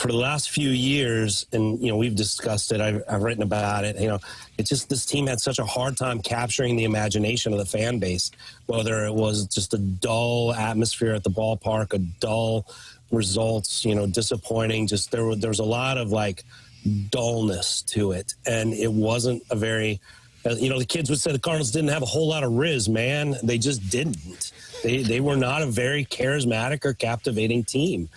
for the last few years, and, we've discussed it, I've written about it, it's just this team had such a hard time capturing the imagination of the fan base, whether it was just a dull atmosphere at the ballpark, a dull results, disappointing, just there was a lot of dullness to it. And it wasn't a very, the kids would say the Cardinals didn't have a whole lot of riz, man. They just didn't. They were not a very charismatic or captivating team.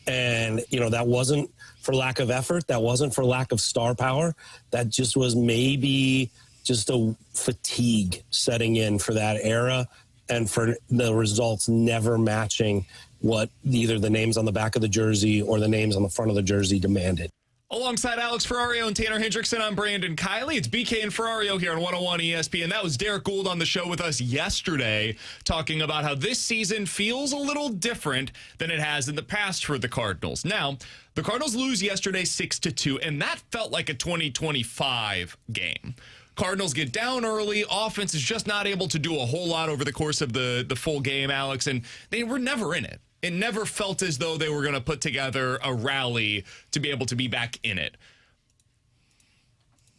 And, that wasn't for lack of effort. That wasn't for lack of star power. That just was maybe just a fatigue setting in for that era and for the results never matching what either the names on the back of the jersey or the names on the front of the jersey demanded. Alongside Alex Ferrario and Tanner Hendrickson, I'm Brandon Kiley. It's BK and Ferrario here on 101 ESPN. That was Derek Gould on the show with us yesterday, talking about how this season feels a little different than it has in the past for the Cardinals. Now, the Cardinals lose yesterday 6-2, and that felt like a 2025 game. Cardinals get down early. Offense is just not able to do a whole lot over the course of the full game, Alex, and they were never in it. It never felt as though they were going to put together a rally to be able to be back in it.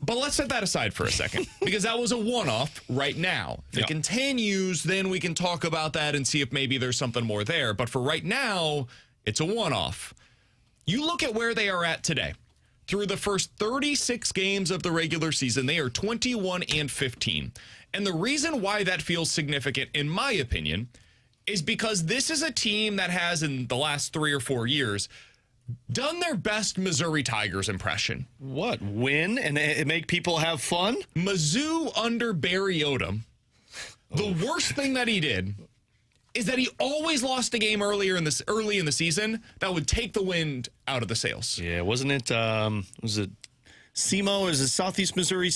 But let's set that aside for a second, because that was a one-off right now. If it continues, then we can talk about that and see if maybe there's something more there. But for right now, it's a one-off. You look at where they are at today. Through the first 36 games of the regular season, they are 21-15. And the reason why that feels significant, in my opinion, is because this is a team that has, in the last 3 or 4 years, done their best Missouri Tigers impression. What? Win and make people have fun? Mizzou under Barry Odom. The worst thing that he did is that he always lost a game early in the season that would take the wind out of the sails. Yeah, wasn't it? Was it SEMO? Is it Southeast Missouri?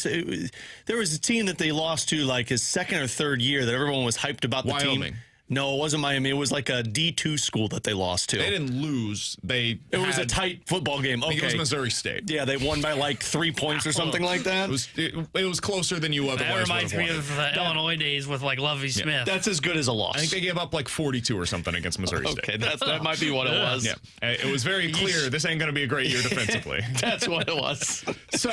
There was a team that they lost to his second or third year that everyone was hyped about the Wyoming. team. No, it wasn't Miami. It was a D2 school that they lost to. They didn't lose. It was a tight football game. Okay. I think it was Missouri State. Yeah, they won by 3 points or something like that. It was closer than you otherwise would have wanted. That reminds me of the Illinois days with Lovie Smith. That's as good as a loss. I think they gave up 42 or something against Missouri State. Okay, that might be what it was. Yeah, it was very clear this ain't going to be a great year defensively. That's what it was. So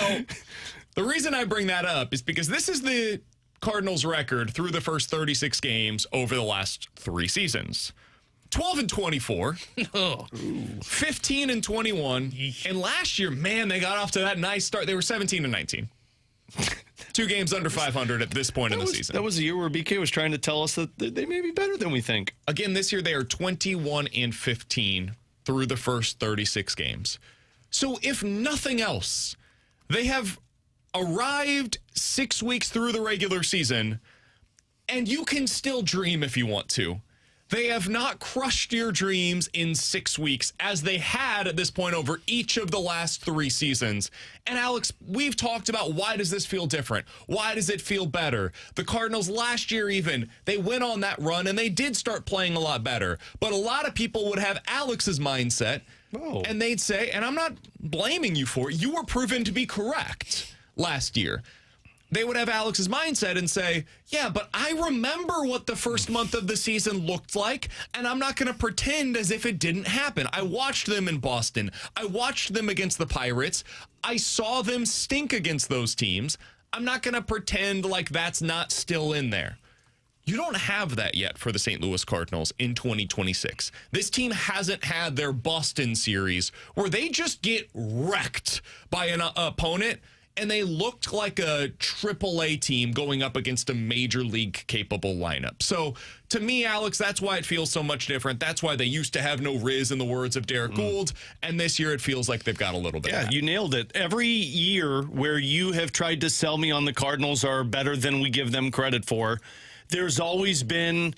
the reason I bring that up is because this is the Cardinals record through the first 36 games over the last 3 seasons. 12-24, 15-21, and last year, man, they got off to that nice start. They were 17-19. 2 games under 500 at this point in the season. That was a year where BK was trying to tell us that they may be better than we think. Again, this year they are 21-15 through the first 36 games. So if nothing else, they have arrived 6 weeks through the regular season, and you can still dream if you want to. They have not crushed your dreams in 6 weeks as they had at this point over each of the last 3 seasons. And Alex, we've talked about why does this feel different? Why does it feel better? The Cardinals last year even, they went on that run and they did start playing a lot better. But a lot of people would have Alex's mindset and they'd say, and I'm not blaming you for it, you were proven to be correct last year. They would have Alex's mindset and say, yeah, but I remember what the first month of the season looked like, and I'm not going to pretend as if it didn't happen. I watched them in Boston. I watched them against the Pirates. I saw them stink against those teams. I'm not going to pretend like that's not still in there. You don't have that yet for the St. Louis Cardinals in 2026. This team hasn't had their Boston series where they just get wrecked by an opponent and they looked like a AAA team going up against a major league capable lineup. So to me, Alex, that's why it feels so much different. That's why they used to have no Riz, in the words of Derek Gould. And this year it feels like they've got a little bit of that. You nailed it. Every year where you have tried to sell me on the Cardinals are better than we give them credit for, there's always been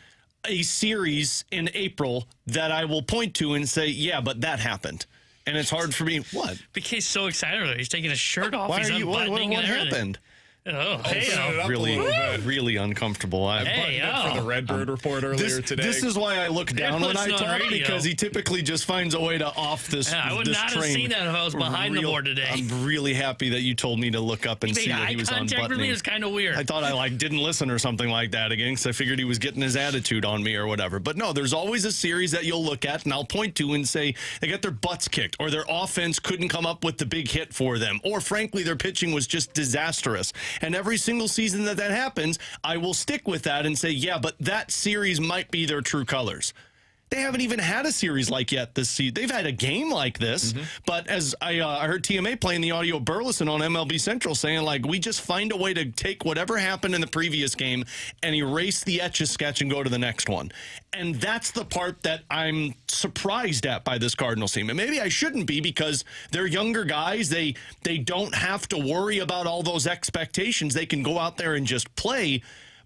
a series in April that I will point to and say, yeah, but that happened. And it's hard for me. What? BK's so excited. He's taking his shirt off. Why He's are you? What unbuttoning and everything. happened? Oh, hey, Open it up a little bit. Really uncomfortable. I buttoned it for the Redbird report earlier today. This is why I look down when I puts it on talk, radio. because he typically just finds a way to off this Yeah, I would this not have train. seen that if I was behind the board today. I'm really happy that you told me to look up and He see made that eye he was contact with me. unbuttoning. It's kind of weird. I thought I didn't listen or something like that again, because I figured he was getting his attitude on me or whatever. But no, there's always a series that you'll look at and I'll point to and say they got their butts kicked, or their offense couldn't come up with the big hit for them, or frankly their pitching was just disastrous. And every single season that happens, I will stick with that and say, yeah, but that series might be their true colors. They haven't even had a series like yet this season. They've had a game like this, but as I heard TMA playing the audio Burleson on MLB Central saying, like, we just find a way to take whatever happened in the previous game and erase the Etch-a-Sketch and go to the next one. And that's the part that I'm surprised at by this Cardinals team. And maybe I shouldn't be, because they're younger guys. They don't have to worry about all those expectations. They can go out there and just play.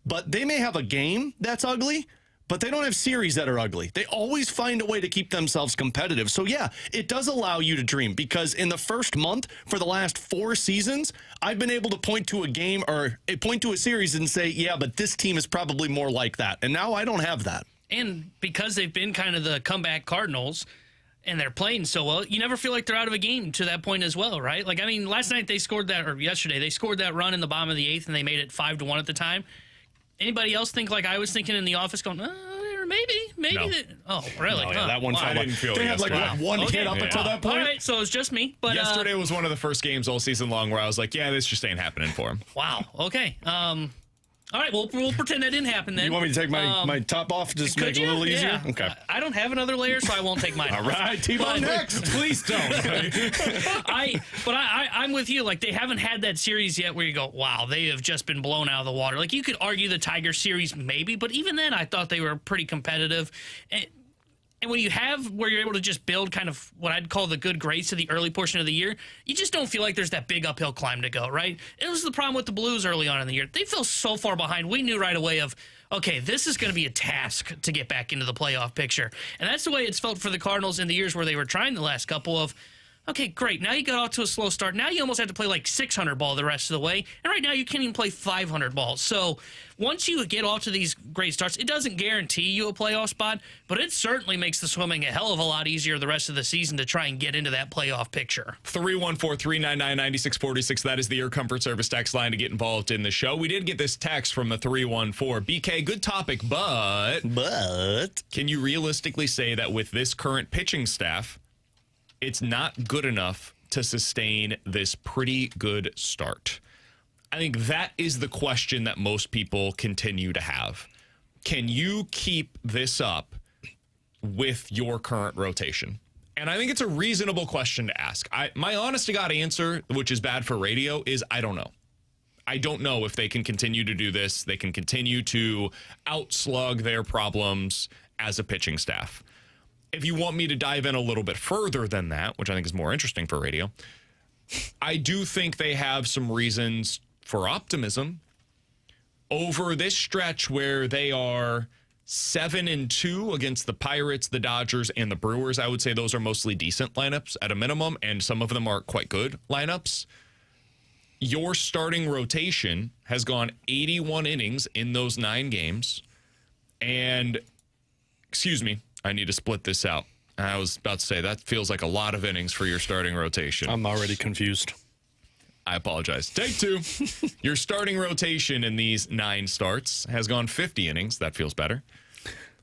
But they may have a game that's ugly, but they don't have series that are ugly. They always find a way to keep themselves competitive. So, yeah, it does allow you to dream, because in the first month for the last 4 seasons, I've been able to point to a game or point to a series and say, yeah, but this team is probably more like that. And now I don't have that. And because they've been kind of the comeback Cardinals and they're playing so well, you never feel like they're out of a game to that point as well, right? Like, I mean, last night they scored that, or yesterday, they scored that run in the bottom of the 8th and they made it 5-1 at the time. Anybody else think like I was thinking in the office going, maybe. No. Oh, really? No, yeah, that one felt I didn't feel they had like yesterday. one Okay. hit up until that All point. right, so it's just me. But Yesterday was one of the first games all season long where I was like, yeah, this just ain't happening for him. Wow. Okay. All right, we'll pretend that didn't happen then. You want me to take my top off just to Could make it you? a little easier? Yeah. Okay. I don't have another layer, so I won't take mine. All right, T-Bone next. Please don't. I'm with you. Like, they haven't had that series yet where you go, wow, they have just been blown out of the water. Like, you could argue the Tiger series maybe, but even then I thought they were pretty competitive. And when you have where you're able to just build kind of what I'd call the good grades to the early portion of the year, you just don't feel like there's that big uphill climb to go, right? It was the problem with the Blues early on in the year. They fell so far behind. We knew right away of, okay, this is going to be a task to get back into the playoff picture. And that's the way it's felt for the Cardinals in the years where they were trying the last couple of, okay, great. Now you got off to a slow start. Now you almost have to play like 600 ball the rest of the way. And right now you can't even play 500 balls. So once you get off to these great starts, it doesn't guarantee you a playoff spot, but it certainly makes the swimming a hell of a lot easier the rest of the season to try and get into that playoff picture. 314-399-9646. That is the Air Comfort Service text line to get involved in the show. We did get this text from the 314. BK, good topic, but can you realistically say that with this current pitching staff, it's not good enough to sustain this pretty good start? I think that is the question that most people continue to have. Can you keep this up with your current rotation? And I think it's a reasonable question to ask. My honest to God answer, which is bad for radio, is I don't know. I don't know if they can continue to do this. They can continue to outslug their problems as a pitching staff. If you want me to dive in a little bit further than that, which I think is more interesting for radio, I do think they have some reasons for optimism over this stretch where they are 7-2 against the Pirates, the Dodgers, and the Brewers. I would say those are mostly decent lineups at a minimum, and some of them are quite good lineups. Your starting rotation has gone 81 innings in those 9 games. And, excuse me, I need to split this out. I was about to say, that feels like a lot of innings for your starting rotation. I'm already confused. I apologize. Take 2. Your starting rotation in these 9 starts has gone 50 innings. That feels better.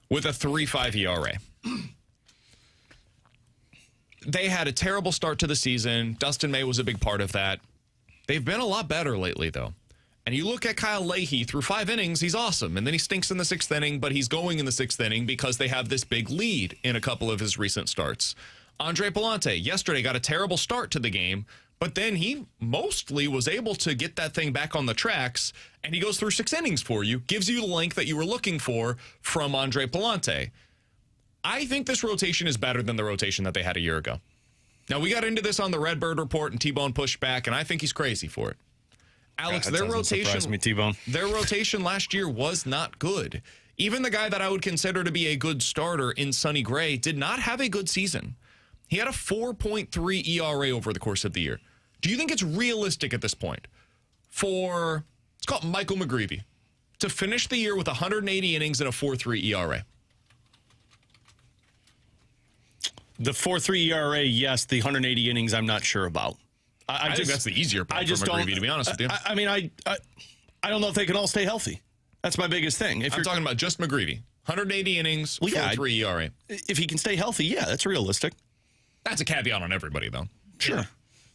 With a 3.5 ERA. They had a terrible start to the season. Dustin May was a big part of that. They've been a lot better lately, though. And you look at Kyle Leahy, through 5 innings, he's awesome. And then he stinks in the 6th inning, but he's going in the 6th inning because they have this big lead in a couple of his recent starts. Andre Palante, yesterday, got a terrible start to the game, but then he mostly was able to get that thing back on the tracks, and he goes through 6 innings for you, gives you the length that you were looking for from Andre Palante. I think this rotation is better than the rotation that they had a year ago. Now, we got into this on the Redbird report, and T-Bone pushed back, and I think he's crazy for it. Alex, their rotation, me, T-Bone. Their rotation last year was not good. Even the guy that I would consider to be a good starter in Sonny Gray did not have a good season. He had a 4.3 ERA over the course of the year. Do you think it's realistic at this point for Let's call it Michael McGreevy, to finish the year with 180 innings and a 4.3 ERA. The 4.3 ERA, yes. The 180 innings, I'm not sure about. I think that's the easier part for McGreevy, to be honest with you. I mean, I don't know if they can all stay healthy. That's my biggest thing. If I'm talking about just McGreevy. 180 innings, 4.3 ERA. If he can stay healthy, yeah, that's realistic. That's a caveat on everybody, though. Sure.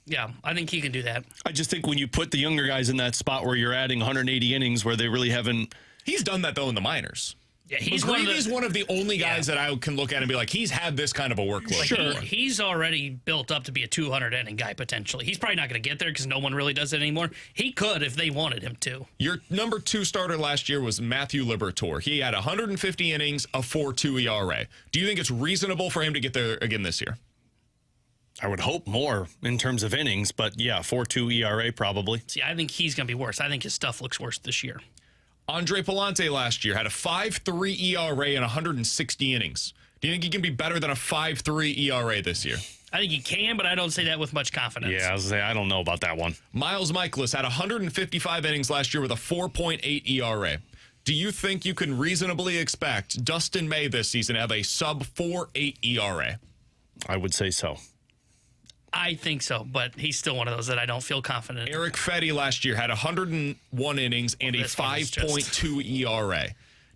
Yeah, I think he can do that. I just think when you put the younger guys in that spot where you're adding 180 innings where they really haven't... He's done that, though, in the minors. Yeah, he's one of the only guys that I can look at and be like, he's had this kind of a workload. Sure. He's already built up to be a 200-inning guy, potentially. He's probably not going to get there because no one really does it anymore. He could if they wanted him to. Your number 2 starter last year was Matthew Liberatore. He had 150 innings, a 4.2 ERA. Do you think it's reasonable for him to get there again this year? I would hope more in terms of innings, but yeah, 4.2 ERA probably. See, I think he's going to be worse. I think his stuff looks worse this year. Andre Palante last year had a 5.3 ERA and 160 innings. Do you think he can be better than a 5.3 ERA this year? I think he can, but I don't say that with much confidence. Yeah, I don't know about that one. Miles Michaelis had 155 innings last year with a 4.8 ERA. Do you think you can reasonably expect Dustin May this season to have a sub 4.8 ERA? I would say so. I think so, but he's still one of those that I don't feel confident in. Eric Fetty last year had 101 innings and a 5.2 ERA.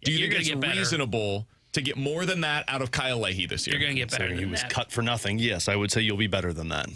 Do you think it's reasonable to get more than that out of Kyle Leahy this year? You're going to get better than that. He was cut for nothing. Yes, I would say you'll be better than that.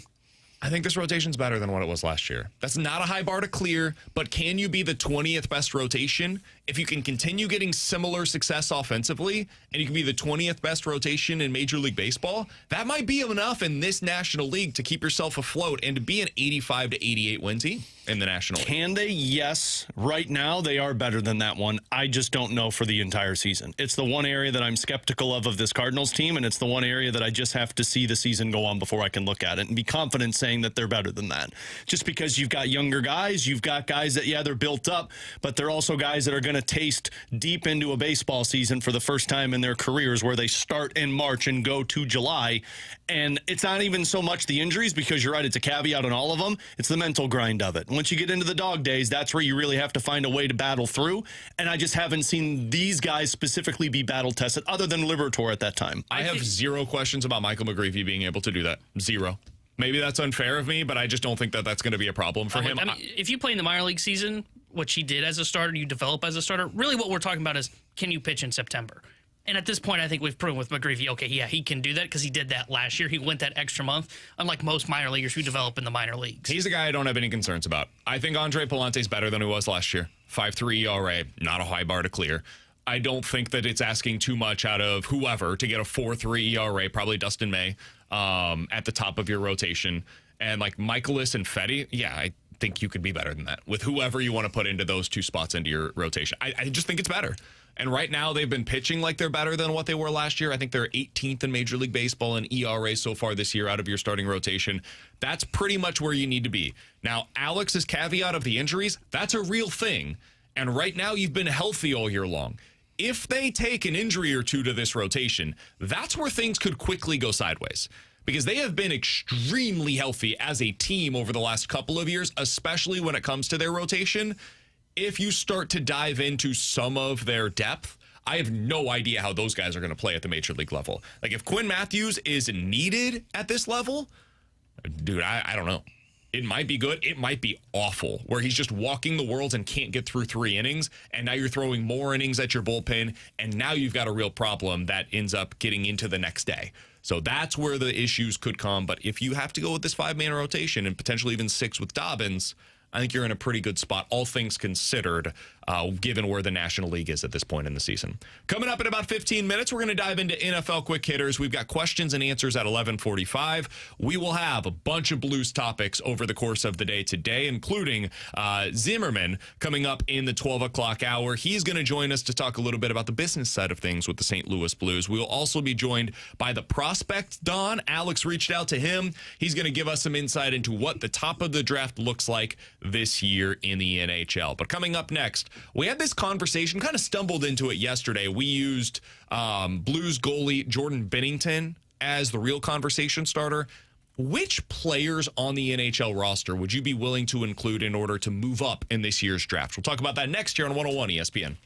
I think this rotation's better than what it was last year. That's not a high bar to clear, but can you be the 20th best rotation? If you can continue getting similar success offensively, and you can be the 20th best rotation in Major League Baseball, that might be enough in this National League to keep yourself afloat and to be an 85 to 88 win team in the National League. Can they? Yes. Right now, they are better than that one. I just don't know for the entire season. It's the one area that I'm skeptical of this Cardinals team, and it's the one area that I just have to see the season go on before I can look at it and be confident saying that they're better than that. Just because you've got younger guys, you've got guys that, yeah, they're built up, but they're also guys that are going to taste deep into a baseball season for the first time in their careers where they start in March and go to July. And it's not even so much the injuries, because you're right, it's a caveat on all of them. It's the mental grind of it. Once you get into the dog days, that's where you really have to find a way to battle through. And I just haven't seen these guys specifically be battle tested other than Liberatore at that time. I have zero questions about Michael McGreevy being able to do that. Zero. Maybe that's unfair of me, but I just don't think that that's going to be a problem for him. I mean, if you play in the minor league season, what he did as a starter, you develop as a starter. Really what we're talking about is, can you pitch in September? And at this point, I think we've proven with McGreevy, okay, yeah, he can do that because he did that last year. He went that extra month, unlike most minor leaguers who develop in the minor leagues. He's a guy I don't have any concerns about. I think Andre Palante's better than he was last year. 5.3 ERA, not a high bar to clear. I don't think that it's asking too much out of whoever to get a 4.3 ERA, probably Dustin May, at the top of your rotation. And like Michaelis and Fetty, yeah, I think you could be better than that with whoever you want to put into those two spots into your rotation. I just think it's better. And right now they've been pitching like they're better than what they were last year. I think they're 18th in Major League Baseball in ERA so far this year out of your starting rotation. That's pretty much where you need to be. Now, Alex's caveat of the injuries, that's a real thing. And right now you've been healthy all year long. If they take an injury or two to this rotation, that's where things could quickly go sideways. Because they have been extremely healthy as a team over the last couple of years, especially when it comes to their rotation. If you start to dive into some of their depth, I have no idea how those guys are going to play at the Major League level. Like if Quinn Matthews is needed at this level, dude, I don't know. It might be good. It might be awful, where he's just walking the world and can't get through 3 innings. And now you're throwing more innings at your bullpen. And now you've got a real problem that ends up getting into the next day. So that's where the issues could come. But if you have to go with this 5-man rotation and potentially even 6 with Dobbins, I think you're in a pretty good spot, all things considered, given where the National League is at this point in the season. Coming up in about 15 minutes, we're going to dive into NFL quick hitters. We've got questions and answers at 11:45. We will have a bunch of Blues topics over the course of the day today, including Zimmerman coming up in the 12 o'clock hour. He's going to join us to talk a little bit about the business side of things with the St. Louis Blues. We'll also be joined by the prospect Don. Alex reached out to him. He's going to give us some insight into what the top of the draft looks like this year in the NHL. But coming up next, we had this conversation, kind of stumbled into it yesterday. We used Blues goalie Jordan Binnington as the real conversation starter. which players on the NHL roster would you be willing to include in order to move up in this year's draft? We'll talk about that next year on 101 ESPN.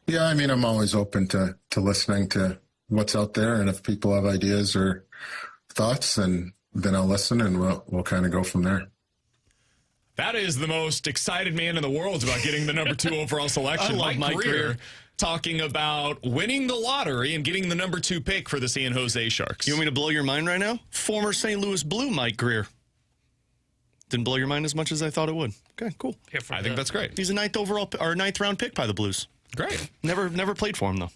Yeah, I mean, I'm always open to listening to what's out there, and if people have ideas or thoughts, and then I'll listen, and we'll kind of go from there. That is the most excited man in the world about getting the number 2 overall selection. I love Mike Greer talking about winning the lottery and getting the number 2 pick for the San Jose Sharks. You want me to blow your mind right now? Former St. Louis Blue Mike Greer. Didn't blow your mind as much as I thought it would. Okay, cool. I think that's great. He's a ninth round pick by the Blues. Great. Never played for him though.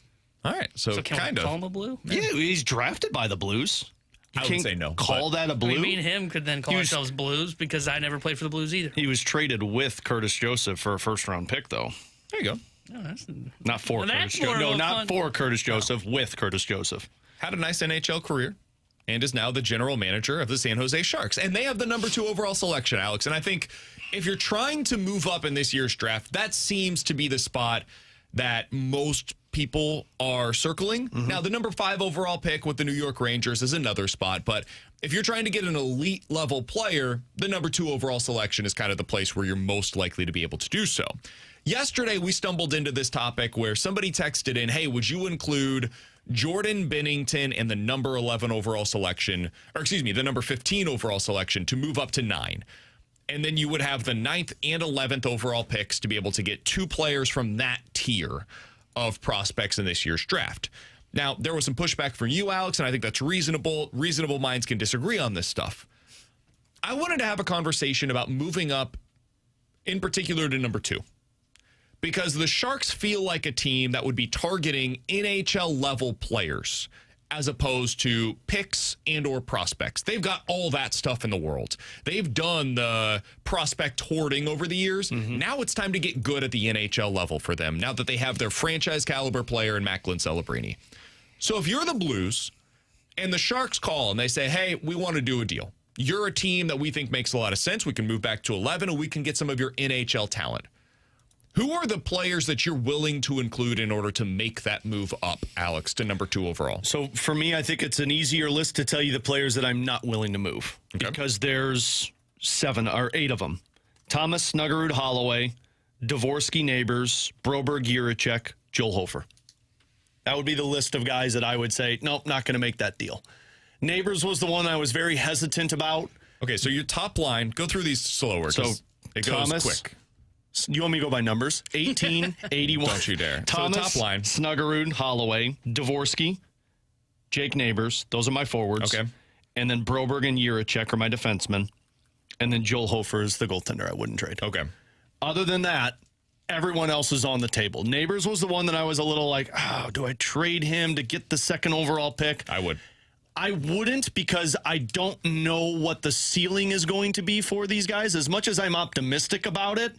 All right, so can kind we of. call him a Blue? Yeah, he's drafted by the Blues. You I would say no. Call that a Blue? Me and him could then call ourselves Blues because I never played for the Blues either. He was traded with Curtis Joseph for a first-round pick, though. There you go. Oh, Not for Well, Curtis that's Joseph. more No, of a not fun- for Curtis Joseph, with Curtis Joseph. Had a nice NHL career and is now the general manager of the San Jose Sharks. And they have the number 2 overall selection, Alex. And I think if you're trying to move up in this year's draft, that seems to be the spot that most people are circling. Mm-hmm. Now, the number 5 overall pick with the New York Rangers is another spot, but if you're trying to get an elite level player, the number 2 overall selection is kind of the place where you're most likely to be able to do so. Yesterday, we stumbled into this topic where somebody texted in, hey, would you include Jordan Binnington in the number 11 overall selection, or excuse me, the number 15 overall selection to move up to 9? And then you would have the 9th and 11th overall picks to be able to get 2 players from that tier of prospects in this year's draft. Now, there was some pushback from you, Alex, and I think that's reasonable. Reasonable minds can disagree on this stuff. I wanted to have a conversation about moving up, in particular to number 2, because the Sharks feel like a team that would be targeting NHL-level players as opposed to picks and or prospects. They've got all that stuff in the world. They've done the prospect hoarding over the years. Now it's time to get good at the NHL level for them, now that they have their franchise caliber player in Macklin Celebrini. So if you're the Blues and the Sharks call and they say, hey, we want to do a deal. You're a team that we think makes a lot of sense. We can move back to 11 and we can get some of your NHL talent. Who are the players that you're willing to include in order to make that move up, Alex, to number 2 overall? So for me, I think it's an easier list to tell you the players that I'm not willing to move, because there's 7 or 8 of them. Thomas, Snuggerud, Holloway, Dvorsky, Neighbors, Broberg, Jiricek, Joel Hofer. That would be the list of guys that I would say, nope, not going to make that deal. Neighbors was the one I was very hesitant about. Okay, so your top line, go through these slower. So it Thomas, goes quick. You want me to go by numbers? 18, 81. Don't you dare. Thomas, so top line. Snuggerud, Holloway, Dvorsky, Jake Neighbors. Those are my forwards. Okay. And then Broberg and Jiricek are my defensemen. And then Joel Hofer is the goaltender I wouldn't trade. Okay. Other than that, everyone else is on the table. Neighbors was the one that I was a little like, oh, do I trade him to get the 2nd overall pick? I would. I wouldn't, because I don't know what the ceiling is going to be for these guys. As much as I'm optimistic about it,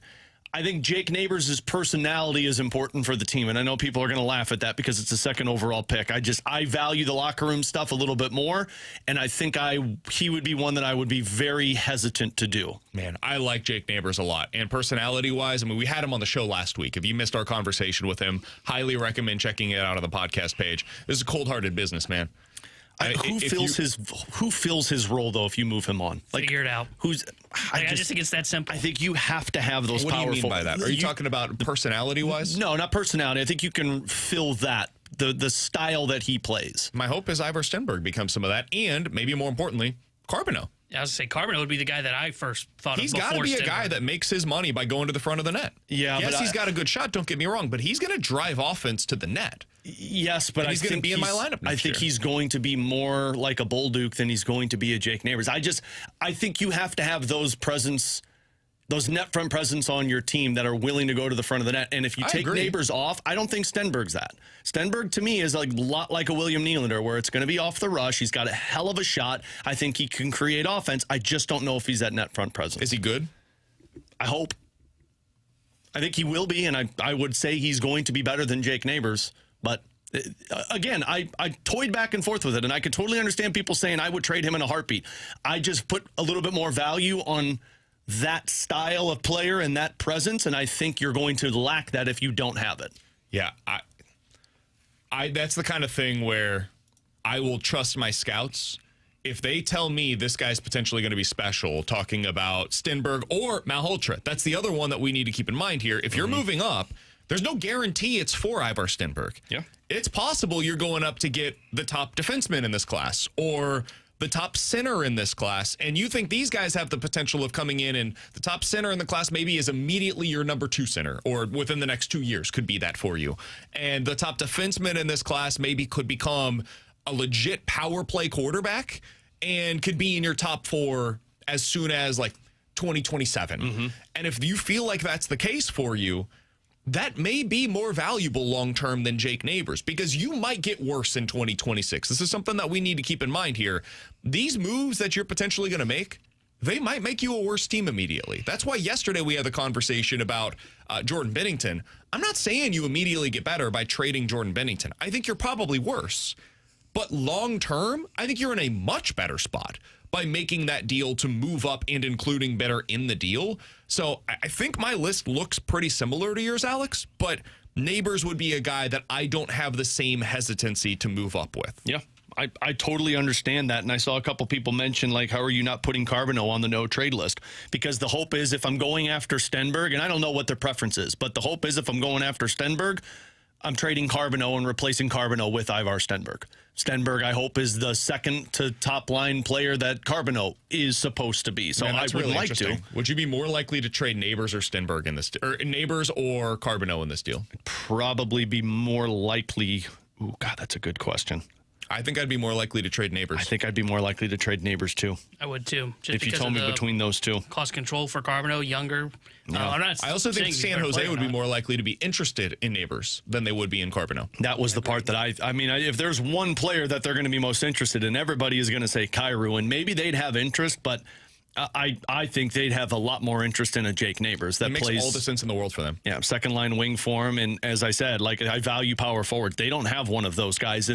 I think Jake Neighbors' personality is important for the team. And I know people are going to laugh at that because it's a 2nd overall pick. I value the locker room stuff a little bit more. And I think he would be one that I would be very hesitant to do. Man, I like Jake Neighbors a lot. And personality-wise, I mean, we had him on the show last week. If you missed our conversation with him, highly recommend checking it out on the podcast page. This is a cold-hearted business, man. Who fills his role though if you move him on? Figure it out. I just think it's that simple. I think you have to have those powerful. What do you mean by that? Are you talking about personality-wise? No, not personality. I think you can fill that, the style that he plays. My hope is Ivar Stenberg becomes some of that, and maybe more importantly, Carbono. I was going to say, Carbono would be the guy that I first thought He's of. He's got to be a guy that makes his money by going to the front of the net. Yeah, yes, he's got a good shot, don't get me wrong, but he's going to drive offense to the net. Yes, but he's going to be in my lineup next I think he's going to be more like a Bolduc than he's going to be a Jake Neighbors. I think you have to have those net front presence on your team that are willing to go to the front of the net. And if you take Neighbors off, I don't think Stenberg's that. Stenberg, to me, is a lot like a William Nylander, where it's going to be off the rush. He's got a hell of a shot. I think he can create offense. I just don't know if he's that net front presence. Is he good? I hope. I think he will be, and I would say he's going to be better than Jake Neighbors. But again, I toyed back and forth with it, and I could totally understand people saying I would trade him in a heartbeat. I just put a little bit more value on that style of player and that presence, and I think you're going to lack that if you don't have it. Yeah, I that's the kind of thing where I will trust my scouts. If they tell me this guy's potentially going to be special, talking about Stenberg or Malhotra, that's the other one that we need to keep in mind here. If you're moving up, there's no guarantee it's for Ivar Stenberg. Yeah. It's possible you're going up to get the top defenseman in this class or the top center in this class, and you think these guys have the potential of coming in, and the top center in the class maybe is immediately your number 2 center, or within the next 2 years could be that for you. And the top defenseman in this class maybe could become a legit power play quarterback and could be in your top 4 as soon as like 2027. And if you feel like that's the case for you, that may be more valuable long-term than Jake Neighbors, because you might get worse in 2026. This is something that we need to keep in mind here. These moves that you're potentially going to make, they might make you a worse team immediately. That's why yesterday we had the conversation about Jordan Binnington. I'm not saying you immediately get better by trading Jordan Binnington. I think you're probably worse. But long-term, I think you're in a much better spot by making that deal to move up and including better in the deal. So I think my list looks pretty similar to yours, Alex, but Neighbors would be a guy that I don't have the same hesitancy to move up with. Yeah, I totally understand that. And I saw a couple people mention, like, how are you not putting Carbono on the no-trade list? Because the hope is if I'm going after Stenberg, and I don't know what their preference is, but the hope is if I'm going after Stenberg, I'm trading Carbonneau and replacing Carbonneau with Ivar Stenberg. Stenberg, I hope, is the second to top line player that Carbonneau is supposed to be. So I would like to. Would you be more likely to trade Neighbors or Stenberg in this, or Neighbors or Carbonneau in this deal? Probably be more likely. Oh, God, that's a good question. I think I'd be more likely to trade Neighbors. I think I'd be more likely to trade Neighbors too. I would too. Just if you told me between those two. Cost control for Carbonneau, younger. I also think San Jose would be more likely to be interested in Neighbors than they would be in Carbonneau. That was the part that I mean, if there's one player that they're going to be most interested in, everybody is going to say Kyrou, and maybe they'd have interest, but I think they'd have a lot more interest in a Jake Neighbors that makes plays all the sense in the world for them. Yeah, second line wing for him, and as I said, like I value power forward. They don't have one of those guys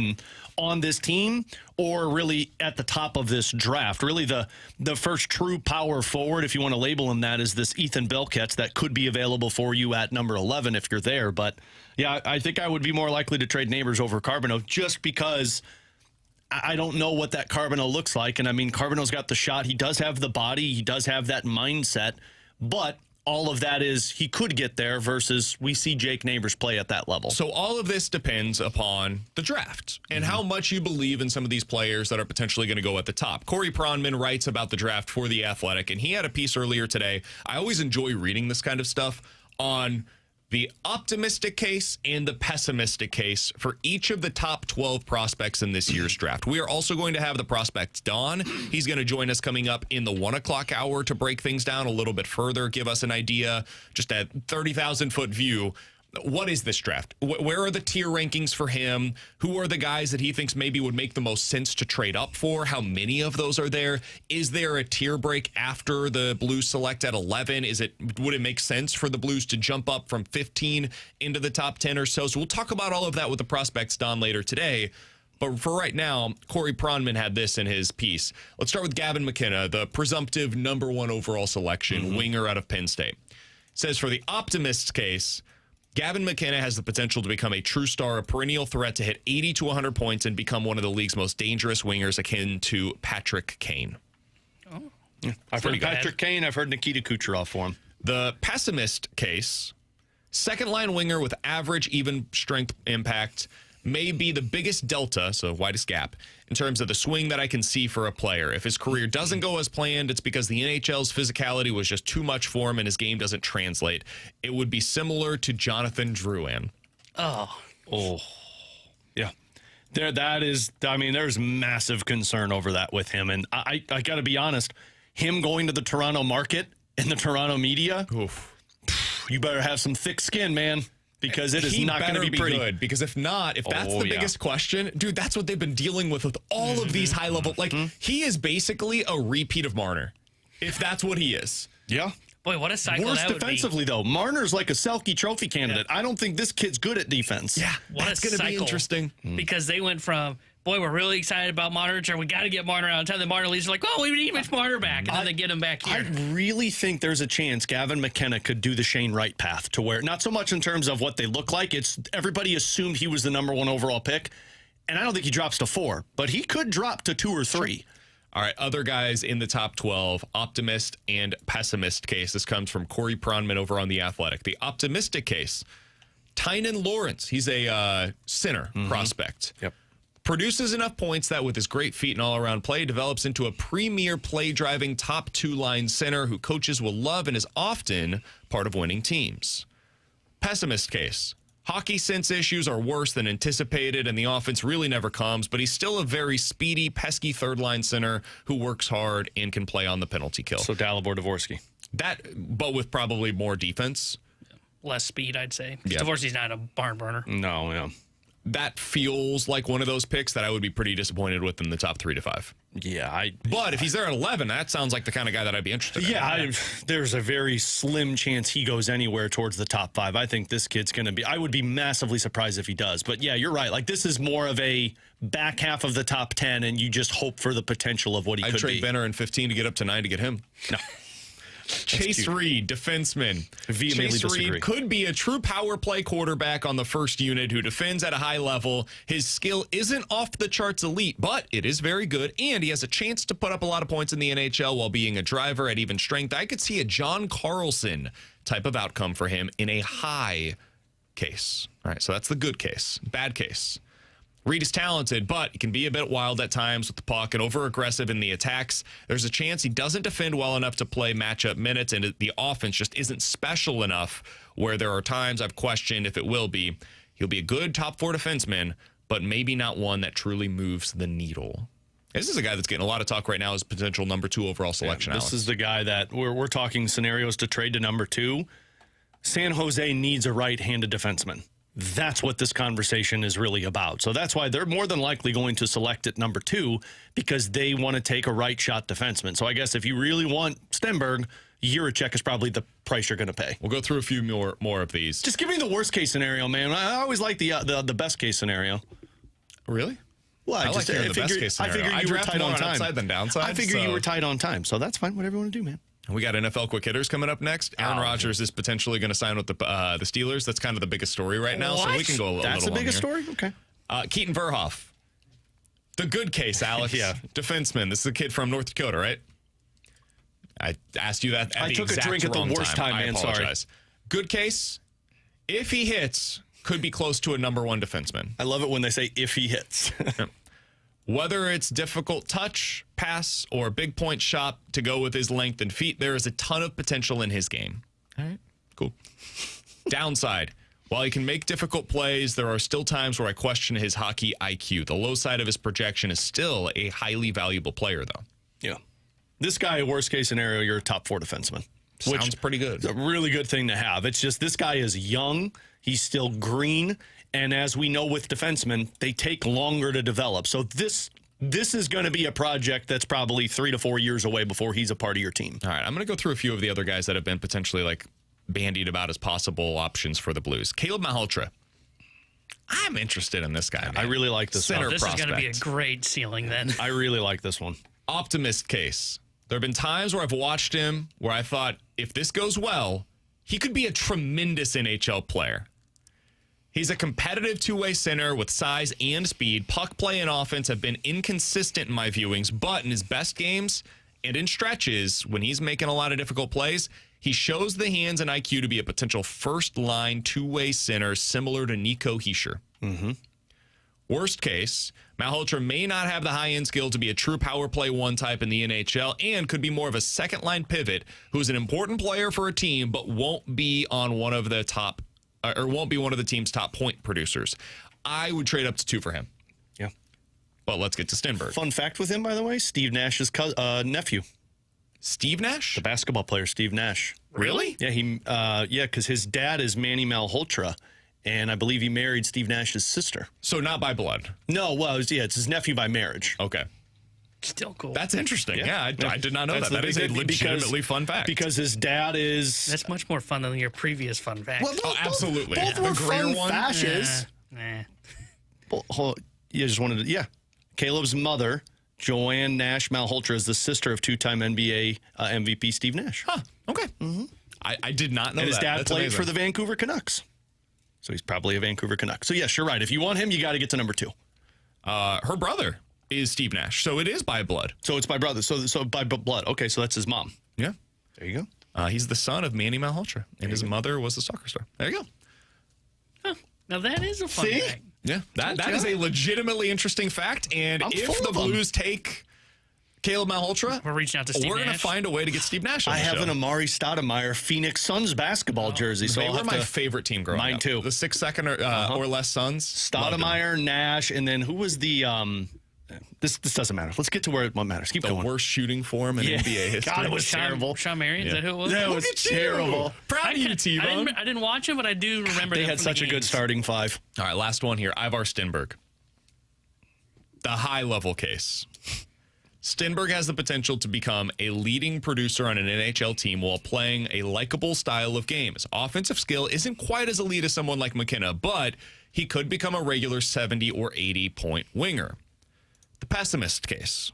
on this team, or really at the top of this draft. Really, the first true power forward, if you want to label him that, is this Ethan Belkets that could be available for you at number 11 if you're there. But yeah, I think I would be more likely to trade Neighbors over Carbonneau just because I don't know what that Carbonneau looks like. And I mean, Carbonneau's got the shot. He does have the body. He does have that mindset. But all of that is he could get there versus we see Jake Neighbors play at that level. So all of this depends upon the draft and how much you believe in some of these players that are potentially going to go at the top. Corey Pronman writes about the draft for The Athletic, and he had a piece earlier today. I always enjoy reading this kind of stuff on the optimistic case and the pessimistic case for each of the top 12 prospects in this year's draft. We are also going to have the prospects Don. He's going to join us coming up in the 1 o'clock hour to break things down a little bit further, give us an idea, just a 30,000-foot view. What is this draft? Where are the tier rankings for him? Who are the guys that he thinks maybe would make the most sense to trade up for? How many of those are there? Is there a tier break after the Blues select at 11? Would it make sense for the Blues to jump up from 15 into the top 10 or so? So we'll talk about all of that with the prospects Don later today. But for right now, Corey Pronman had this in his piece. Let's start with Gavin McKenna, the presumptive number 1 overall selection, winger out of Penn State. Says for the optimist's case, Gavin McKenna has the potential to become a true star, a perennial threat to hit 80 to 100 points and become one of the league's most dangerous wingers, akin to Patrick Kane. Oh, yeah. I've heard Patrick Kane. I've heard Nikita Kucherov for him. The pessimist case, second-line winger with average even strength impact, may be the biggest delta, so widest gap, in terms of the swing that I can see for a player. If his career doesn't go as planned, it's because the NHL's physicality was just too much for him and his game doesn't translate. It would be similar to Jonathan Drouin. Oh, yeah. There's massive concern over that with him. And I got to be honest, him going to the Toronto market and the Toronto media, you better have some thick skin, man. Because it is not going to be pretty. Good, because if that's the biggest question, dude, that's what they've been dealing with all of these high level. Like, he is basically a repeat of Marner, if that's what he is. Yeah. Boy, what a cycle Worse that would defensively, be. though. Marner's like a Selke Trophy candidate. Yeah. I don't think this kid's good at defense. Yeah, that's going to be interesting. Because they went from, boy, we're really excited about Marner, or we got to get Marner out of time. The Marner leads are like, oh, we need Mitch Marner back, and then they get him back here. I really think there's a chance Gavin McKenna could do the Shane Wright path to where, not so much in terms of what they look like, it's everybody assumed he was the number 1 overall pick, and I don't think he drops to 4, but he could drop to 2 or 3. All right, other guys in the top 12, optimist and pessimist case. This comes from Corey Pronman over on The Athletic. The optimistic case, Tynan Lawrence. He's a center prospect. Yep. Produces enough points that with his great feet and all-around play, develops into a premier play-driving top 2-line center who coaches will love and is often part of winning teams. Pessimist case. Hockey sense issues are worse than anticipated, and the offense really never comes, but he's still a very speedy, pesky third-line center who works hard and can play on the penalty kill. So Dalibor Dvorsky. But with probably more defense. Less speed, I'd say. Yeah. Dvorsky's not a barn burner. No, yeah. That feels like one of those picks that I would be pretty disappointed with in the top 3 to 5. Yeah. But if he's there at 11, that sounds like the kind of guy that I'd be interested in. Yeah, there's a very slim chance he goes anywhere towards the top 5. I think this kid's going to be, I would be massively surprised if he does. But yeah, you're right. Like, this is more of a back half of the top 10, and you just hope for the potential of what he could be. I'd trade Benner in 15 to get up to 9 to get him. No. Chase Reed, defenseman. Chase Reed could be a true power play quarterback on the first unit who defends at a high level. His skill isn't off the charts elite, but it is very good, and he has a chance to put up a lot of points in the NHL while being a driver at even strength. I could see a John Carlson type of outcome for him in a high case. All right, so that's the good case. Bad case. Reed is talented, but he can be a bit wild at times with the puck and over-aggressive in the attacks. There's a chance he doesn't defend well enough to play matchup minutes, and the offense just isn't special enough where there are times I've questioned if it will be. He'll be a good top 4 defenseman, but maybe not one that truly moves the needle. This is a guy that's getting a lot of talk right now as potential number 2 overall selection. This is the guy that we're talking scenarios to trade to number 2. San Jose needs a right-handed defenseman. That's what this conversation is really about. So that's why they're more than likely going to select at number 2 because they want to take a right-shot defenseman. So I guess if you really want Stenberg, Jiricek is probably the price you're going to pay. We'll go through a few more of these. Just give me the worst-case scenario, man. I always like the best-case scenario. Really? Well, I like hearing the best-case scenario. I figure you were tight on time. Upside than downside, I figure you were tight on time, so that's fine. Whatever you want to do, man. We got NFL quick hitters coming up next. Aaron Rodgers is potentially going to sign with the Steelers. That's kind of the biggest story right now, so we can go a little That's the biggest longer. story? Okay. Keaton Verhoff. The good case, Alex. Yeah. Defenseman. This is a kid from North Dakota, right? I asked you that at I the took a exact drink at the wrong worst time, I man. Sorry. apologize. Good case. If he hits, could be close to a number 1 defenseman. I love it when they say if he hits. Whether it's difficult touch, pass, or big point shot to go with his length and feet, there is a ton of potential in his game. All right, cool. Downside. While he can make difficult plays, there are still times where I question his hockey IQ. The low side of his projection is still a highly valuable player, though. Yeah. This guy, worst case scenario, you're a top 4 defenseman. Sounds pretty good. It's a really good thing to have. It's just this guy is young. He's still green. And as we know with defensemen, they take longer to develop. So this is going to be a project that's probably 3 to 4 years away before he's a part of your team. All right, I'm going to go through a few of the other guys that have been potentially bandied about as possible options for the Blues. Caleb Malhotra. I'm interested in this guy, man. I really like this Center one. This prospect. is going to be a great ceiling then. I really like this one. Optimist case. There have been times where I've watched him where I thought, if this goes well, he could be a tremendous NHL player. He's a competitive two-way center with size and speed. Puck play and offense have been inconsistent in my viewings, but in his best games and in stretches, when he's making a lot of difficult plays, he shows the hands and IQ to be a potential first-line two-way center similar to Nico Hischier. Mm-hmm. Worst case, Malhotra may not have the high-end skill to be a true power play one type in the NHL and could be more of a second-line pivot who's an important player for a team but won't be on one of the top or won't be one of the team's top point producers. I would trade up to 2 for him. Yeah. But let's get to Stenberg. Fun fact with him, by the way, Steve Nash's nephew. Steve Nash? The basketball player, Steve Nash. Really? Yeah, because his dad is Manny Malhotra, and I believe he married Steve Nash's sister. So not by blood. No, well, it's his nephew by marriage. Okay. Still cool. That's interesting. Yeah, I did not know that. That is a legitimately fun fact. Because his dad is... That's much more fun than your previous fun fact. Well, absolutely. Both The were Greer fun one? fashes. Nah. Well, you just wanted to... Yeah. Caleb's mother, Joanne Nash Malhotra, is the sister of two-time NBA MVP Steve Nash. Huh. Okay. Mm-hmm. I did not know that. And his dad That's played amazing. for the Vancouver Canucks. So he's probably a Vancouver Canuck. So, yes, you're right. If you want him, you got to get to number 2. Her brother is Steve Nash, so it is by blood. So it's by brother. So by blood. Okay, so that's his mom. Yeah. There you go. He's the son of Manny Malhotra, and his mother was a soccer star. There you go. Huh. Now that is a fun See? fact. Yeah, that is a legitimately interesting fact. And I'm if full the of them. Blues take Caleb Malhotra, We're reaching out to Steve we're going to Nash. find a way to get Steve Nash on I the have show. an Amari Stoudemire Phoenix Suns basketball jersey. So They I'll were have my to... favorite team growing Mine up. too. The 6 second or less Suns. Stoudemire, Nash, and then who was the... This doesn't matter. Let's get to what matters. Keep The going. worst shooting form in NBA history. God, it was terrible. Sean Marion, is that who it was? That was Look at you. terrible. Proud of you, T-Bone. I didn't watch it, but I do remember They them had from such the a good games. starting 5. All right, last one here. Ivar Stenberg. The high-level case. Stenberg has the potential to become a leading producer on an NHL team while playing a likable style of game. His offensive skill isn't quite as elite as someone like McKenna, but he could become a regular 70 or 80-point winger. The pessimist case.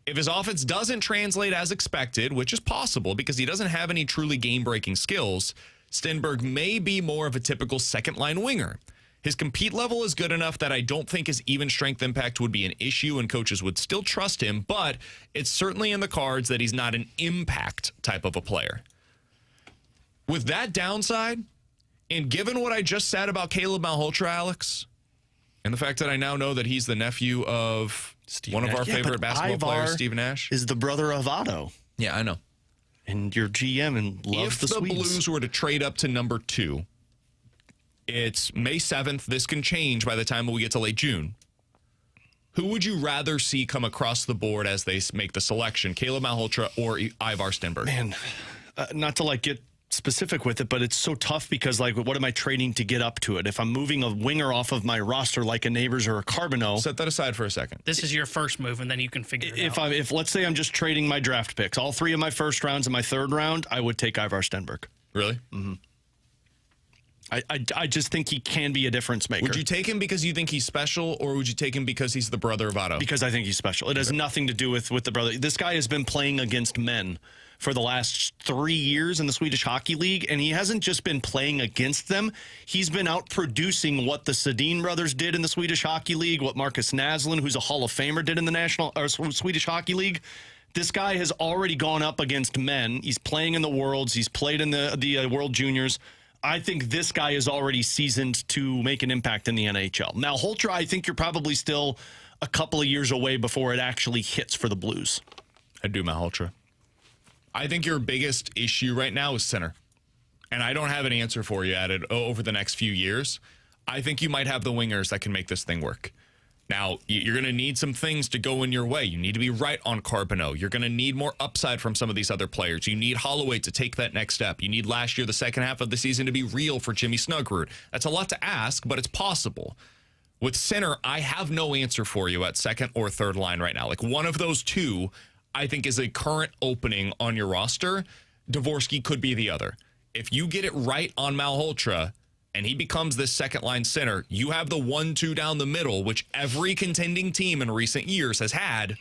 If his offense doesn't translate as expected, which is possible because he doesn't have any truly game-breaking skills, Stenberg may be more of a typical second-line winger. His compete level is good enough that I don't think his even strength impact would be an issue and coaches would still trust him, but it's certainly in the cards that he's not an impact type of a player. With that downside, And given what I just said about Caleb Malhotra, Alex, and the fact that I now know that he's the nephew of one of our favorite basketball players, Steve Nash, is the brother of Otto. Yeah, I know. And your GM and loves the Swedes. If the Blues were to trade up to number 2, it's May 7th. This can change by the time we get to late June. Who would you rather see come across the board as they make the selection, Caleb Malhotra or Ivar Stenberg? Man, not to get specific with it, but it's so tough because what am I trading to get up to it? If I'm moving a winger off of my roster like a Neighbors or a Carbonneau. Set that aside for a second. This is your first move, and then you can figure it out. If let's say I'm just trading my draft picks, all 3 of my first rounds and my third round, I would take Ivar Stenberg. Really? Mm-hmm. I just think he can be a difference maker. Would you take him because you think he's special, or would you take him because he's the brother of Otto? Because I think he's special. It has nothing to do with the brother. This guy has been playing against men for the last 3 years in the Swedish Hockey League, and he hasn't just been playing against them. He's been out producing what the Sedin brothers did in the Swedish Hockey League, what Marcus Naslund, who's a Hall of Famer, did in the Swedish Hockey League. This guy has already gone up against men. He's playing in the Worlds. He's played in the World Juniors. I think this guy is already seasoned to make an impact in the NHL. Now, Holtra, I think you're probably still a couple of years away before it actually hits for the Blues. I do, Malhotra. I think your biggest issue right now is center. And I don't have an answer for you at it over the next few years. I think you might have the wingers that can make this thing work. Now, you're going to need some things to go in your way. You need to be right on Carbonneau. You're going to need more upside from some of these other players. You need Holloway to take that next step. You need last year, the second half of the season, to be real for Jimmy Snuggerud. That's a lot to ask, but it's possible. With center, I have no answer for you at second or third line right now. One of those two, I think, is a current opening on your roster. Dvorsky could be the other. If you get it right on Malhotra, and he becomes this second-line center, you have the 1-2 down the middle, which every contending team in recent years has had.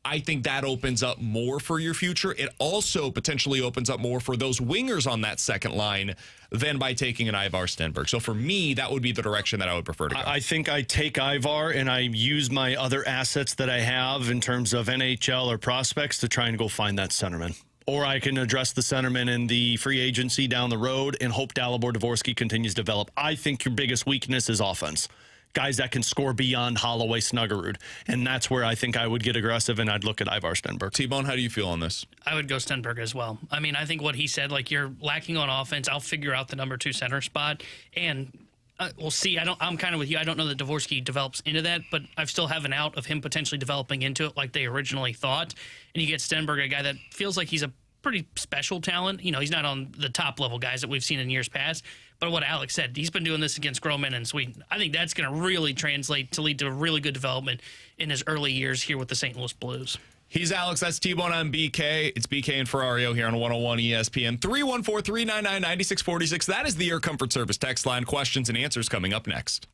I think that opens up more for your future. It also potentially opens up more for those wingers on that second line than by taking an Ivar Stenberg. So for me, that would be the direction that I would prefer to go. I think I take Ivar and I use my other assets that I have in terms of NHL or prospects to try and go find that centerman. Or I can address the centerman in the free agency down the road and hope Dalibor Dvorsky continues to develop. I think your biggest weakness is offense. Guys that can score beyond Holloway, Snuggerud. And that's where I think I would get aggressive, and I'd look at Ivar Stenberg. T-Bone, how do you feel on this? I would go Stenberg as well. I mean, I think what he said, you're lacking on offense. I'll figure out the number 2 center spot. And we'll see. I'm kind of with you. I don't know that Dvorsky develops into that, but I still have an out of him potentially developing into it like they originally thought. And you get Stenberg, a guy that feels like he's a pretty special talent. He's not on the top level guys that we've seen in years past. But what Alex said, he's been doing this against grown men in Sweden. I think that's going to really translate to lead to really good development in his early years here with the St. Louis Blues. He's Alex. That's T-Bone. I'm BK. It's BK and Ferrario here on 101 ESPN. 314-399-9646. That is the Air Comfort Service text line. Questions and answers coming up next.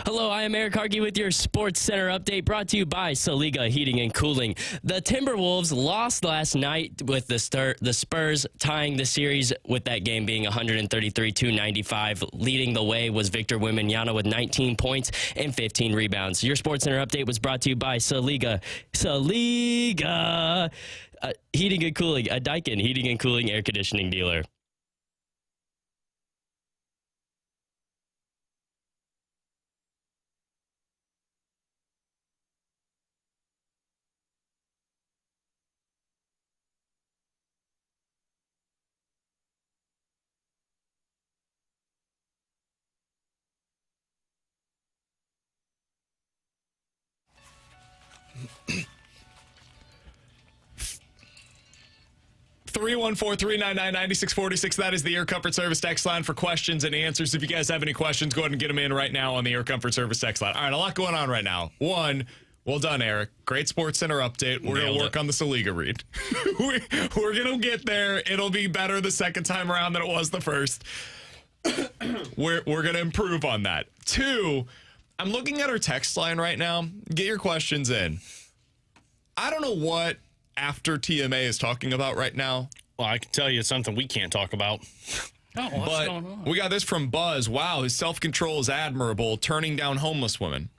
Hello, I am Eric Harkey with your Sports Center update brought to you by Saliga Heating and Cooling. The Timberwolves lost last night with the Spurs tying the series with that game being 133-95. Leading the way was Victor Wembanyama with 19 points and 15 rebounds. Your Sports Center update was brought to you by Saliga Heating and Cooling, a Daikin Heating and Cooling air conditioning dealer. Three 314-399-9646. That is the Air Comfort Service text line for questions and answers. If you guys have any questions, go ahead and get them in right now on the Air Comfort Service text line. All right, a lot going on right now. One, well done, Eric. Great Sports Center update. We're going to work on the Saliga read. We're going to get there. It'll be better the second time around than it was the first. We're going to improve on that. Two, I'm looking at our text line right now. Get your questions in. I don't know what After TMA is talking about right now. Well, I can tell you it's something we can't talk about. Oh, what's going on? We got this from Buzz. Wow, his self-control is admirable, turning down homeless women.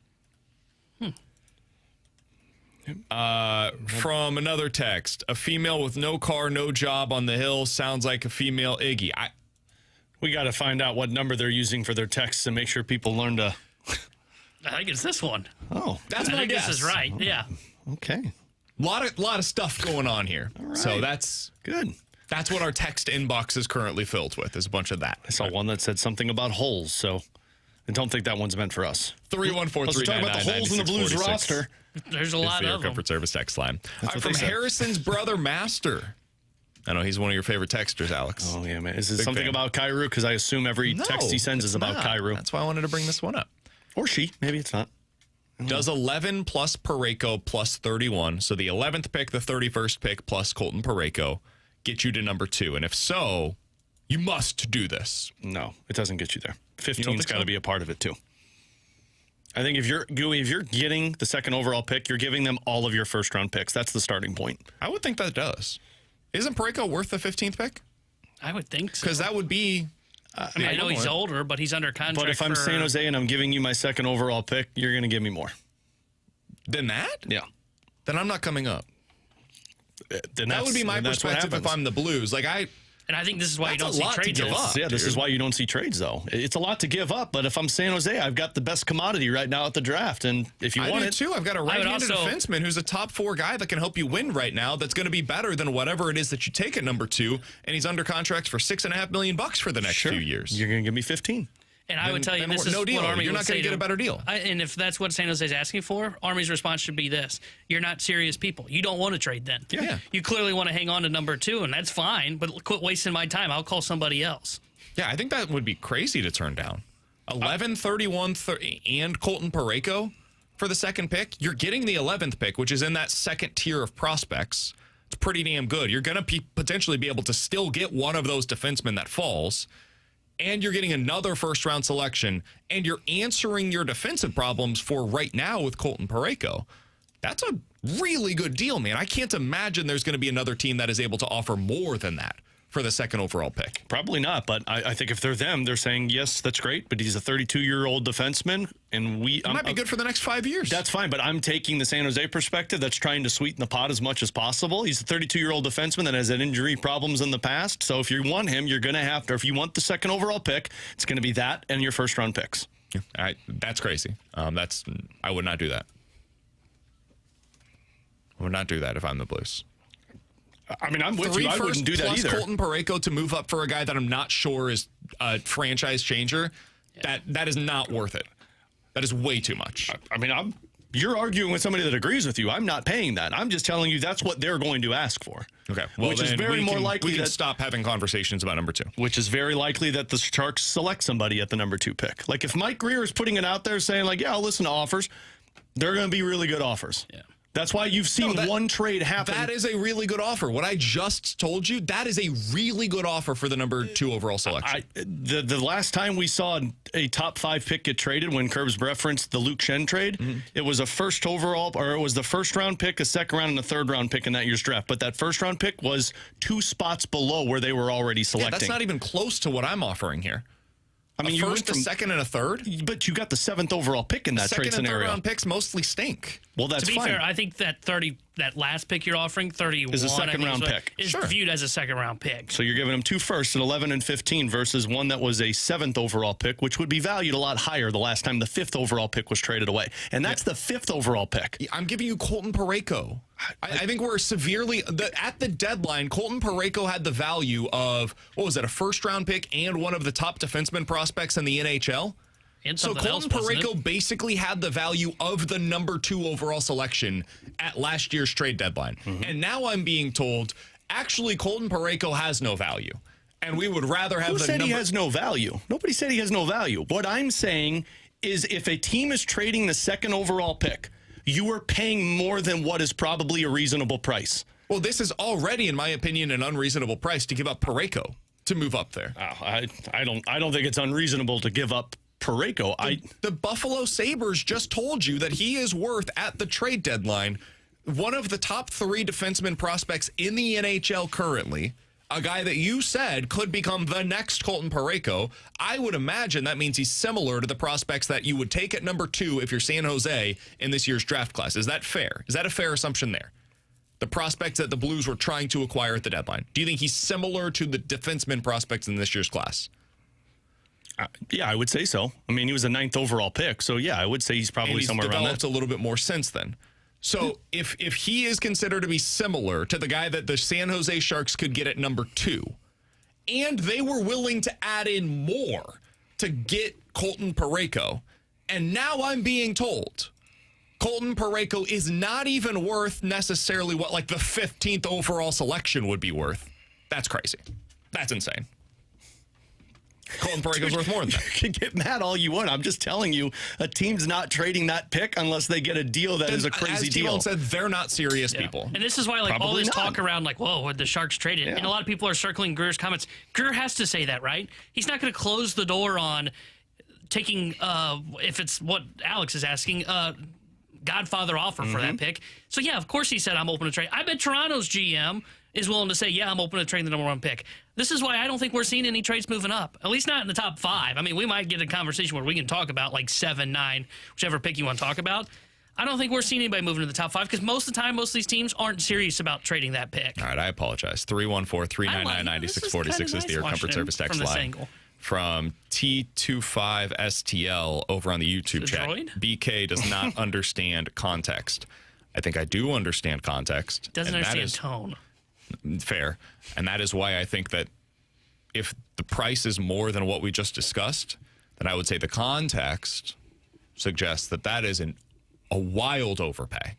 From another text, a female with no car, no job on the hill sounds like a female Iggy. We got to find out what number they're using for their texts and make sure people learn to. I think it's this one. Oh, that's I my think guess. this is right. Yeah. Okay. Lot of stuff going on here. All right. So that's good. That's what our text inbox is currently filled with. Is a bunch of that. I saw one that said something about holes, so I don't think that one's meant for us. 314-399-9646. Let's talk about the holes in the Blues roster. There's a lot of them. Comfort Service text line. That's what From they said. Harrison's brother, Master. I know he's one of your favorite texters, Alex. Oh, yeah, man. Is this Big something fan. about Kairu? Because I assume every text he sends is about Kairu. That's why I wanted to bring this one up. Or she. Maybe it's not. Does 11 plus Parayko plus 31, so the 11th pick, the 31st pick plus Colton Parayko, get you to number 2? And if so, you must do this. No, it doesn't get you there. 15's think got to so? be a part of it, too. I think if you're getting the second overall pick, you're giving them all of your first-round picks. That's the starting point. I would think that does. Isn't Parayko worth the 15th pick? I would think so. Because that would be... I mean, I know he's older, but he's under contract. But if I'm San Jose and I'm giving you my second overall pick, you're going to give me more. Than that? Yeah. Then I'm not coming up. Then That would be my that's what perspective if happens. I'm the Blues. Like, and I think this is why you don't That's a see lot to trades. give in this. up. Yeah, this is why you don't see trades, though. It's a lot to give up, but if I'm San Jose, I've got the best commodity right now at the draft, and if you I want do it, too. I've got a right-handed also- defenseman who's a top 4 guy that can help you win right now. That's going to be better than whatever it is that you take at number 2, and he's under contract for $6.5 million for the next few years. you're going to give me 15. And I would tell you, then this is no deal. what Army You're would not going say to get a better deal. And if that's what San Jose is asking for, Army's response should be this: you're not serious people. You don't want to trade then. Yeah. You clearly want to hang on to number 2, and that's fine. But quit wasting my time. I'll call somebody else. Yeah, I think that would be crazy to turn down. 11, 31, 30, and Colton Parayko for the second pick. You're getting the 11th pick, which is in that second tier of prospects. It's pretty damn good. You're going to potentially be able to still get one of those defensemen that falls. And you're getting another first-round selection, and you're answering your defensive problems for right now with Colton Parayko. That's a really good deal, man. I can't imagine there's going to be another team that is able to offer more than that for the second overall pick. Probably not, but I think if they're them, they're saying, yes, that's great, but he's a 32-year-old defenseman, and It might be good for the next 5 years. That's fine, but I'm taking the San Jose perspective that's trying to sweeten the pot as much as possible. He's a 32-year-old defenseman that has had injury problems in the past, so if you want him, you're going to have to, or if you want the second overall pick, it's going to be that and your first-round picks. Yeah, that's crazy. I would not do that. I would not do that if I'm the Blues. I mean, I'm with you. I wouldn't do that plus either. Colton Parayko to move up for a guy that I'm not sure is a franchise changer. That is not worth it. That is way too much. I mean, you're arguing with somebody that agrees with you. I'm not paying that. I'm just telling you that's what they're going to ask for. Okay, well, which is very more likely we can that stop having conversations about number 2. Which is very likely that the Sharks select somebody at the number 2 pick. Like if Mike Greer is putting it out there saying like, yeah, I'll listen to offers, they're going to be really good offers. Yeah. That's why you've seen one trade happen. That is a really good offer. What I just told you, that is a really good offer for the number 2 overall selection. The last time we saw a top 5 pick get traded, when Curbs referenced the Luke Shen trade, it was a first overall, or it was the first round pick, a second round, and a third round pick in that year's draft. But that first round pick was 2 spots below where they were already selecting. Yeah, that's not even close to what I'm offering here. I mean, a first, a second, and a third. But you got the 7th overall pick in that trade scenario. Second and third round picks mostly stink. Well, that's fine. To be fair, I think that last pick you're offering, 31, is a second round pick. Is viewed as a second round pick. So you're giving him 2 firsts at 11 and 15 versus one that was a 7th overall pick, which would be valued a lot higher the last time the 5th overall pick was traded away. And that's the 5th overall pick. I'm giving you Colton Parayko. I think we're severely at the deadline. Colton Parayko had the value of, what was it, a first round pick and one of the top defenseman prospects in the NHL. And so Colton Parayko basically had the value of the number 2 overall selection at last year's trade deadline. And now I'm being told, actually, Colton Parayko has no value. And we would rather have Who said he has no value? Nobody said he has no value. What I'm saying is if a team is trading the 2nd overall pick, you are paying more than what is probably a reasonable price. Well, this is already, in my opinion, an unreasonable price to give up Parayko to move up there. I don't think it's unreasonable to give up Parayko. The Buffalo Sabres just told you that he is worth, at the trade deadline, one of the top 3 defenseman prospects in the NHL currently. A guy that you said could become the next Colton Parayko. I would imagine that means he's similar to the prospects that you would take at number 2 if you're San Jose in this year's draft class. Is that fair? Is that a fair assumption there? The prospects that the Blues were trying to acquire at the deadline. Do you think he's similar to the defenseman prospects in this year's class? Yeah, I would say so. I mean, he was a 9th overall pick, so yeah, I would say he's probably somewhere around that. Developed a little bit more since then. So if he is considered to be similar to the guy that the San Jose Sharks could get at number 2, and they were willing to add in more to get Colton Parayko, and now I'm being told Colton Parayko is not even worth necessarily what like the 15th overall selection would be worth. That's crazy. That's insane. Colton Parayko's worth more than that. You can get mad all you want. I'm just telling you, a team's not trading that pick unless they get a deal that is a crazy deal. As T-Bone said, they're not serious people. And this is why, like, all this talk around, like, whoa, would the Sharks trade it? Yeah. And a lot of people are circling Greer's comments. Greer has to say that, right? He's not going to close the door on taking, if it's what Alex is asking, Godfather offer for that pick. So, yeah, of course he said, I'm open to trade. I bet Toronto's GM is willing to say, yeah, I'm open to trade the number 1 pick. This is why I don't think we're seeing any trades moving up, at least not in the top 5. I mean, we might get a conversation where we can talk about like 7, 9, whichever pick you want to talk about. I don't think we're seeing anybody moving to the top 5 because most of the time, most of these teams aren't serious about trading that pick. All right, I apologize. 314-399-9646 is the Air Comfort Service text line. From T25STL over on the YouTube chat. BK does not understand context. I think I do understand context. Doesn't understand tone. Fair. And that is why I think that if the price is more than what we just discussed, then I would say the context suggests that that is a wild overpay.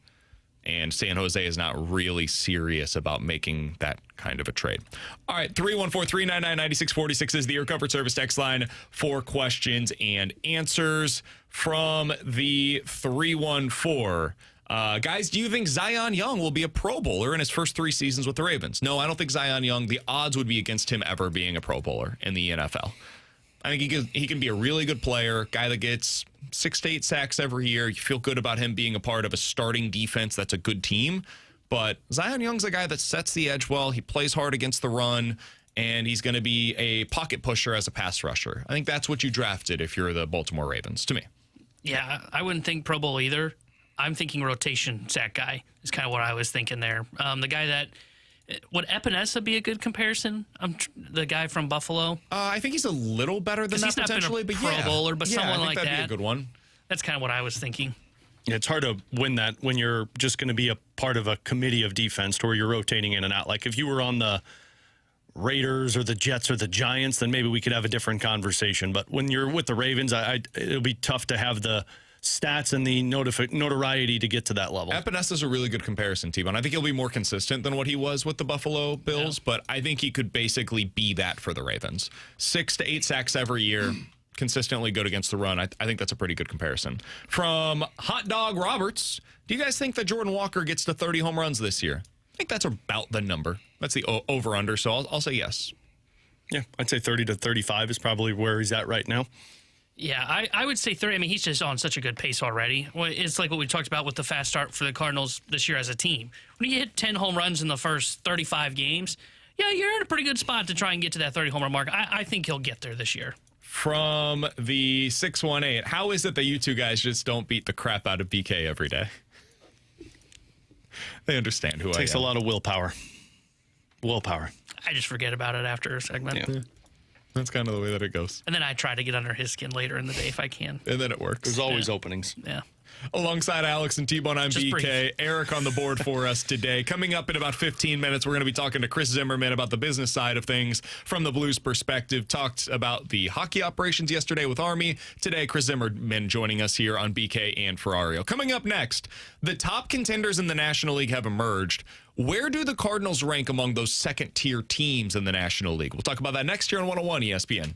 And San Jose is not really serious about making that kind of a trade. All right, 314-399-9646 is the Air Comfort Service text line for questions and answers from the 314. Guys, do you think Zion Young will be a Pro Bowler in his first 3 seasons with the Ravens? No, I don't think Zion Young, the odds would be against him ever being a Pro Bowler in the NFL. I think he can be a really good player, guy that gets 6 to 8 sacks every year. You feel good about him being a part of a starting defense that's a good team. But Zion Young's a guy that sets the edge well. He plays hard against the run, and he's going to be a pocket pusher as a pass rusher. I think that's what you drafted if you're the Baltimore Ravens, to me. Yeah, I wouldn't think Pro Bowl either. I'm thinking rotation sack guy is kind of what I was thinking there. The guy that would Epinesa be a good comparison? The guy from Buffalo. I think he's a little better than that potentially, but Pro Bowler, but someone like that. That'd be a good one. That's kind of what I was thinking. It's hard to win that when you're just going to be a part of a committee of defense to where you're rotating in and out. Like if you were on the Raiders or the Jets or the Giants, then maybe we could have a different conversation. But when you're with the Ravens, it'll be tough to have the stats and the notoriety to get to that level. Epinesa is a really good comparison, T-Bone. I think he'll be more consistent than what he was with the Buffalo Bills, but I think he could basically be that for the Ravens. 6 to 8 sacks every year. consistently good against the run. I think that's a pretty good comparison. From Hot Dog Roberts, do you guys think that Jordan Walker gets to 30 home runs this year? I think that's about the number. That's the over-under, so I'll say yes. Yeah, I'd say 30 to 35 is probably where he's at right now. Yeah, I would say 30. I mean, he's just on such a good pace already. It's like what we talked about with the fast start for the Cardinals this year as a team. When you hit 10 home runs in the first 35 games, yeah, you're in a pretty good spot to try and get to that 30 home run mark. I think he'll get there this year. From the 618, how is it that you two guys just don't beat the crap out of BK every day? They understand who I am. Takes a lot of willpower. I just forget about it after a segment. Yeah. That's kind of the way that it goes. And then I try to get under his skin later in the day if I can. And then it works. There's always openings. Yeah. Alongside Alex and T-Bone, I'm Just BK. brief. Eric on the board for us today. Coming up in about 15 minutes, we're going to be talking to Chris Zimmerman about the business side of things from the Blues perspective. Talked about the hockey operations yesterday with Army. Today, Chris Zimmerman joining us here on BK and Ferrario. Coming up next, the top contenders in the National League have emerged. Where do the Cardinals rank among those second-tier teams in the National League? We'll talk about that next year on 101 ESPN.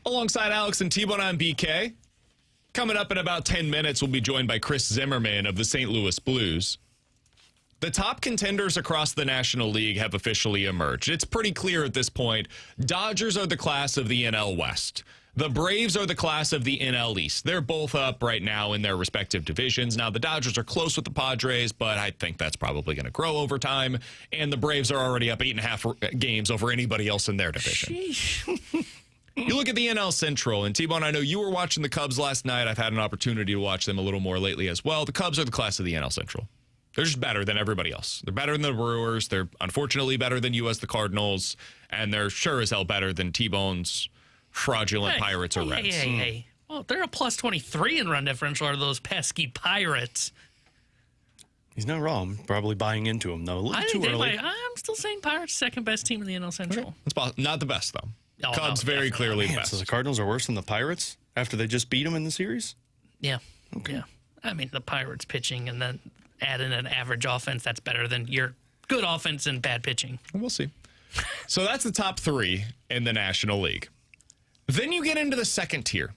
Alongside Alex and T-Bone, I'm BK. Coming up in about 10 minutes, we'll be joined by Chris Zimmerman of the St. Louis Blues. The top contenders across the National League have officially emerged. It's pretty clear at this point. Dodgers are the class of the NL West. The Braves are the class of the NL East. They're both up right now in their respective divisions. Now, the Dodgers are close with the Padres, but I think that's probably going to grow over time. And the Braves are already up 8.5 games over anybody else in their division. You look at the NL Central, and T-Bone, I know you were watching the Cubs last night. I've had an opportunity to watch them a little more lately as well. The Cubs are the class of the NL Central. They're just better than everybody else. They're better than the Brewers. They're unfortunately better than you as the Cardinals. And they're sure as hell better than T-Bone's fraudulent Pirates or Reds. Hey. Well, they're a plus 23 in run differential are those pesky Pirates. He's not wrong. Probably buying into him, though. A little too early. I'm still saying Pirates second best team in the NL Central. It's not the best, though. Oh, Cubs no, very clearly the Man, best. so the Cardinals are worse than the Pirates after they just beat them in the series? Yeah. Okay. Yeah. I mean, the Pirates pitching and then add in an average offense, that's better than your good offense and bad pitching. We'll see. So that's the top three in the National League. Then you get into the second tier.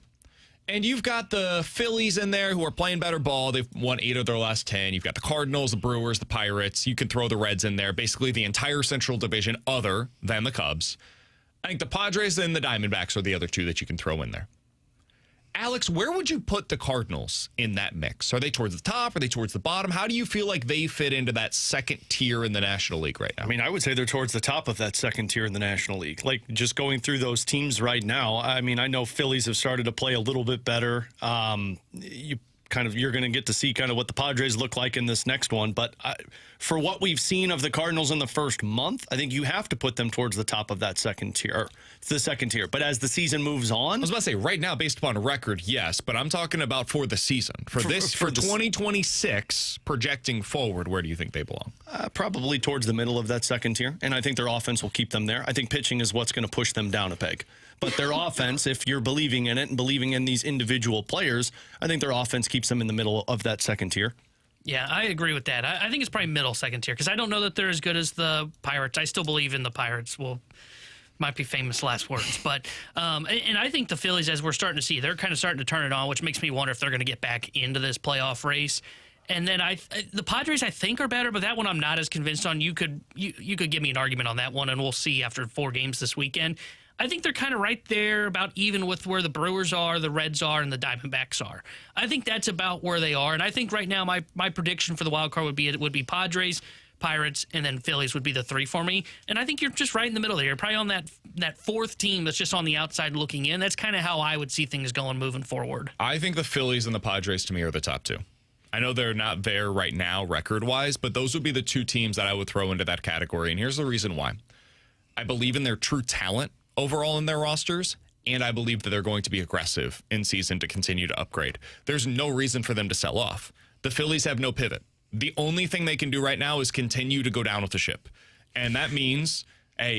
And you've got the Phillies in there who are playing better ball. They've won 8 of their last 10. You've got the Cardinals, the Brewers, the Pirates. You can throw the Reds in there. Basically the entire Central Division other than the Cubs. I think the Padres and the Diamondbacks are the other two that you can throw in there. Alex, where would you put the Cardinals in that mix? Are they towards the top? Are they towards the bottom? How do you feel like they fit into that second tier in the National League right now? I mean, I would say they're towards the top of that second tier in the National League. Like, just going through those teams right now, I mean, I know Phillies have started to play a little bit better. You're going to get to see kind of what the Padres look like in this next one. But for what we've seen of the Cardinals in the first month, I think you have to put them towards the top of that second tier, the second tier. But as the season moves on, I was about to say right now, based upon record, yes, but I'm talking about for the season. For 2026, projecting forward, where do you think they belong? probably towards the middle of that second tier. And I think their offense will keep them there. I think pitching is what's going to push them down a peg. But their offense, if you're believing in it and believing in these individual players, I think their offense keeps them in the middle of that second tier. Yeah, I agree with that. I think it's probably middle second tier because I don't know that they're as good as the Pirates. I still believe in the Pirates. Well, might be famous last words. But and I think the Phillies, as we're starting to see, they're kind of starting to turn it on, which makes me wonder if they're going to get back into this playoff race. And then the Padres, I think, are better, but that one I'm not as convinced on. You could give me an argument on that one, and we'll see after 4 games this weekend. I think they're kind of right there, about even with where the Brewers are, the Reds are, and the Diamondbacks are. I think that's about where they are, and I think right now my prediction for the wild card would be Padres, Pirates, and then Phillies would be the 3 for me. And I think you're just right in the middle there. You're probably on that fourth team that's just on the outside looking in. That's kind of how I would see things going moving forward. I think the Phillies and the Padres, to me, are the top 2. I know they're not there right now record-wise, but those would be the 2 teams that I would throw into that category. And here's the reason why. I believe in their true talent overall in their rosters, and I believe that they're going to be aggressive in season to continue to upgrade. There's no reason for them to sell off. The Phillies have no pivot. The only thing they can do right now is continue to go down with the ship. And that means,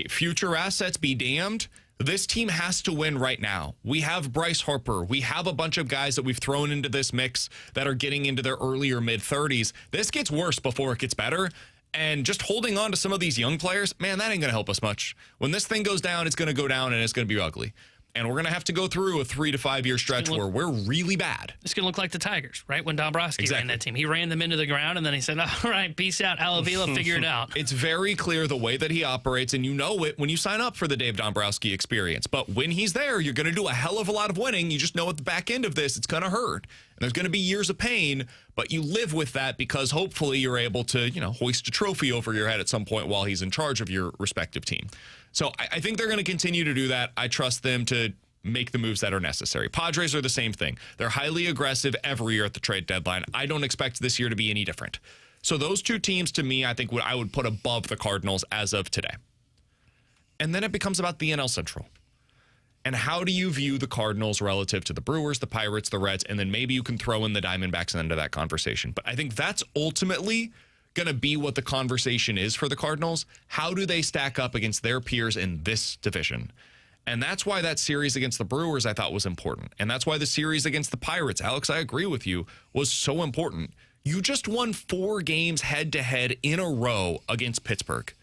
future assets be damned. This team has to win right now. We have Bryce Harper. We have a bunch of guys that we've thrown into this mix that are getting into their early or mid-30s. This gets worse before it gets better. And just holding on to some of these young players, man, that ain't going to help us much. When this thing goes down, it's going to go down and it's going to be ugly. And we're going to have to go through a 3 to 5 year stretch where we're really bad. It's going to look like the Tigers, right? When Dombrowski ran that team. He ran them into the ground, and then he said, all right, peace out, Alavila, figure it out. It's very clear the way that he operates, and you know it when you sign up for the Dave Dombrowski experience. But when he's there, you're going to do a hell of a lot of winning. You just know at the back end of this, it's going to hurt. And there's going to be years of pain, but you live with that because hopefully you're able to, hoist a trophy over your head at some point while he's in charge of your respective team. So I think they're going to continue to do that. I trust them to make the moves that are necessary. Padres are the same thing. They're highly aggressive every year at the trade deadline. I don't expect this year to be any different. So those 2 teams, to me, I think I would put above the Cardinals as of today. And then it becomes about the NL Central. And how do you view the Cardinals relative to the Brewers, the Pirates, the Reds, and then maybe you can throw in the Diamondbacks into that conversation. But I think that's ultimately going to be what the conversation is for the Cardinals. How do they stack up against their peers in this division? And that's why that series against the Brewers I thought was important. And that's why the series against the Pirates, Alex, I agree with you, was so important. You just won 4 games head-to-head in a row against Pittsburgh.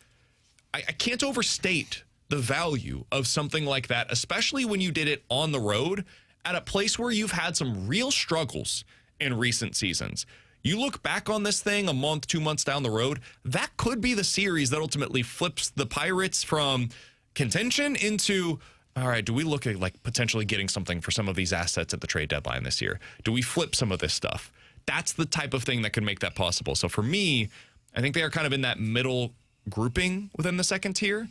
I can't overstate the value of something like that, especially when you did it on the road at a place where you've had some real struggles in recent seasons. You look back on this thing a month, 2 months down the road, that could be the series that ultimately flips the Pirates from contention into, all right, do we look at like potentially getting something for some of these assets at the trade deadline this year? Do we flip some of this stuff? That's the type of thing that could make that possible. So for me, I think they are kind of in that middle grouping within the second tier,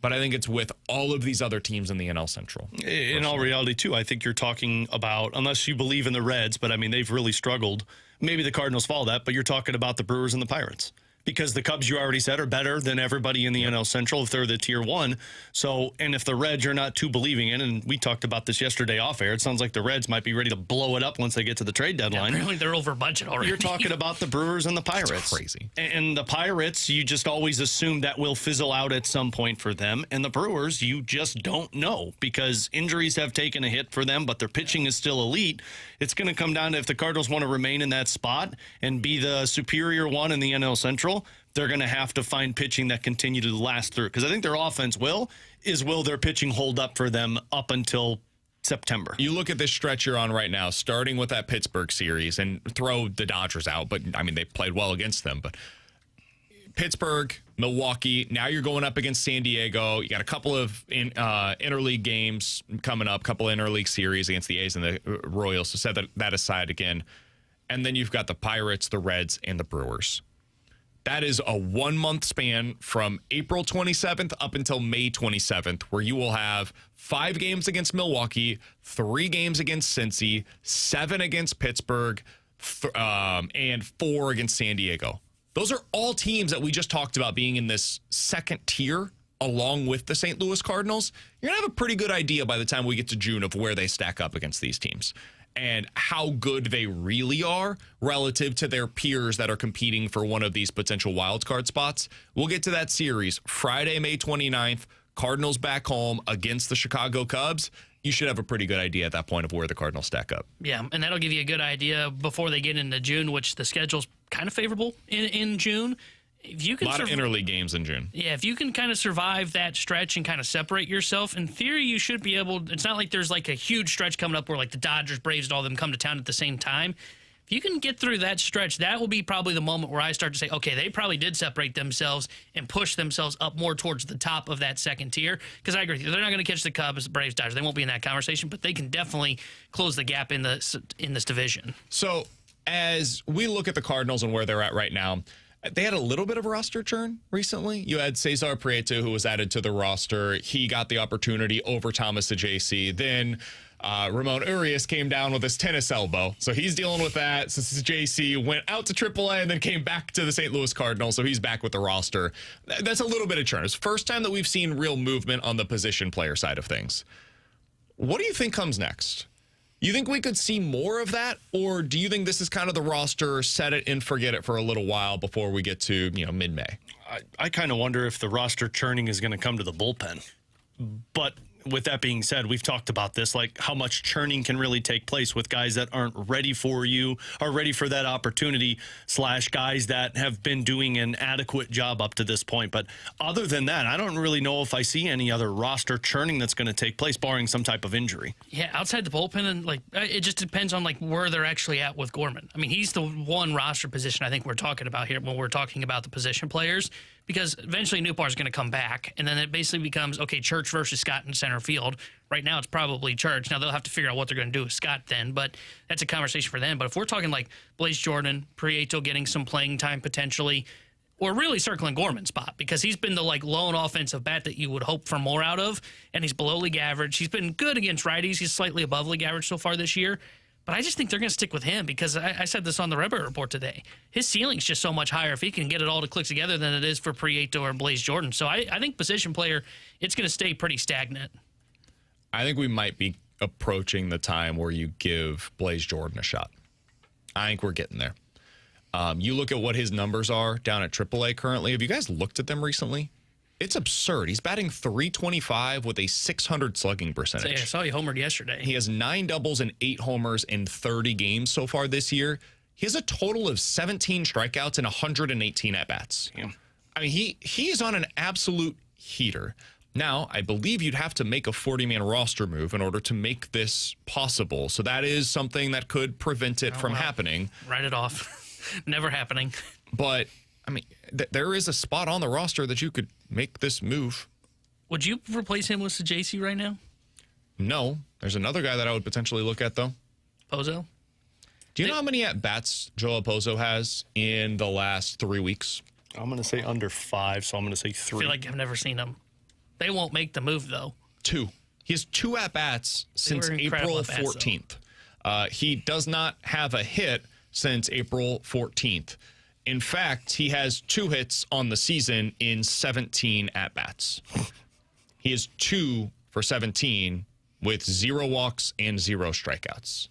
but I think it's with all of these other teams in the NL Central. In all reality, too, I think you're talking about, unless you believe in the Reds, but I mean, they've really struggled. Maybe the Cardinals follow that, but you're talking about the Brewers and the Pirates. Because the Cubs, you already said, are better than everybody in the NL Central if they're the tier one. So, and if the Reds are not too believing in, and we talked about this yesterday off air, it sounds like the Reds might be ready to blow it up once they get to the trade deadline. Yeah, apparently they're over budget already. You're talking about the Brewers and the Pirates. That's crazy. And the Pirates, you just always assume that will fizzle out at some point for them. And the Brewers, you just don't know because injuries have taken a hit for them, but their pitching is still elite. It's going to come down to if the Cardinals want to remain in that spot and be the superior one in the NL Central, they're going to have to find pitching that continue to last through. Because I think their offense will their pitching hold up for them up until September. You look at this stretch you're on right now, starting with that Pittsburgh series, and throw the Dodgers out, but I mean, they played well against them. But Pittsburgh, Milwaukee, now you're going up against San Diego. You got a couple of interleague games coming up, couple of interleague series against the A's and the Royals. So set that aside again. And then you've got the Pirates, the Reds, and the Brewers. That is a 1 month span from April 27th up until May 27th, where you will have 5 games against Milwaukee, 3 games against Cincy, 7 against Pittsburgh, and 4 against San Diego. Those are all teams that we just talked about being in this second tier along with the St. Louis Cardinals. You're going to have a pretty good idea by the time we get to June of where they stack up against these teams and how good they really are relative to their peers that are competing for one of these potential wildcard spots. We'll get to that series Friday, May 29th, Cardinals back home against the Chicago Cubs. You should have a pretty good idea at that point of where the Cardinals stack up. Yeah, and that'll give you a good idea before they get into June, which the schedule's kind of favorable in June. If you can a lot of interleague games in June. Yeah, if you can kind of survive that stretch and kind of separate yourself, in theory, you should be able. It's not like there's like a huge stretch coming up where like the Dodgers, Braves, and all of them come to town at the same time. If you can get through that stretch, that will be probably the moment where I start to say, okay, they probably did separate themselves and push themselves up more towards the top of that second tier. Because I agree with you, they're not going to catch the Cubs, Braves, Dodgers. They won't be in that conversation, but they can definitely close the gap in this division. So as we look at the Cardinals and where they're at right now, they had a little bit of roster churn recently. You had Cesar Prieto, who was added to the roster. He got the opportunity over Thomas Ajayci. Then Ramon Urias came down with his tennis elbow. So he's dealing with that. So Ajayci went out to AAA and then came back to the St. Louis Cardinals. So he's back with the roster. That's a little bit of churn. It's the first time that we've seen real movement on the position player side of things. What do you think comes next? You think we could see more of that, or do you think this is kind of the roster, set it and forget it for a little while before we get to, mid-May? I kind of wonder if the roster churning is going to come to the bullpen. But with that being said, we've talked about this, like how much churning can really take place with guys that aren't ready for you or ready for that opportunity / guys that have been doing an adequate job up to this point. But other than that, I don't really know if I see any other roster churning that's going to take place, barring some type of injury. Yeah, outside the bullpen, and it just depends on where they're actually at with Gorman. I mean, he's the one roster position I think we're talking about here when we're talking about the position players. Because eventually Nootbaar's going to come back, and then it basically becomes, okay, Church versus Scott in center field. Right now it's probably Church. Now they'll have to figure out what they're going to do with Scott then, but that's a conversation for them. But if we're talking like Blaze Jordan, Prieto getting some playing time potentially, or really circling Gorman's spot, because he's been the lone offensive bat that you would hope for more out of, and he's below league average. He's been good against righties. He's slightly above league average so far this year. But I just think they're going to stick with him because I said this on the Rebbe Report today. His ceiling's just so much higher if he can get it all to click together than it is for Prieto or Blaze Jordan. So I think position player, it's going to stay pretty stagnant. I think we might be approaching the time where you give Blaze Jordan a shot. I think we're getting there. You look at what his numbers are down at AAA currently. Have you guys looked at them recently? It's absurd. He's batting .325 with a .600 slugging percentage. I saw you homered yesterday. He has 9 doubles and 8 homers in 30 games so far this year. He has a total of 17 strikeouts and 118 at-bats. Yeah. I mean, he is on an absolute heater. Now, I believe you'd have to make a 40-man roster move in order to make this possible. So that is something that could prevent it from happening. Write it off. Never happening. But, I mean, there is a spot on the roster that you could make this move. Would you replace him with JC right now? No. There's another guy that I would potentially look at, though. Pozo? Do you know how many at-bats Joel Pozo has in the last 3 weeks? I'm going to say under 5, so I'm going to say 3. I feel like I've never seen him. They won't make the move, though. 2. He has 2 at-bats since April 14th. He does not have a hit since April 14th. In fact, he has 2 hits on the season in 17 at-bats. He is 2 for 17 with 0 walks and 0 strikeouts.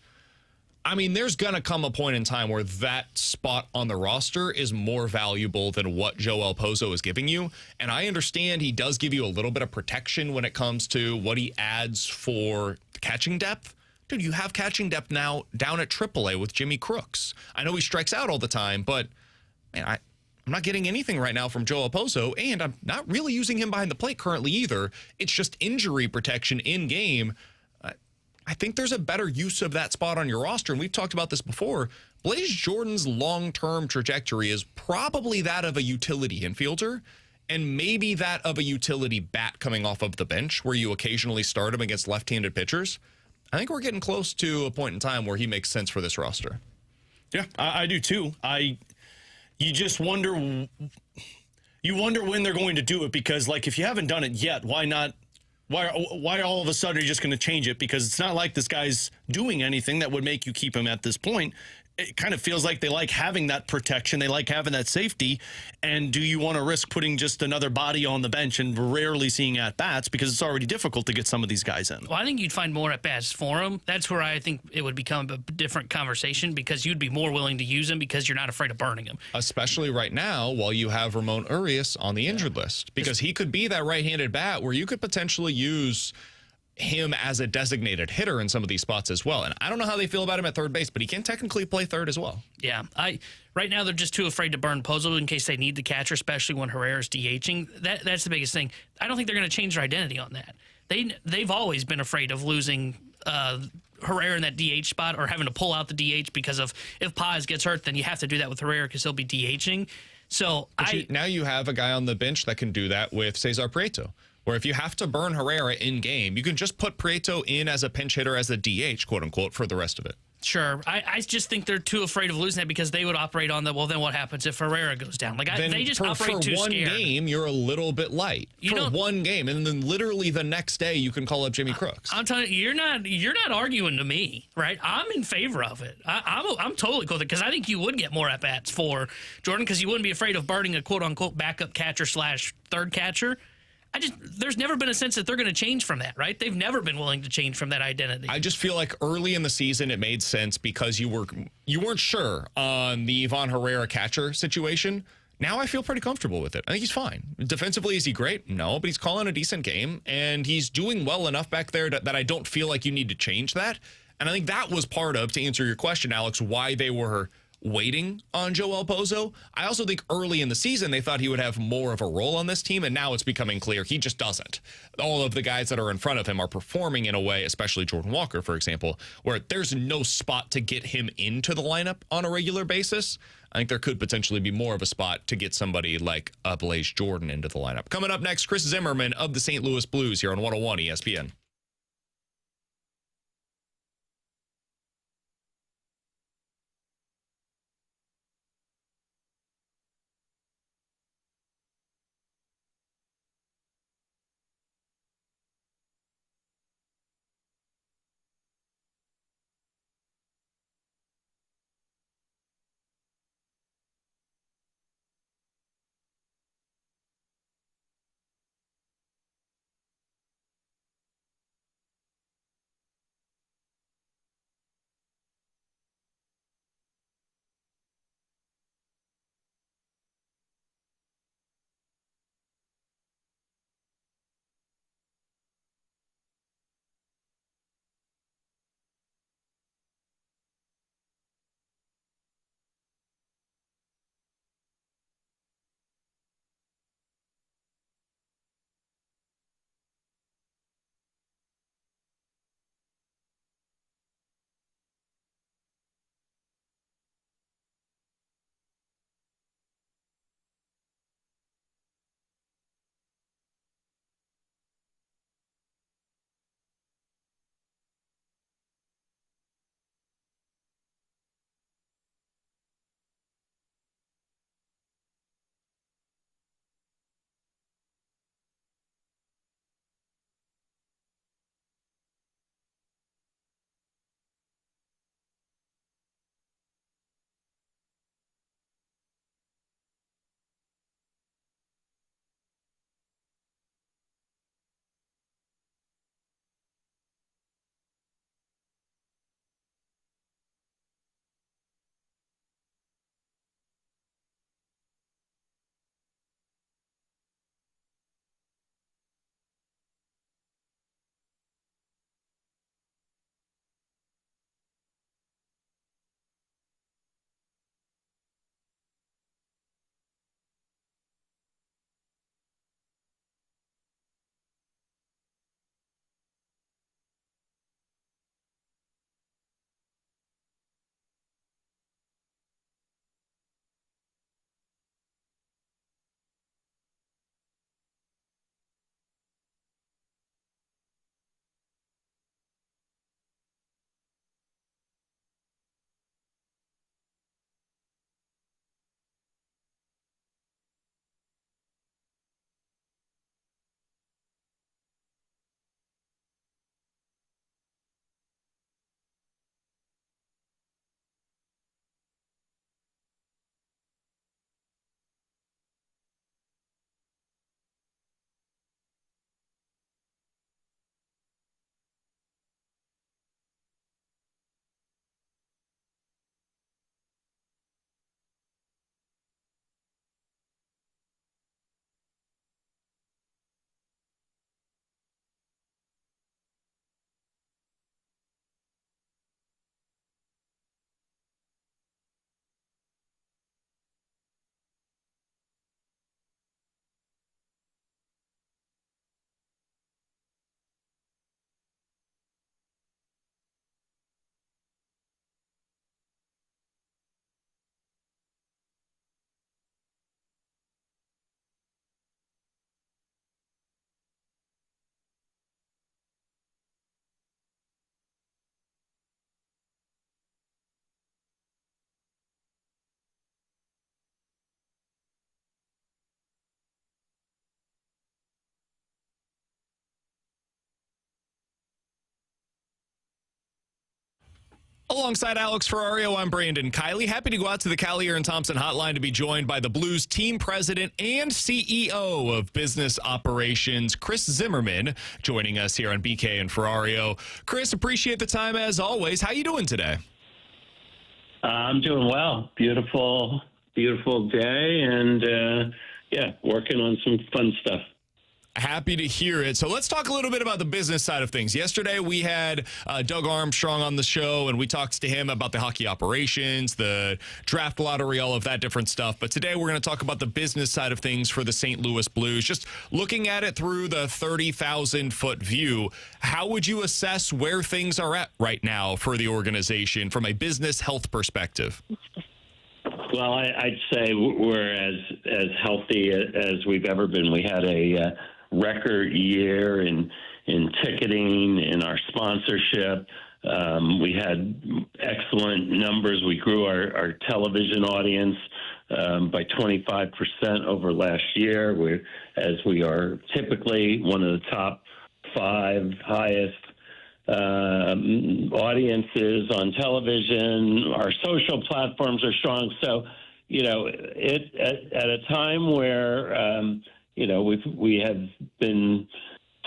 I mean, there's going to come a point in time where that spot on the roster is more valuable than what Joel Pozo is giving you. And I understand he does give you a little bit of protection when it comes to what he adds for catching depth. Dude, you have catching depth now down at AAA with Jimmy Crooks. I know he strikes out all the time, but man, I'm not getting anything right now from Joel Pozo, and I'm not really using him behind the plate currently either. It's just injury protection in game. I think there's a better use of that spot on your roster, and we've talked about this before. Blaze Jordan's long-term trajectory is probably that of a utility infielder and maybe that of a utility bat coming off of the bench where you occasionally start him against left-handed pitchers. I think we're getting close to a point in time where he makes sense for this roster. Yeah, I do too. You just wonder when they're going to do it, because like if you haven't done it yet, why not? Why all of a sudden are you just going to change it? Because it's not like this guy's doing anything that would make you keep him at this point. It kind of feels like they like having that protection. They like having that safety. And do you want to risk putting just another body on the bench and rarely seeing at-bats, because it's already difficult to get some of these guys in? Well, I think you'd find more at-bats for him. That's where I think it would become a different conversation, because you'd be more willing to use him because you're not afraid of burning him. Especially right now while you have Ramon Urias on the injured list, because he could be that right-handed bat where you could potentially use him as a designated hitter in some of these spots as well. And I don't know how they feel about him at third base, but he can technically play third as well. Yeah, right now they're just too afraid to burn Pozo in case they need the catcher, especially when Herrera's DHing. That's the biggest thing. I don't think they're going to change their identity on that. They've always been afraid of losing Herrera in that DH spot, or having to pull out the DH, because of if Paz gets hurt, then you have to do that with Herrera because he'll be DHing. So now you have a guy on the bench that can do that with Cesar Prieto, where if you have to burn Herrera in game, you can just put Prieto in as a pinch hitter, as a DH, quote unquote, for the rest of it. Sure. I just think they're too afraid of losing that, because they would operate on the, well, then what happens if Herrera goes down? They just operate too scared. For one game, you're a little bit light. For one game, and then literally the next day, you can call up Jimmy Crooks. I'm telling you, you're not arguing to me, right? I'm in favor of it. I'm totally cool with it, because I think you would get more at-bats for Jordan, because you wouldn't be afraid of burning a quote-unquote backup catcher / third catcher. There's never been a sense that they're going to change from that, right? They've never been willing to change from that identity. I just feel like early in the season it made sense because you weren't sure on the Ivan Herrera catcher situation. Now I feel pretty comfortable with it. I think he's fine. Defensively, is he great? No, but he's calling a decent game, and he's doing well enough back there that I don't feel like you need to change that. And I think that was part of, to answer your question, Alex, why they were waiting on Joel Pozo. I also think early in the season they thought he would have more of a role on this team, and now it's becoming clear he just doesn't. All of the guys that are in front of him are performing in a way, especially Jordan Walker, for example, where there's no spot to get him into the lineup on a regular basis. I think there could potentially be more of a spot to get somebody like Blaze Jordan into the lineup. Coming up next, Chris Zimmerman of the St. Louis Blues here on 101 ESPN. Alongside Alex Ferrario, I'm Brandon Kiley. Happy to go out to the Collier and Thompson hotline to be joined by the Blues team president and CEO of business operations, Chris Zimmerman, joining us here on BK and Ferrario. Chris, appreciate the time as always. How you doing today? I'm doing well. Beautiful day, and working on some fun stuff. Happy to hear it. So let's talk a little bit about the business side of things. Yesterday, we had Doug Armstrong on the show, and we talked to him about the hockey operations, the draft lottery, all of that different stuff. But today, we're going to talk about the business side of things for the St. Louis Blues. Just looking at it through the 30,000-foot view, how would you assess where things are at right now for the organization from a business health perspective? Well, I'd say we're as healthy as we've ever been. We had a record year in ticketing, in our sponsorship. We had excellent numbers. We grew our television audience by 25% over last year. We are typically one of the top 5 highest audiences on television. Our social platforms are strong. So, at a time where we have been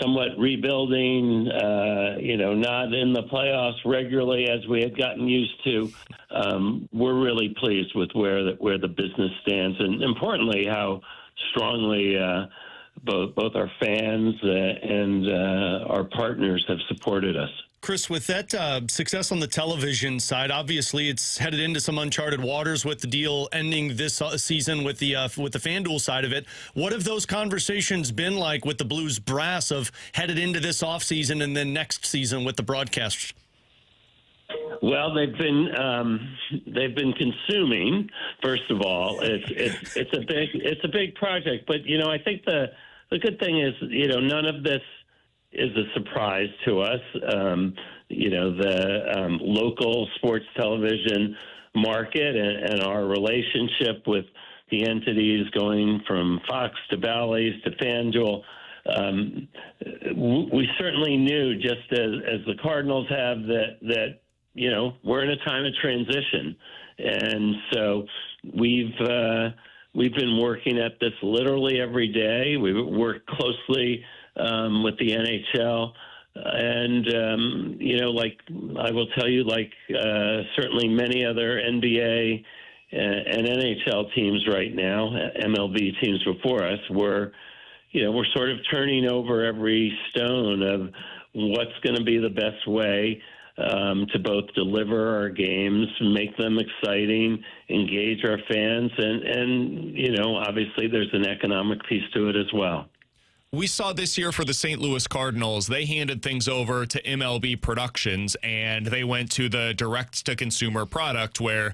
somewhat rebuilding, not in the playoffs regularly as we had gotten used to. We're really pleased with where the business stands, and importantly, how strongly both our fans and our partners have supported us. Chris, with that success on the television side, obviously it's headed into some uncharted waters with the deal ending this season with the FanDuel side of it. What have those conversations been like with the Blues brass of headed into this offseason and then next season with the broadcasters? Well, they've been consuming. First of all, it's a big project, but I think the good thing is none of this is a surprise to us. The local sports television market and our relationship with the entities going from Fox to Bally's to FanDuel. We certainly knew, just as the Cardinals have, that we're in a time of transition, and so we've been working at this literally every day. We work closely with the NHL, and like I will tell you, certainly many other NBA and NHL teams right now, MLB teams before us, we're sort of turning over every stone of what's going to be the best way to both deliver our games, make them exciting, engage our fans, and obviously there's an economic piece to it as well. We saw this year for the St. Louis Cardinals, they handed things over to MLB Productions, and they went to the direct-to-consumer product where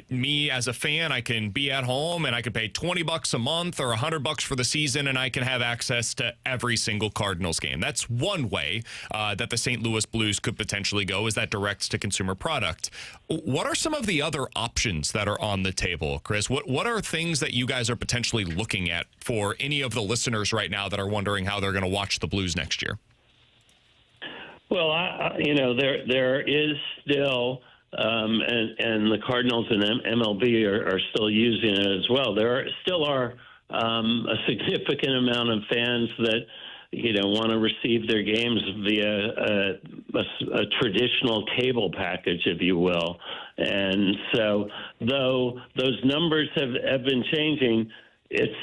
me as a fan, I can be at home and I can pay $20 a month or $100 for the season, and I can have access to every single Cardinals game. That's one way that the St. Louis Blues could potentially go, is that direct-to-consumer product. What are some of the other options that are on the table, Chris? What are things that you guys are potentially looking at for any of the listeners right now that are wondering how they're going to watch the Blues next year? Well, there is still, and the Cardinals and MLB are still using it as well. There still are a significant amount of fans that want to receive their games via a traditional cable package, if you will. And so, though those numbers have been changing, it's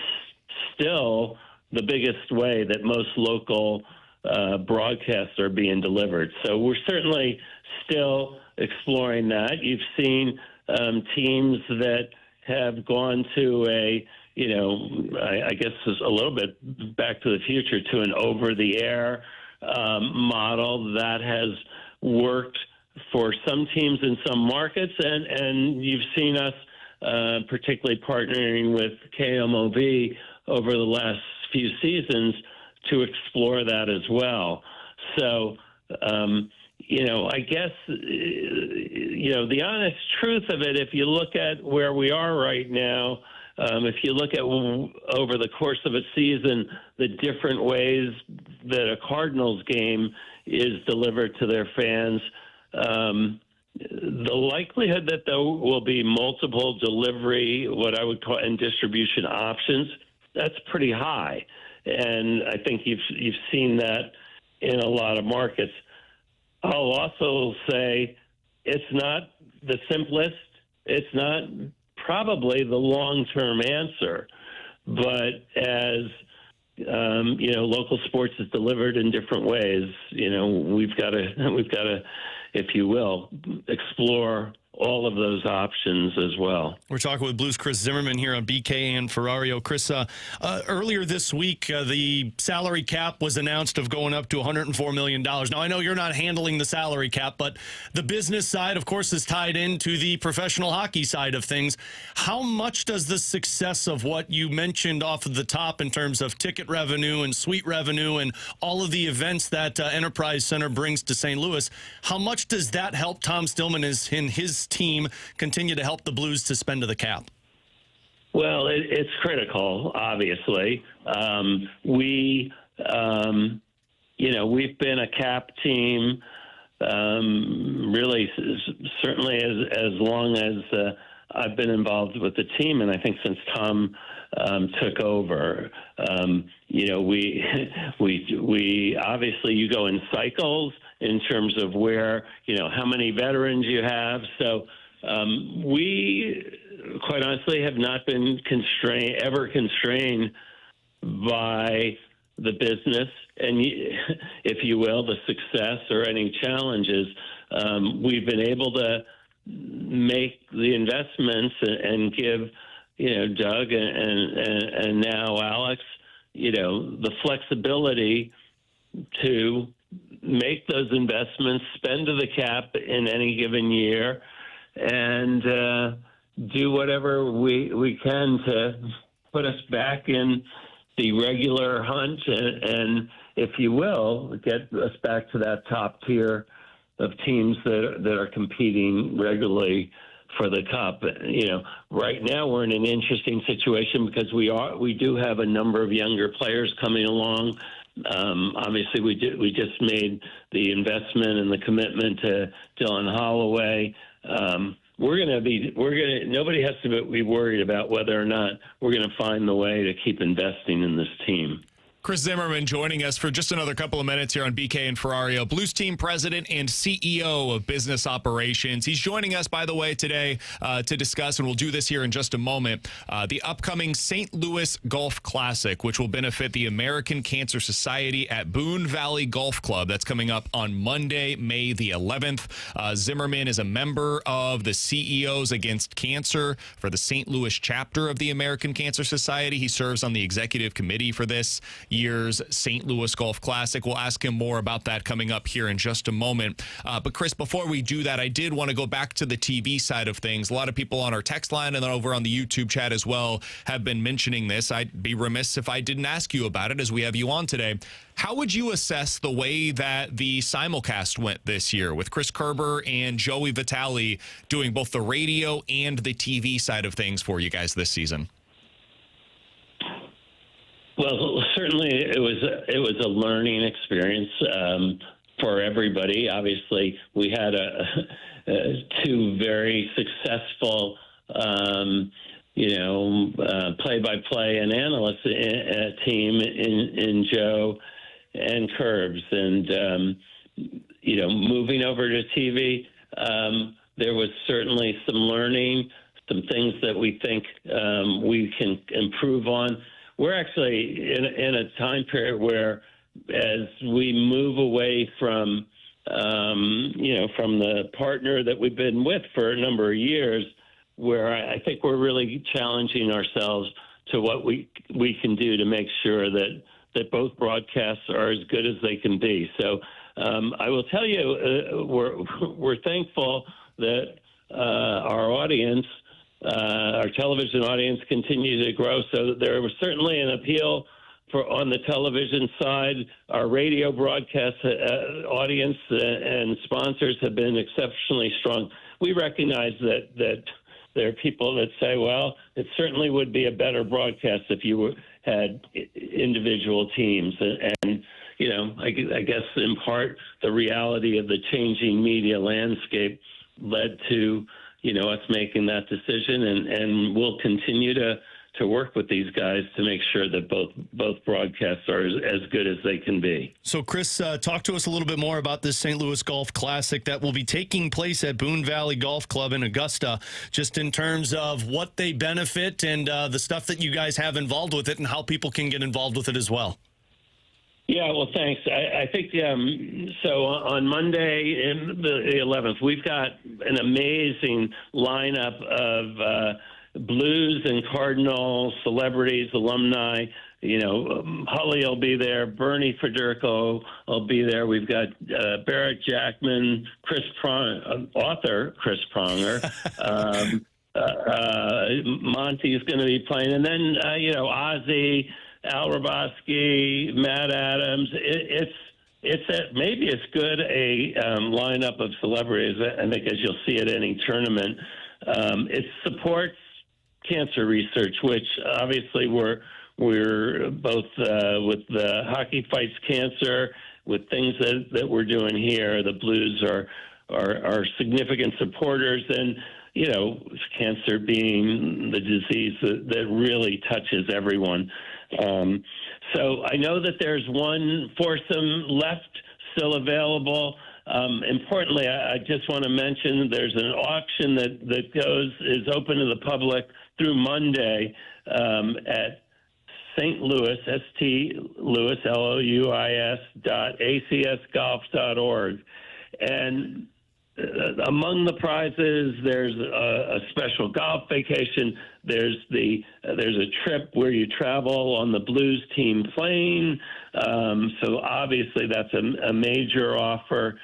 still the biggest way that most local broadcasts are being delivered. So we're certainly still exploring that. You've seen teams that have gone to I guess is a little bit back to the future, to an over-the-air model that has worked for some teams in some markets, and you've seen us particularly partnering with KMOV over the last few seasons to explore that as well. So, I guess, the honest truth of it, if you look at where we are right now, if you look at over the course of a season, the different ways that a Cardinals game is delivered to their fans, the likelihood that there will be multiple delivery, what I would call, and distribution options, that's pretty high. And I think you've seen that in a lot of markets. I'll also say it's not the simplest. It's not probably the long-term answer. But as local sports is delivered in different ways, we've got to, if you will, explore all of those options as well. We're talking with Blues Chris Zimmerman here on BK and Ferrario. Chris, earlier this week, the salary cap was announced of going up to $104 million. Now, I know you're not handling the salary cap, but the business side, of course, is tied into the professional hockey side of things. How much does the success of what you mentioned off of the top in terms of ticket revenue and suite revenue and all of the events that Enterprise Center brings to St. Louis, how much does that help Tom Stillman in his team continue to help the Blues to spend to the cap? Well, it's critical, obviously. We've been a cap team really certainly as long as I've been involved with the team, and I think since Tom took over. We obviously, you go in cycles in terms of where, how many veterans you have. So we, quite honestly, have not been constrained by the business and, if you will, the success or any challenges. We've been able to make the investments and give, Doug and now Alex, the flexibility to make those investments, spend to the cap in any given year, and do whatever we can to put us back in the regular hunt and, if you will, get us back to that top tier of teams that are competing regularly for the cup. Right now we're in an interesting situation because we do have a number of younger players coming along. Obviously, we just made the investment and the commitment to Dylan Holloway. Nobody has to be worried about whether or not we're going to find the way to keep investing in this team. Chris Zimmerman joining us for just another couple of minutes here on BK and Ferrario, Blues team president and CEO of business operations. He's joining us, by the way, today to discuss, and we'll do this here in just a moment, the upcoming St. Louis Golf Classic, which will benefit the American Cancer Society at Boone Valley Golf Club. That's coming up on Monday, May the 11th. Zimmerman is a member of the CEOs Against Cancer for the St. Louis chapter of the American Cancer Society. He serves on the executive committee for this year's St. Louis Golf Classic. We'll ask him more about that coming up here in just a moment. But Chris, before we do that, I did want to go back to the TV side of things. A lot of people on our text line and then over on the YouTube chat as well have been mentioning this. I'd be remiss if I didn't ask you about it as we have you on today. How would you assess the way that the simulcast went this year with Chris Kerber and Joey Vitale doing both the radio and the TV side of things for you guys this season? Well, certainly it was a learning experience for everybody. Obviously, we had two very successful, play-by-play and analyst team in Joe and Curbs, and moving over to TV, there was certainly some learning, some things that we think we can improve on. We're actually in a time period where, as we move away from, from the partner that we've been with for a number of years, where I think we're really challenging ourselves to what we can do to make sure that both broadcasts are as good as they can be. So I will tell you, we're thankful that our audience, our television audience, continues to grow. So there was certainly an appeal on the television side. Our radio broadcast audience and sponsors have been exceptionally strong. We recognize that there are people that say, well, it certainly would be a better broadcast if you had individual teams. And I guess in part the reality of the changing media landscape led to, us making that decision, and we'll continue to work with these guys to make sure that both broadcasts are as good as they can be. So, Chris, talk to us a little bit more about this St. Louis Golf Classic that will be taking place at Boone Valley Golf Club in Augusta, just in terms of what they benefit and the stuff that you guys have involved with it and how people can get involved with it as well. Yeah, well, thanks. I think so. On Monday, the 11th, we've got an amazing lineup of Blues and Cardinals celebrities, alumni. Hully will be there. Bernie Federico will be there. We've got Barrett Jackman, author Chris Pronger. Monty's going to be playing, and then Ozzy, Al Roboski, Matt Adams. It's maybe as good a lineup of celebrities, I think, as you'll see at any tournament. It supports cancer research, which obviously we're both with the Hockey Fights Cancer, with things that we're doing here. The Blues are significant supporters, and cancer being the disease that really touches everyone. So I know that there's one foursome left still available. Importantly, I just want to mention there's an auction that is open to the public through Monday at St. Louis, St. Louis, LOUIS.acsgolf.org. And among the prizes, there's a special golf vacation. There's a trip where you travel on the Blues team plane. So obviously that's a major offer.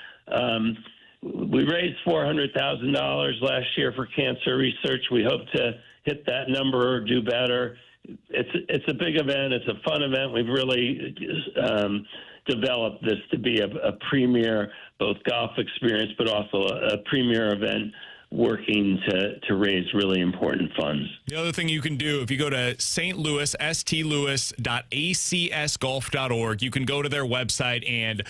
We raised $400,000 last year for cancer research. We hope to hit that number or do better. It's a big event. It's a fun event. We've really developed this to be a premier both golf experience, but also a premier event working to raise really important funds. The other thing you can do, if you go to St. Louis, stlouis.acsgolf.org, you can go to their website and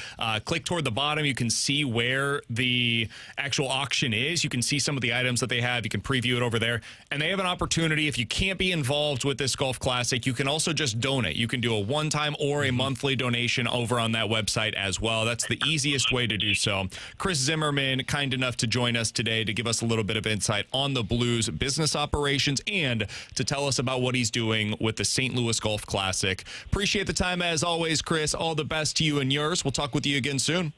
click toward the bottom. You can see where the actual auction is. You can see some of the items that they have. You can preview it over there. And they have an opportunity, if you can't be involved with this golf classic, you can also just donate. You can do a one-time or a monthly donation over on that website as well. That's the easiest way to do so. Chris Zimmerman, kind enough to join us today to give us a little bit of insight on the Blues business operations and to tell us about what he's doing with the St. Louis Golf Classic. Appreciate the time as always, Chris. All the best to you and yours. We'll talk with you again soon.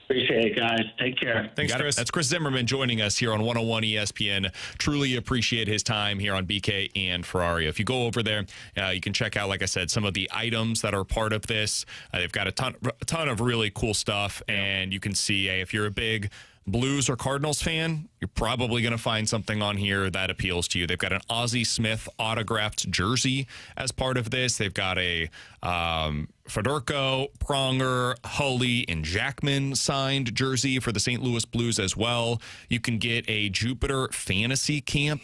Appreciate it, guys. Take care. Thanks, Chris. That's Chris Zimmerman joining us here on 101 ESPN. Truly appreciate his time here on BK and Ferrario. If you go over there, you can check out, like I said, some of the items that are part of this. They've got a ton of really cool stuff, and you can see if you're a big Blues or Cardinals fan, you're probably going to find something on here that appeals to you. They've got an Ozzie Smith autographed jersey as part of this. They've got a Federico, Pronger, Hully, and Jackman signed jersey for the St. Louis Blues as well. You can get a Jupiter Fantasy Camp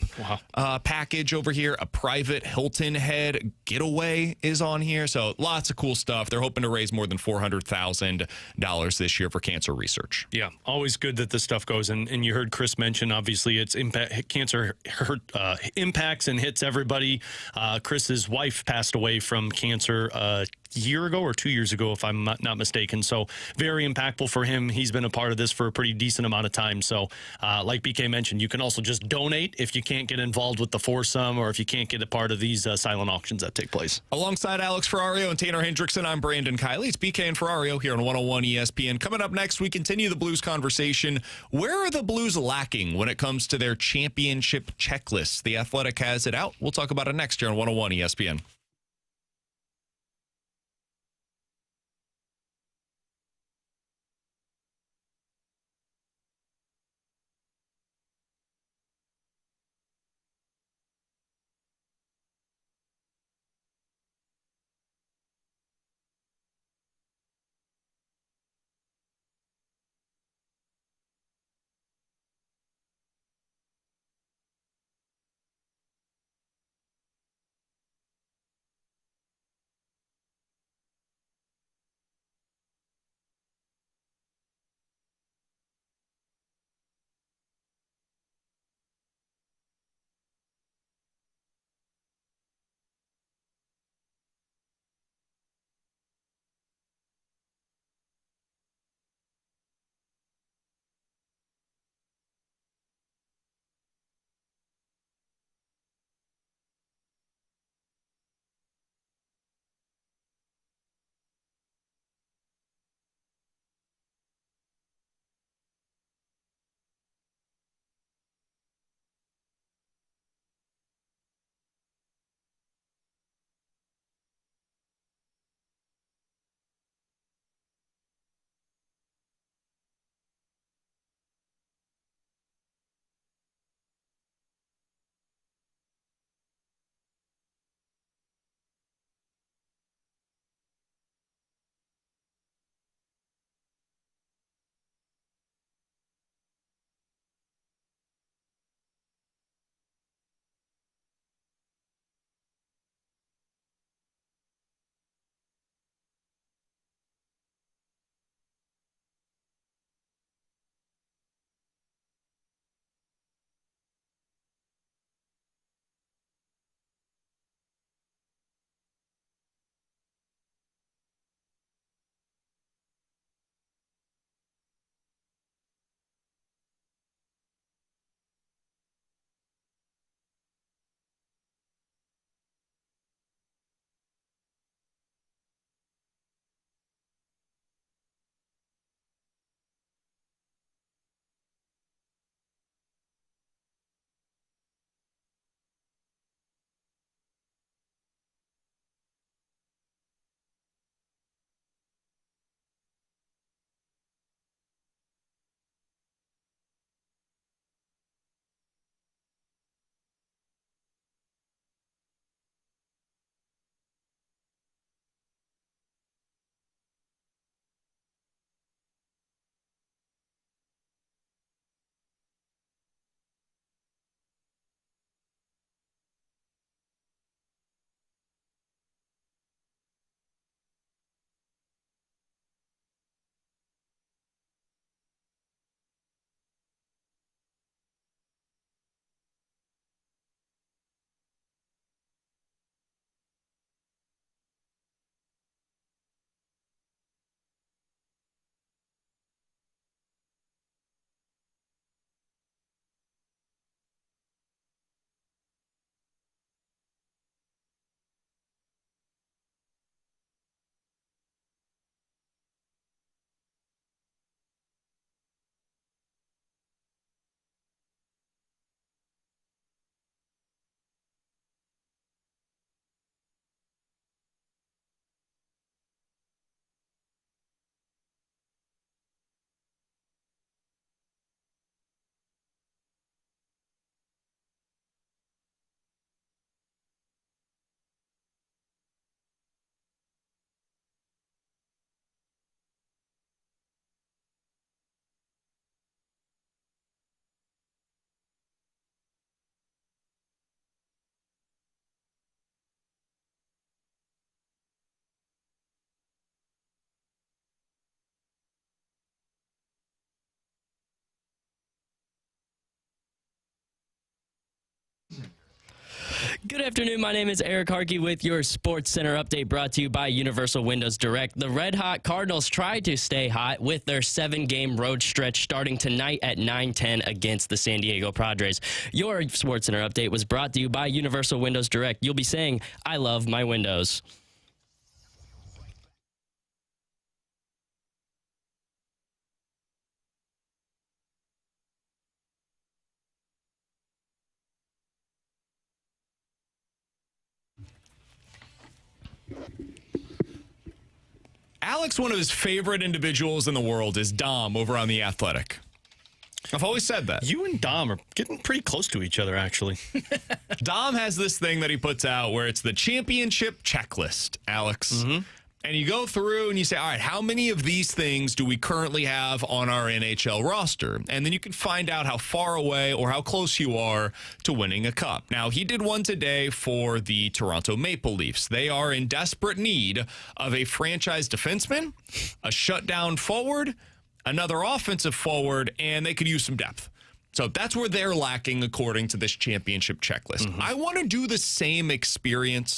package over here. A private Hilton Head getaway is on here. So lots of cool stuff. They're hoping to raise more than $400,000 this year for cancer research. Yeah, always good that this stuff goes. And you heard Chris mention, obviously, it's cancer impacts and hits everybody. Chris's wife passed away from cancer a year ago or 2 years ago, if I'm not mistaken. So very impactful for him. He's been a part of this for a pretty decent amount of time. So like BK mentioned, you can also just donate if you can't get involved with the foursome or if you can't get a part of these silent auctions that take place. Alongside Alex Ferrario and Tanner Hendrickson, I'm Brandon Kiley. It's BK and Ferrario here on 101 ESPN. Coming up next, we continue the Blues conversation. Where are the Blues lacking when it comes to their championship checklist? The Athletic has it out. We'll talk about it next here on 101 ESPN. Good afternoon. My name is Eric Harkey with your Sports Center update brought to you by Universal Windows Direct. The Red Hot Cardinals tried to stay hot with their 7-game road stretch starting tonight at 9:10 against the San Diego Padres. Your Sports Center update was brought to you by Universal Windows Direct. You'll be saying, I love my windows. Alex, one of his favorite individuals in the world is Dom over on The Athletic. I've always said that. You and Dom are getting pretty close to each other, actually. Dom has this thing that he puts out where it's the championship checklist, Alex. Mm-hmm. And you go through and you say, all right, how many of these things do we currently have on our NHL roster? And then you can find out how far away or how close you are to winning a cup. Now, he did one today for the Toronto Maple Leafs. They are in desperate need of a franchise defenseman, a shutdown forward, another offensive forward, and they could use some depth. So that's where they're lacking according to this championship checklist. Mm-hmm. I want to do the same experiment,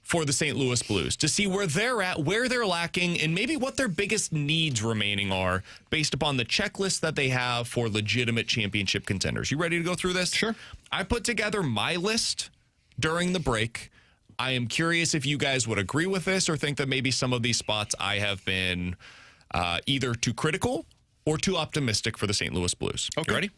for the St. Louis Blues to see where they're at, where they're lacking, and maybe what their biggest needs remaining are based upon the checklist that they have for legitimate championship contenders. You ready to go through this? Sure. I put together my list during the break. I am curious if you guys would agree with this or think that maybe some of these spots I have been either too critical or too optimistic for the St. Louis Blues. Okay. You ready?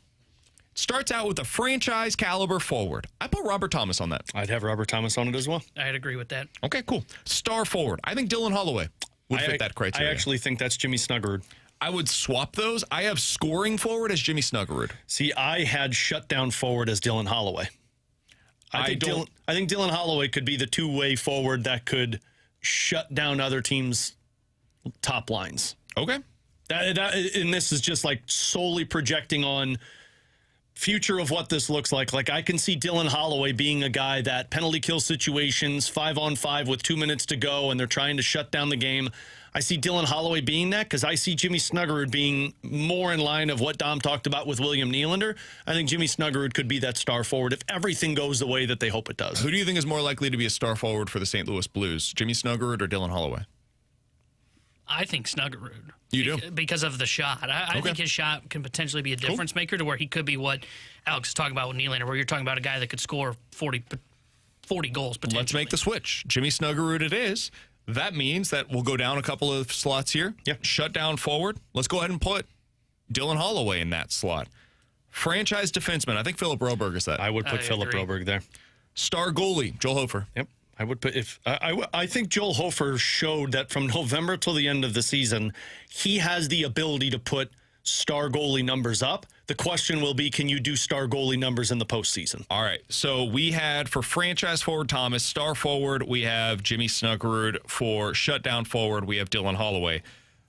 Starts out with a franchise caliber forward. I put Robert Thomas on that. I'd have Robert Thomas on it as well. I'd agree with that. Okay, cool. Star forward. I think Dylan Holloway would fit that criteria. I actually think that's Jimmy Snuggerud. I would swap those. I have scoring forward as Jimmy Snuggerud. See, I had shutdown forward as Dylan Holloway. I think Dylan Holloway could be the two-way forward that could shut down other teams' top lines. Okay. And this is just like solely projecting on future of what this looks like. Like, I can see Dylan Holloway being a guy that penalty kill situations, 5-on-5 with 2 minutes to go, and they're trying to shut down the game. I see Dylan Holloway being that because I see Jimmy Snuggerud being more in line of what Dom talked about with William Nylander. I think Jimmy Snuggerud could be that star forward if everything goes the way that they hope it does. Who do you think is more likely to be a star forward for the St. Louis Blues, Jimmy Snuggerud or Dylan Holloway? I think Snuggerud. You do? Because of the shot. I think his shot can potentially be a difference maker to where he could be what Alex is talking about with Nylander, where you're talking about a guy that could score 40 goals potentially. Let's make the switch. Jimmy Snuggerud it is. That means that we'll go down a couple of slots here. Yep. Shut down forward. Let's go ahead and put Dylan Holloway in that slot. Franchise defenseman. I think Philip Broberg is that. I would put Philip Broberg there. Star goalie, Joel Hofer. Yep. I would put I think Joel Hofer showed that from November till the end of the season, he has the ability to put star goalie numbers up. The question will be, can you do star goalie numbers in the postseason? All right. So we had for franchise forward Thomas, star forward, we have Jimmy Snuggerud. For shutdown forward, we have Dylan Holloway.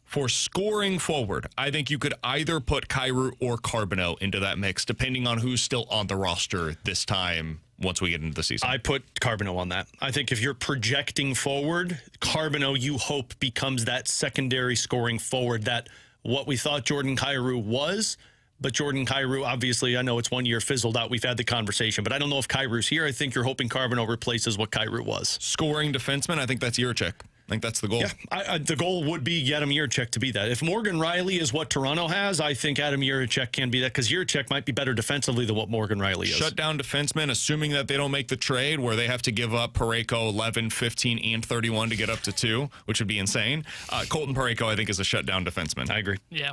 For scoring forward, I think you could either put Kyrou or Carbono into that mix, depending on who's still on the roster this time once we get into the season. I put Carbono on that. I think if you're projecting forward, Carbono, you hope, becomes that secondary scoring forward that what we thought Jordan Kyrou was. But Jordan Kyrou, obviously, I know it's 1 year fizzled out. We've had the conversation, but I don't know if Kyrou's here. I think you're hoping Carbono replaces what Kyrou was. Scoring defenseman, I think that's Jiricek. I think that's the goal. Yeah, the goal would be Adam Jiricek to be that. If Morgan Riley is what Toronto has, I think Adam Jiricek can be that because Jiricek might be better defensively than what Morgan Riley is. Shut down defensemen, assuming that they don't make the trade where they have to give up Parayko 11, 15, and 31 to get up to 2, which would be insane. Colton Parayko, I think, is a shutdown defenseman. I agree. Yeah.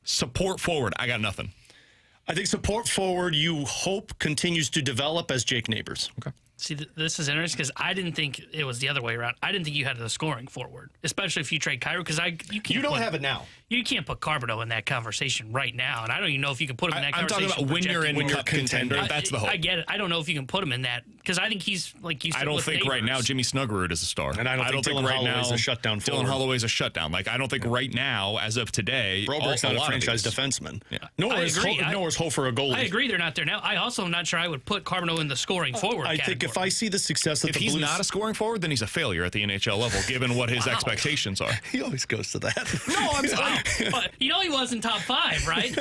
Support forward, I got nothing. I think support forward, you hope, continues to develop as Jake Neighbors. Okay. See, this is interesting because I didn't think it was the other way around. I didn't think you had the scoring forward, especially if you trade Kyrou, because you don't have it now. You can't put Carbono in that conversation right now, and I don't even know if you can put him in that I'm conversation. I'm talking about when you're in cup contender. That's the hope. I get it. I don't know if you can put him in that Because I think he's, like you said, I don't with think right now Neighbors. Jimmy Snuggerud is a star. And I don't think Dylan Holloway's a shutdown Dylan forward. Holloway's a shutdown. Like, I don't think right now, as of today, Broberg's not a lot of franchise these- defenseman. Yeah. Nor I is agree. Hofer a goalie. I agree they're not there now. I also am not sure I would put Carbonneau in the scoring forward I think if I see the success that If the he's Blues... not a scoring forward, then he's a failure at the NHL level, given what his expectations are. He always goes to that. No, I'm sorry. But he was in top 5, right?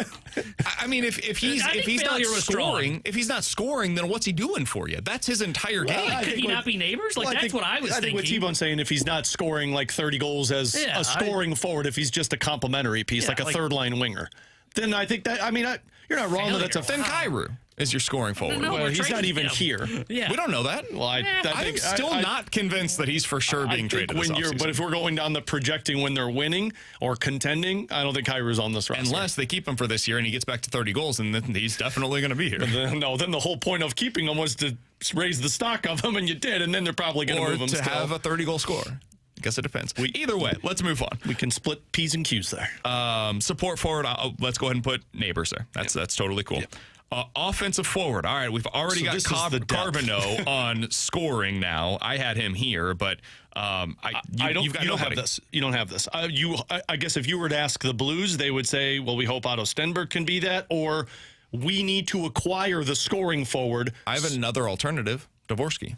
I mean, if he's I think not failure was scoring, if he's not scoring, then what's he doing for you? That's his entire game. I Could think he what- not be Neighbors? Like, Well, that's what I was think what thinking. T-Bone's saying, if he's not scoring like 30 goals as Yeah, a scoring forward, if he's just a complimentary piece, Yeah, like a like- third-line winger, then I think that, you're not wrong that that's a... Then Kyrou is your scoring forward. No, Well, we're he's not trading even him. here. Yeah. We don't know that. Well, I I'm think... still not convinced that he's for sure being traded this offseason. But if we're going down the projecting when they're winning or contending, I don't think Kyrou's on this roster. Unless they keep him for this year and he gets back to 30 goals, and then he's definitely going to be here. Then the whole point of keeping him was to raise the stock of him, and you did, and then they're probably going to Or move him to still. have a 30-goal scorer. I guess it depends. Either way, let's move on. We can split P's and Q's there. Support forward, let's go ahead and put Neighbors there. That's totally cool. Offensive forward. All right, we've already got this is the depth. Carbonneau on scoring now. I had him here, but you've got you don't nobody. have this. You don't have this. I guess if you were to ask the Blues, they would say, well, we hope Otto Stenberg can be that, or we need to acquire the scoring forward. I have another alternative, Dvorsky.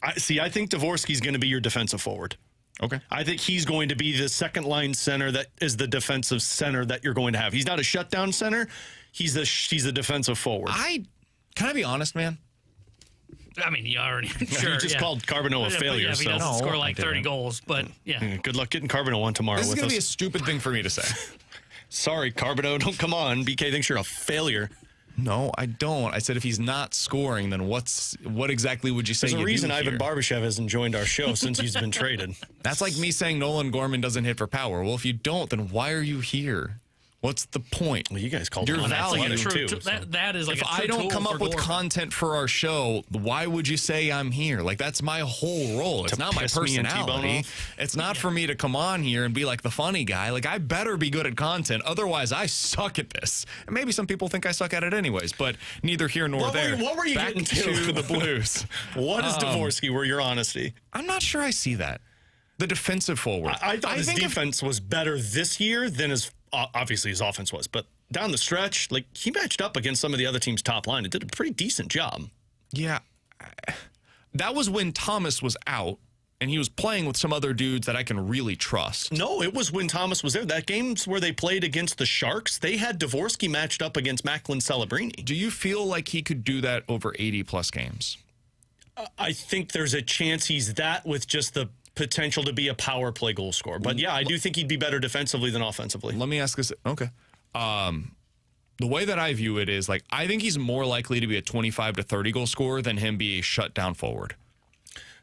I think Dvorsky's going to be your defensive forward. Okay. I think he's going to be the second line center that is the defensive center that you're going to have. He's not a shutdown center. He's a defensive forward. Can I be honest, man? I mean, you already sure. You just called Carbonneau a failure. Yeah, if he so doesn't score I like 30 didn't. goals, but yeah. good luck getting Carbonneau on tomorrow This is with going to be a us. stupid thing for me to say. Sorry, Carbonneau, don't come on. BK thinks you're a failure. No, I don't. I said if he's not scoring, then what exactly would you say? There's a you reason do Ivan here? Barbashev hasn't joined our show since he's been traded. That's like me saying Nolan Gorman doesn't hit for power. Well, if you don't, then why are you here? What's the point? Well, you guys called Your him value unathletic, True, too. so. that is like If a I true don't tool come for up with Gorman. content for our show, why would you say I'm here? Like, that's my whole role. It's To not my piss me and T-Bone personality. off? It's not for me to come on here and be like the funny guy. Like, I better be good at content. Otherwise, I suck at this. And maybe some people think I suck at it anywaes, but neither here nor there. What were you Back getting to the Blues. What is Dvorsky, were your honesty? I'm not sure I see that. The defensive forward. I thought his think if- defense was better this year than obviously his offense was. But down the stretch, like he matched up against some of the other team's top line. It did a pretty decent job. Yeah. That was when Thomas was out and he was playing with some other dudes that I can really trust. No, it was when Thomas was there. That game's where they played against the Sharks. They had Dvorsky matched up against Macklin Celebrini. Do you feel like he could do that over 80-plus games? I think there's a chance he's that with just the potential to be a power play goal scorer. But yeah, I do think he'd be better defensively than offensively. Let me ask this. Okay. The way that I view it is, like, I think he's more likely to be a 25 to 30 goal scorer than him be a shutdown forward.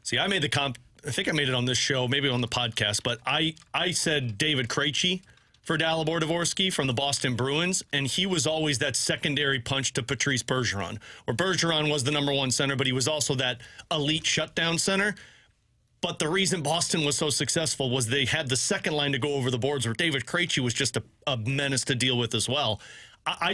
See, I made the comp. I think I made it on this show, maybe on the podcast, but I said David Krejci for Dalibor Dvorsky from the Boston Bruins, and he was always that secondary punch to Patrice Bergeron, where Bergeron was the number one center, but he was also that elite shutdown center. But the reason Boston was so successful was they had the second line to go over the boards, where David Krejci was just a menace to deal with as well. I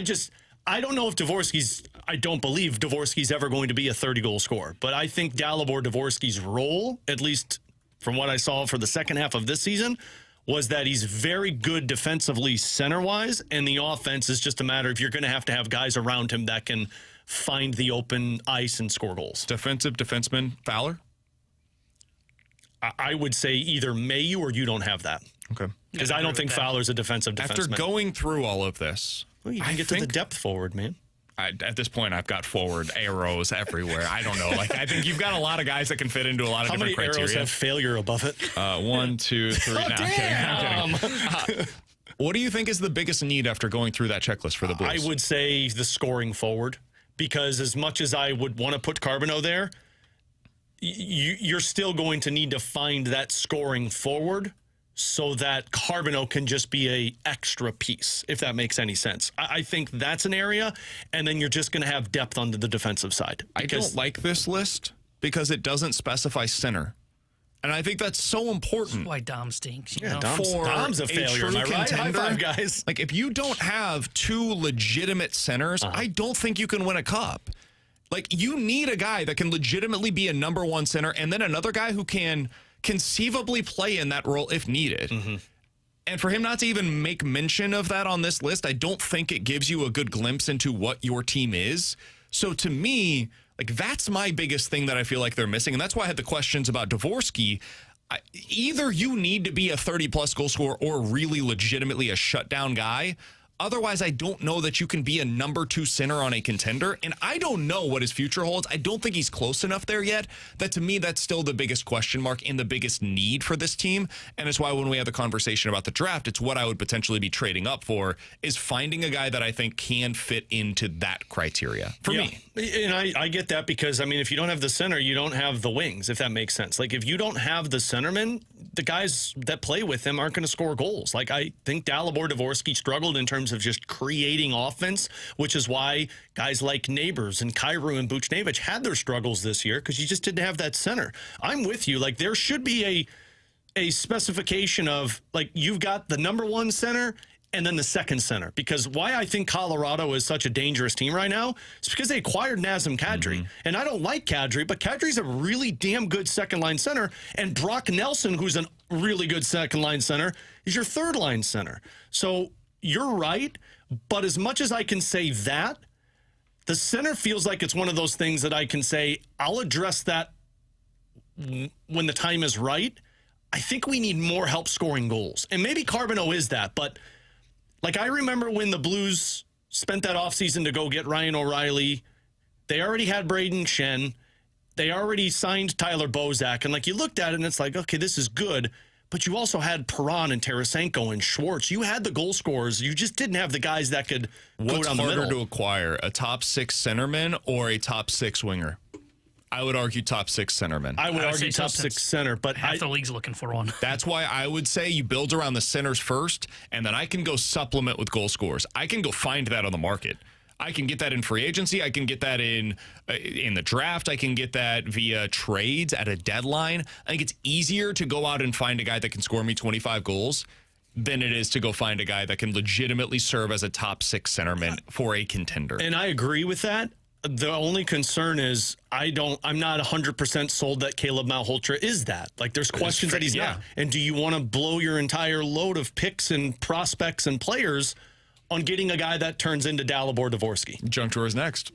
don't know if I don't believe Dvorsky's ever going to be a 30-goal scorer, but I think Dalibor Dvorsky's role, at least from what I saw for the second half of this season, was that he's very good defensively center-wise, and the offense is just a matter of you're going to have guys around him that can find the open ice and score goals. Defensive defenseman, Fowler? I would say either Mayu or you don't have that. Okay. Because I don't think Fowler's a defensive defenseman. After going through all of this, Well, you can get to the depth forward, man. at this point, I've got forward arrows everywhere. I don't know. Like, I think you've got a lot of guys that can fit into a lot of How many different arrows criteria. have failure above it? 1, 2, 3. No, I'm kidding. What do you think is the biggest need after going through that checklist for the Blues? I would say the scoring forward, because as much as I would want to put Carbonneau there, you're still going to need to find that scoring forward so that Carbonneau can just be a extra piece, if that makes any sense. I think that's an area, and then you're just going to have depth on the defensive side. I don't like this list because it doesn't specify center. And I think that's so important. That's why Dom stinks. You Yeah, know? Dom's a failure, am I right? High contender. five, guys. Like, if you don't have two legitimate centers, I don't think you can win a cup. Like, you need a guy that can legitimately be a number one center and then another guy who can conceivably play in that role if needed. And for him not to even make mention of that on this list, I don't think it gives you a good glimpse into what your team is. So to me, like, that's my biggest thing that I feel like they're missing. And that's why I had the questions about Dvorsky. Either you need to be a 30-plus goal scorer or really legitimately a shutdown guy. Otherwise, I don't know that you can be a number two center on a contender. And I don't know what his future holds. I don't think he's close enough there yet. That, to me, that's still the biggest question mark and the biggest need for this team. And it's why when we have the conversation about the draft, it's what I would potentially be trading up for, is finding a guy that I think can fit into that criteria for me. And I get that because, I mean, if you don't have the center, you don't have the wings, if that makes sense. Like, if you don't have the centerman, the guys that play with him aren't going to score goals. Like, I think Dalibor Dvorsky struggled in terms of just creating offense, which is why guys like Neighbors and Kyrou and Buchnevich had their struggles this year because you just didn't have that center. I'm with you. Like, there should be a specification of, like, you've got the number one center and then the second center. Because why I think Colorado is such a dangerous team right now is because they acquired Nazem Kadri. And I don't like Kadri, but Kadri's a really damn good second-line center. And Brock Nelson, who's a really good second-line center, is your third-line center. So you're right, but as much as I can say that, the center feels like it's one of those things that I can say, I'll address that when the time is right. I think we need more help scoring goals. And maybe Carbonneau is that, but like, I remember when the Blues spent that offseason to go get Ryan O'Reilly, they already had Braden Shen, they already signed Tyler Bozak, and like, you looked at it and it's like, okay, this is good, but you also had Perron and Tarasenko and Schwartz. You had the goal scorers. You just didn't have the guys that could go down the middle. What's harder to acquire, a top six centerman or a top six winger? I would argue top six centerman. I would argue top six center, but half the league's looking for one. That's why I would say you build around the centers first, and then I can go supplement with goal scorers. I can go find that on the market. I can get that in free agency. I can get that in the draft. I can get that via trades at a deadline. I think it's easier to go out and find a guy that can score me 25 goals than it is to go find a guy that can legitimately serve as a top six centerman for a contender. And I agree with that. The only concern is I'm not 100% sold that Caleb Malhotra is that. Like, there's questions that he's not. And do you want to blow your entire load of picks and prospects and players on getting a guy that turns into Dalibor Dvorsky? Junk drawer is next.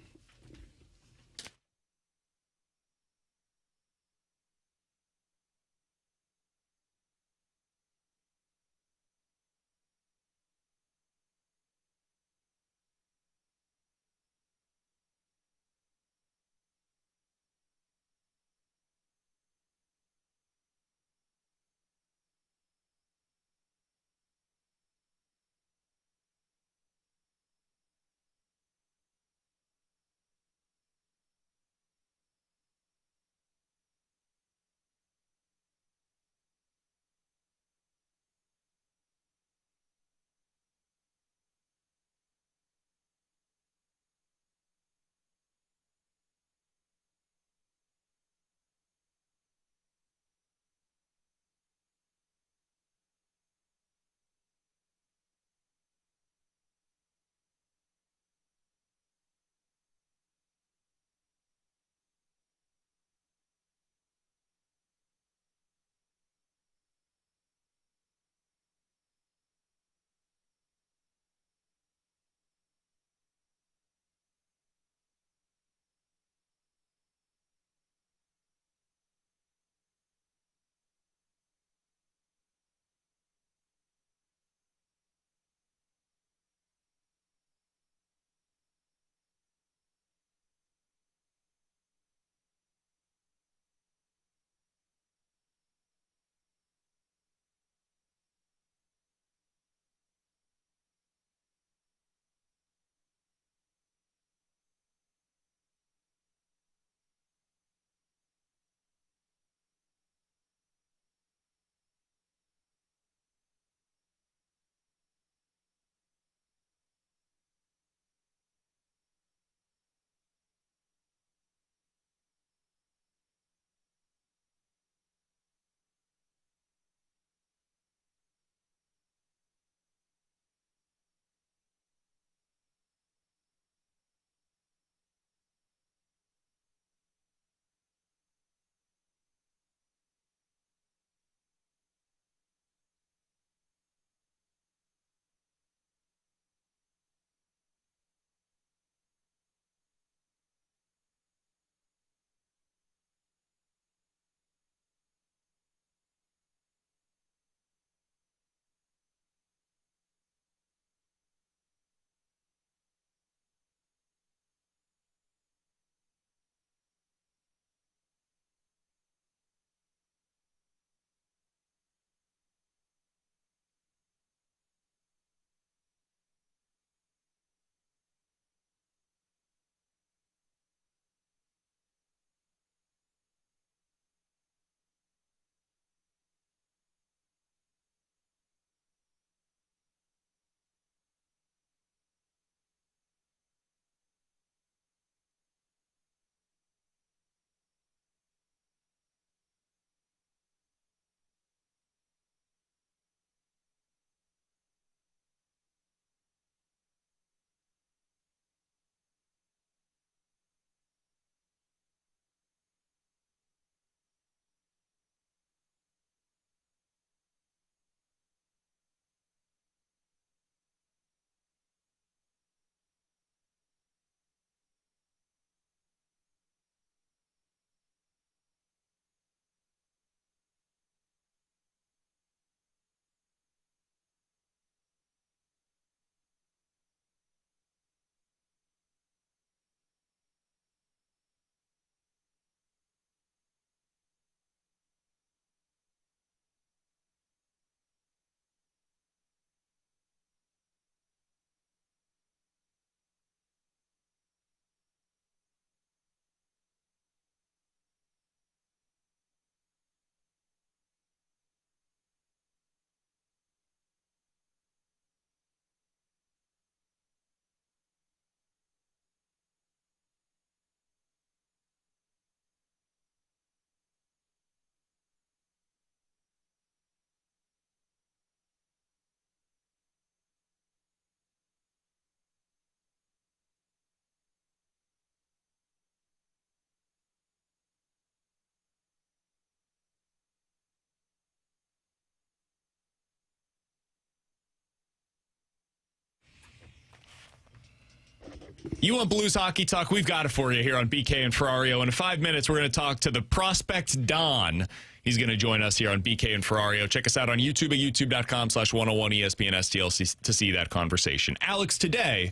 You want Blues hockey talk? We've got it for you here on BK and Ferrario. In 5 minutes, we're going to talk to the prospect Don. He's going to join us here on BK and Ferrario. Check us out on YouTube at youtube.com/101ESPN STL to see that conversation. Alex, today,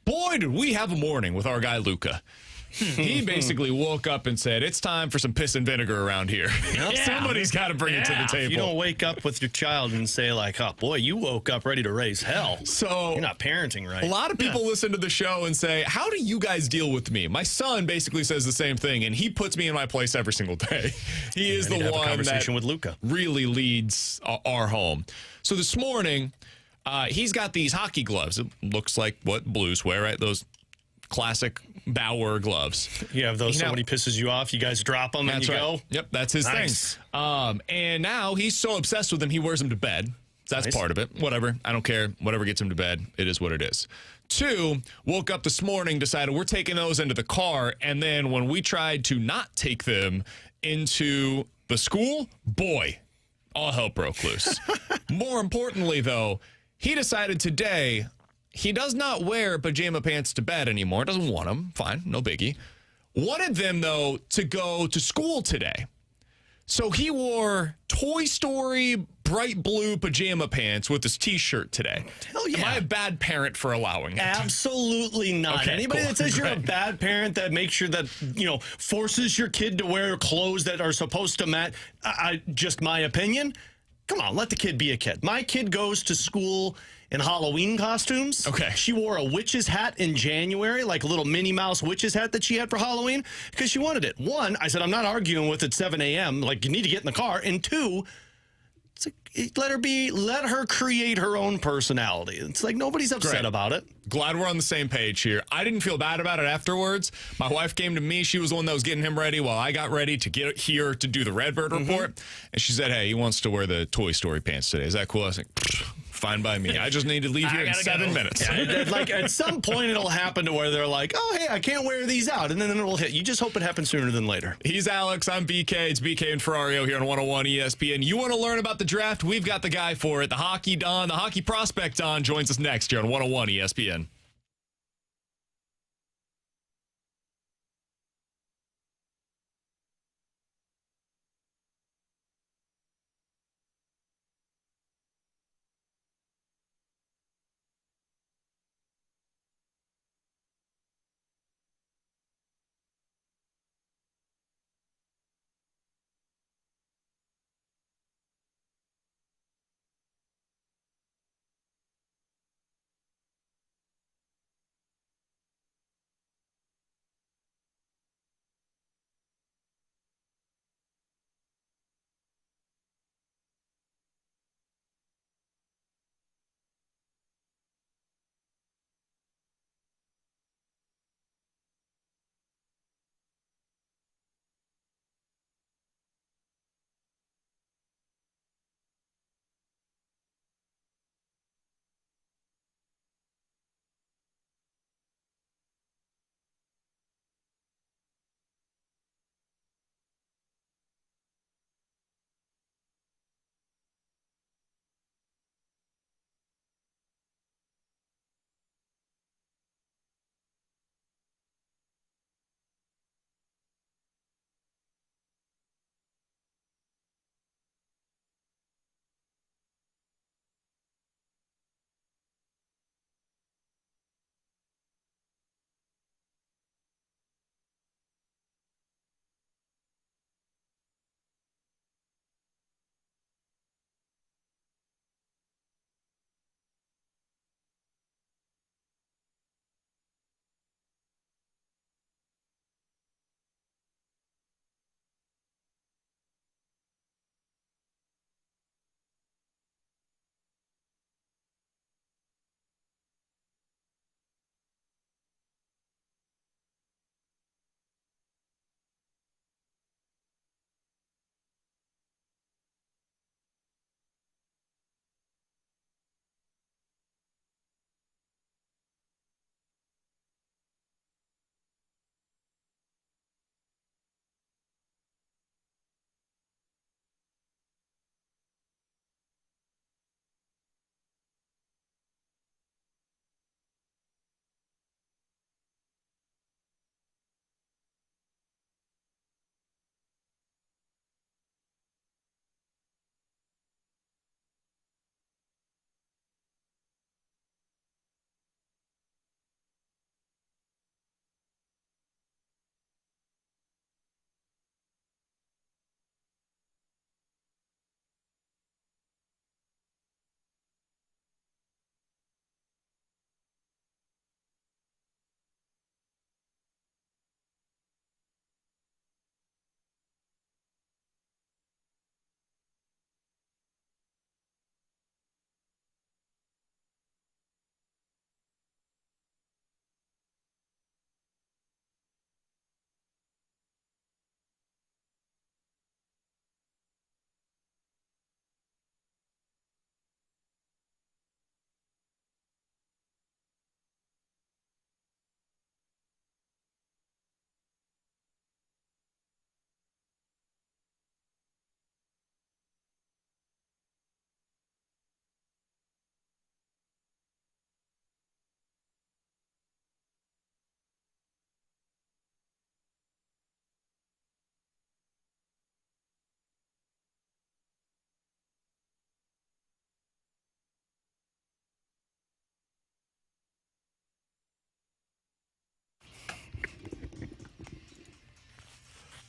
boy, did we have a morning with our guy Luca. He basically woke up and said, it's time for some piss and vinegar around here. Somebody's got to bring it to the table. You don't wake up with your child and say, like, oh, boy, you woke up ready to raise hell. So you're not parenting right. A lot of people listen to the show and say, how do you guys deal with me? My son basically says the same thing, and he puts me in my place every single day. He is the one that with Luca. Really leads our home. So this morning, he's got these hockey gloves. It looks like what Blues wear, right? Those classic Bauer gloves. You have those, somebody pisses you off, you guys drop them and you go. Yep, that's his thing. And now he's so obsessed with them, he wears them to bed. That's part of it. Whatever. I don't care. Whatever gets him to bed, it is what it is. 2, woke up this morning, decided we're taking those into the car, and then when we tried to not take them into the school, boy, all hell broke loose. More importantly, though, he decided today he does not wear pajama pants to bed anymore. Doesn't want them. Fine. No biggie. Wanted them, though, to go to school today. So he wore Toy Story bright blue pajama pants with his T-shirt today. Hell yeah. Am I a bad parent for allowing it? Absolutely not. Okay, Anybody cool. that says you're a bad parent that makes sure that, forces your kid to wear clothes that are supposed to match, just my opinion, come on, let the kid be a kid. My kid goes to school in Halloween costumes. Okay. She wore a witch's hat in January, like a little Minnie Mouse witch's hat that she had for Halloween, because she wanted it. 1, I said, I'm not arguing with it at 7 a.m. Like, you need to get in the car. And 2, it's like, let her create her own personality. It's like nobody's upset about it. Glad we're on the same page here. I didn't feel bad about it afterwards. My wife came to me. She was the one that was getting him ready while I got ready to get here to do the Redbird report. And she said, hey, he wants to wear the Toy Story pants today. Is that cool? I was like, fine by me. I just need to leave here in 7 minutes. Yeah, like at some point it'll happen to where they're like, oh, hey, I can't wear these out. And then it'll hit. You just hope it happens sooner than later. He's Alex. I'm BK. It's BK and Ferrario here on 101 ESPN. You want to learn about the draft? We've got the guy for it. The hockey Don, the hockey prospect Don joins us next here on 101 ESPN.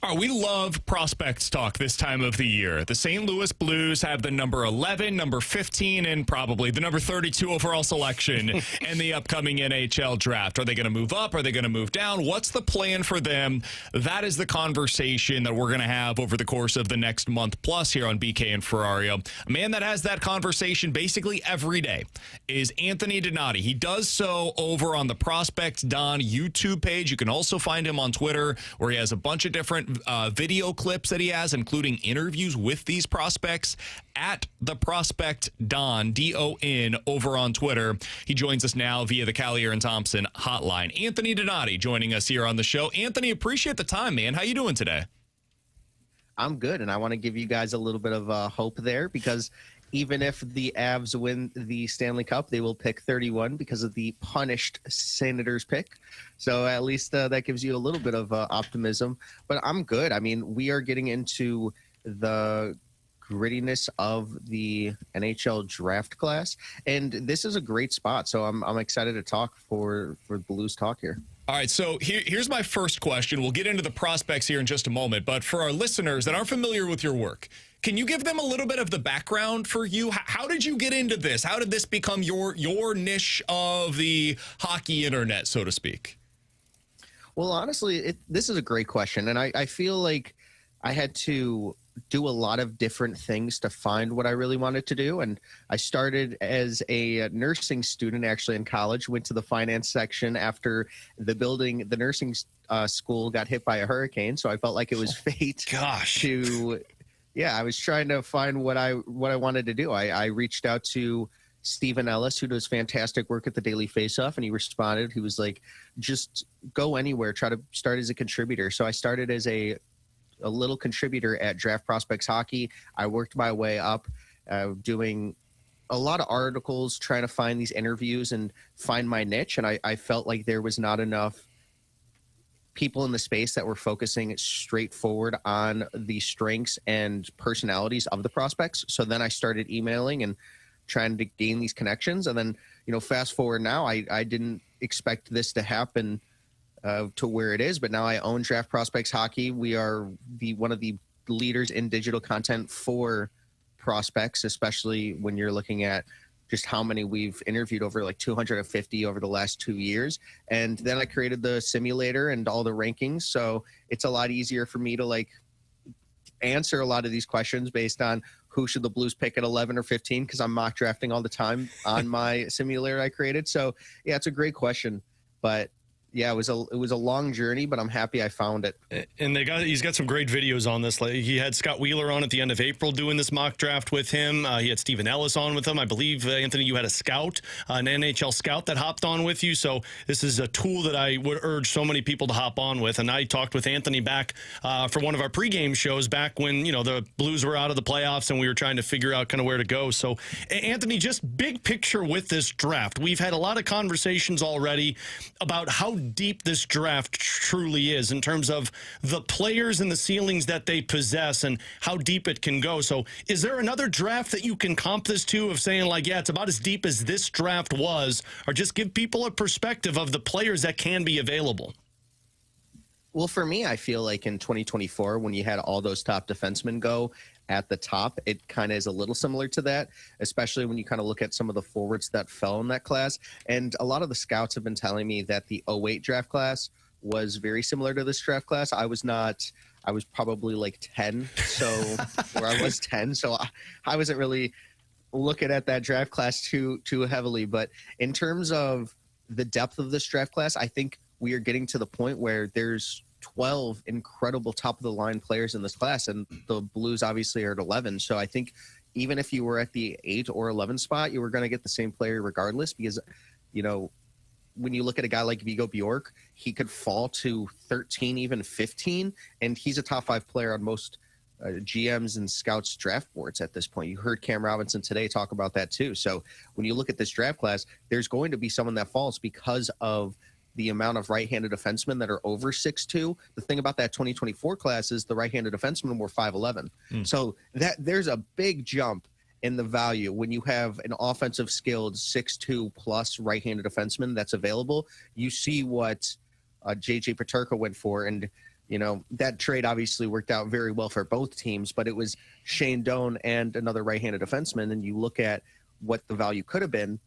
Oh, we love prospects talk this time of the year. The St. Louis Blues have the number 11, number 15, and probably the number 32 overall selection in the upcoming NHL draft. Are they going to move up? Are they going to move down? What's the plan for them? That is the conversation that we're going to have over the course of the next month plus here on BK and Ferrario. A man that has that conversation basically every day is Anthony Donati. He does so over on the Prospect Don YouTube page. You can also find him on Twitter, where he has a bunch of different video clips that he has, including interviews with these prospects at the Prospect Don, D-O-N, over on Twitter. He joins us now via the Kiley and Thompson hotline. Anthony Donati joining us here on the show. Anthony, appreciate the time, man. How you doing today? I'm good, and I want to give you guys a little bit of hope there, because even if the Avs win the Stanley Cup, they will pick 31 because of the punished Senators pick. So at least that gives you a little bit of optimism. But I'm good. I mean, we are getting into the grittiness of the NHL draft class, and this is a great spot. So I'm excited to talk for Blues talk here. All right, so here's my first question. We'll get into the prospects here in just a moment, but for our listeners that aren't familiar with your work, can you give them a little bit of the background for you? How did you get into this? How did this become your niche of the hockey internet, so to speak? Well, honestly, this is a great question, and I feel like I had to do a lot of different things to find what I really wanted to do. And I started as a nursing student, actually, in college, went to the finance section after the nursing school got hit by a hurricane. So I felt like it was fate. I was trying to find what I wanted to do. I reached out to Stephen Ellis, who does fantastic work at the Daily Faceoff, and he responded. He was like, just go anywhere, try to start as a contributor. So I started as a little contributor at Draft Prospects Hockey. I worked my way up, doing a lot of articles, trying to find these interviews and find my niche. And I felt like there was not enough people in the space that were focusing straightforward on the strengths and personalities of the prospects. So then I started emailing and trying to gain these connections. And then, fast forward now, I didn't expect this to happen to where it is, but now I own Draft Prospects Hockey. We are one of the leaders in digital content for prospects, especially when you're looking at just how many we've interviewed, over like 250 over the last 2 years. And then I created the simulator and all the rankings. So it's a lot easier for me to answer a lot of these questions based on who should the Blues pick at 11 or 15, because I'm mock drafting all the time on my simulator I created. So yeah, it's a great question, but yeah, it was a long journey, but I'm happy I found it. And he's got some great videos on this. He had Scott Wheeler on at the end of April doing this mock draft with him. He had Stephen Ellis on with him. I believe, Anthony, you had a scout, an NHL scout that hopped on with you. So this is a tool that I would urge so many people to hop on with. And I talked with Anthony back for one of our pregame shows back when, the Blues were out of the playoffs and we were trying to figure out kind of where to go. So, Anthony, just big picture with this draft. We've had a lot of conversations already about how deep this draft truly is in terms of the players and the ceilings that they possess and how deep it can go. So is there another draft that you can comp this to, of saying it's about as deep as this draft was, or just give people a perspective of the players that can be available? Well, for me, I feel like in 2024, when you had all those top defensemen go at the top, it kind of is a little similar to that, especially when you kind of look at some of the forwards that fell in that class. And a lot of the scouts have been telling me that the 08 draft class was very similar to this draft class. I was probably 10, or I was 10. So I wasn't really looking at that draft class too heavily. But in terms of the depth of this draft class, I think we are getting to the point where there's 12 incredible top-of-the-line players in this class, and the Blues obviously are at 11. So I think even if you were at the 8 or 11 spot, you were going to get the same player regardless, because, when you look at a guy like Viggo Bjork, he could fall to 13, even 15, and he's a top 5 player on most GMs and scouts draft boards at this point. You heard Cam Robinson today talk about that too. So when you look at this draft class, there's going to be someone that falls because of the amount of right-handed defensemen that are over 6'2". The thing about that 2024 class is the right-handed defensemen were 5'11". So that there's a big jump in the value when you have an offensive skilled 6'2 plus right-handed defenseman that's available. You see what JJ Peterka went for, and that trade obviously worked out very well for both teams, but it was Shane Doan and another right-handed defenseman. And you look at what the value could have been.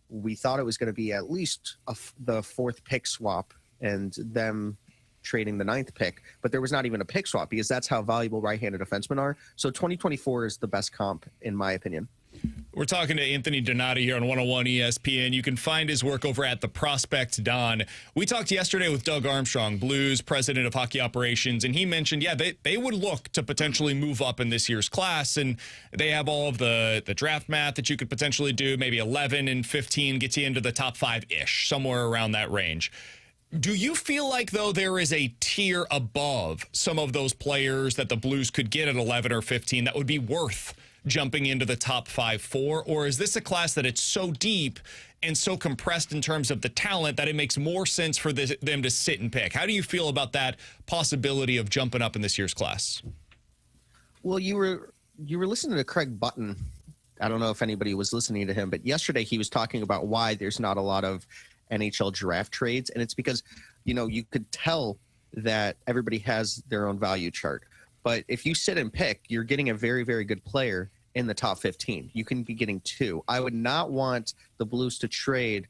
We thought it was going to be at least the 4th pick swap and them trading the 9th pick, but there was not even a pick swap because that's how valuable right-handed defensemen are. So 2024 is the best comp, in my opinion. We're talking to Anthony Donati here on 101 ESPN. You can find his work over at the Prospect Don. We talked yesterday with Doug Armstrong, Blues president of hockey operations, and he mentioned, they would look to potentially move up in this year's class, and they have all of the draft math that you could potentially do. Maybe 11 and 15 gets you into the top 5-ish, somewhere around that range. Do you feel like, though, there is a tier above some of those players that the Blues could get at 11 or 15 that would be worth jumping into the top 5 for? Or is this a class that it's so deep and so compressed in terms of the talent that it makes more sense for them to sit and pick? How do you feel about that possibility of jumping up in this year's class? Well, you were listening to Craig Button. I don't know if anybody was listening to him, but yesterday he was talking about why there's not a lot of NHL draft trades. And it's because, you could tell that everybody has their own value chart. But if you sit and pick, you're getting a very, very good player in the top 15. You can be getting 2. I would not want the Blues to trade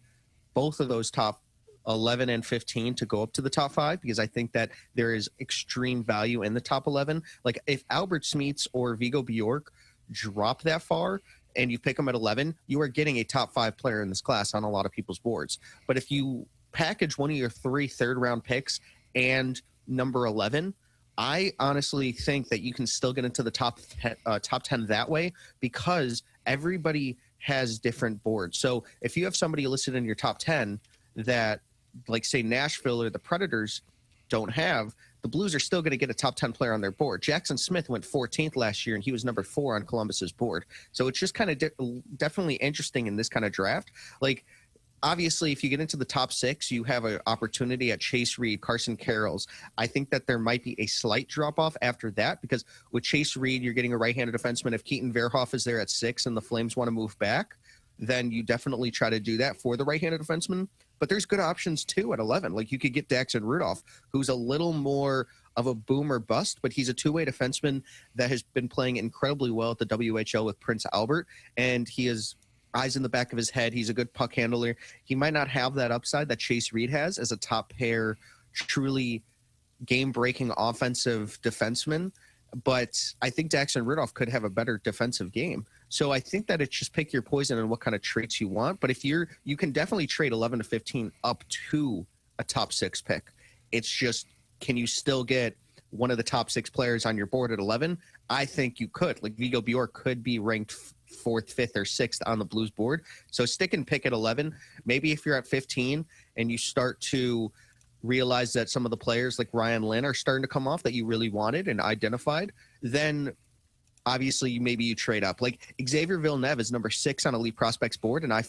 both of those top 11 and 15 to go up to the top 5, because I think that there is extreme value in the top 11. Like if Albert Smeets or Vigo Bjork drop that far and you pick them at 11, you are getting a top 5 player in this class on a lot of people's boards. But if you package one of your 3 third-round picks and number 11, I honestly think that you can still get into the top 10 that way, because everybody has different boards. So if you have somebody listed in your top 10 that, like, say, Nashville or the Predators don't have, the Blues are still going to get a top 10 player on their board. Jackson Smith went 14th last year, and he was number 4 on Columbus's board. So it's just kind of definitely interesting in this kind of draft. Like, obviously, if you get into the top 6, you have an opportunity at Chase Reed, Carson Carrolls. I think that there might be a slight drop-off after that, because with Chase Reed, you're getting a right-handed defenseman. If Keaton Verhoff is there at 6 and the Flames want to move back, then you definitely try to do that for the right-handed defenseman. But there's good options, too, at 11. Like, you could get Daxon Rudolph, who's a little more of a boom or bust, but he's a two-way defenseman that has been playing incredibly well at the WHL with Prince Albert, and he has eyes in the back of his head. He's a good puck handler. He might not have that upside that Chase Reed has as a top pair, truly game-breaking offensive defenseman, but I think Daxon Rudolph could have a better defensive game. So I think that it's just pick your poison and what kind of traits you want. But if you can definitely trade 11 to 15 up to a top 6 pick. It's just, can you still get one of the top 6 players on your board at 11? I think you could. Like, Vigo Bjork could be ranked 4th, 5th, or 6th on the Blues board. So stick and pick at 11. Maybe if you're at 15 and you start to realize that some of the players like Ryan Lynn are starting to come off that you really wanted and identified, then obviously maybe you trade up. Like Xavier Villeneuve is number 6 on Elite Prospects board, and I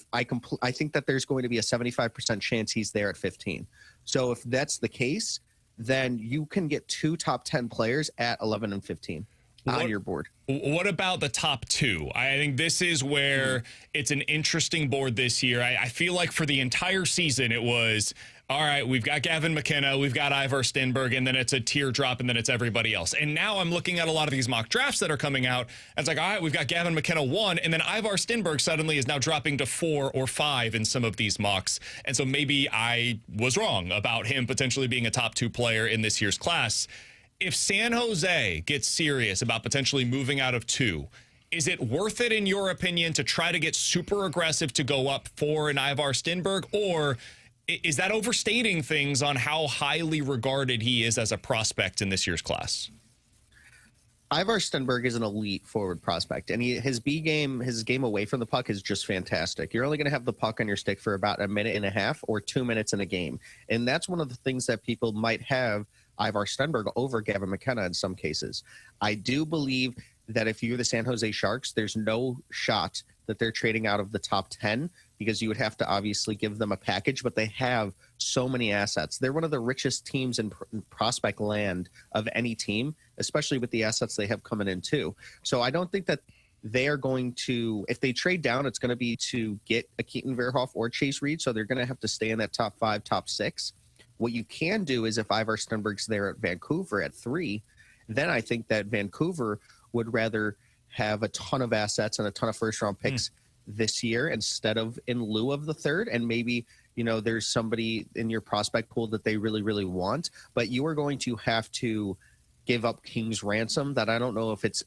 think that there's going to be a 75% chance he's there at 15. So if that's the case, then you can get 2 top 10 players at 11 and 15 on your board. What about the top 2? I think this is where it's an interesting board this year. I feel like for the entire season it was, all right, we've got Gavin McKenna, we've got Ivar Stenberg, and then it's a teardrop, and then it's everybody else. And now I'm looking at a lot of these mock drafts that are coming out, and it's like, all right, we've got Gavin McKenna 1, and then Ivar Stenberg suddenly is now dropping to 4 or 5 in some of these mocks. And so maybe I was wrong about him potentially being a top 2 player in this year's class. If San Jose gets serious about potentially moving out of 2, is it worth it, in your opinion, to try to get super aggressive to go up for an Ivar Stenberg, or is that overstating things on how highly regarded he is as a prospect in this year's class? Ivar Stenberg is an elite forward prospect, and his game away from the puck is just fantastic. You're only going to have the puck on your stick for about a minute and a half or 2 minutes in a game, and that's one of the things that people might have Ivar Stenberg over Gavin McKenna in some cases. I do believe that if you're the San Jose Sharks, there's no shot that they're trading out of the top 10, because you would have to obviously give them a package, but they have so many assets. They're one of the richest teams in prospect land of any team, especially with the assets they have coming in too. So I don't think that they are going to, if they trade down, it's going to be to get a Keaton Verhoff or Chase Reed. So they're going to have to stay in that top 5, top 6. What you can do is if Ivar Stenberg's there at Vancouver at 3, then I think that Vancouver would rather have a ton of assets and a ton of first-round picks this year instead of in lieu of the third. And maybe, there's somebody in your prospect pool that they really, really want. But you are going to have to give up King's ransom that I don't know if it's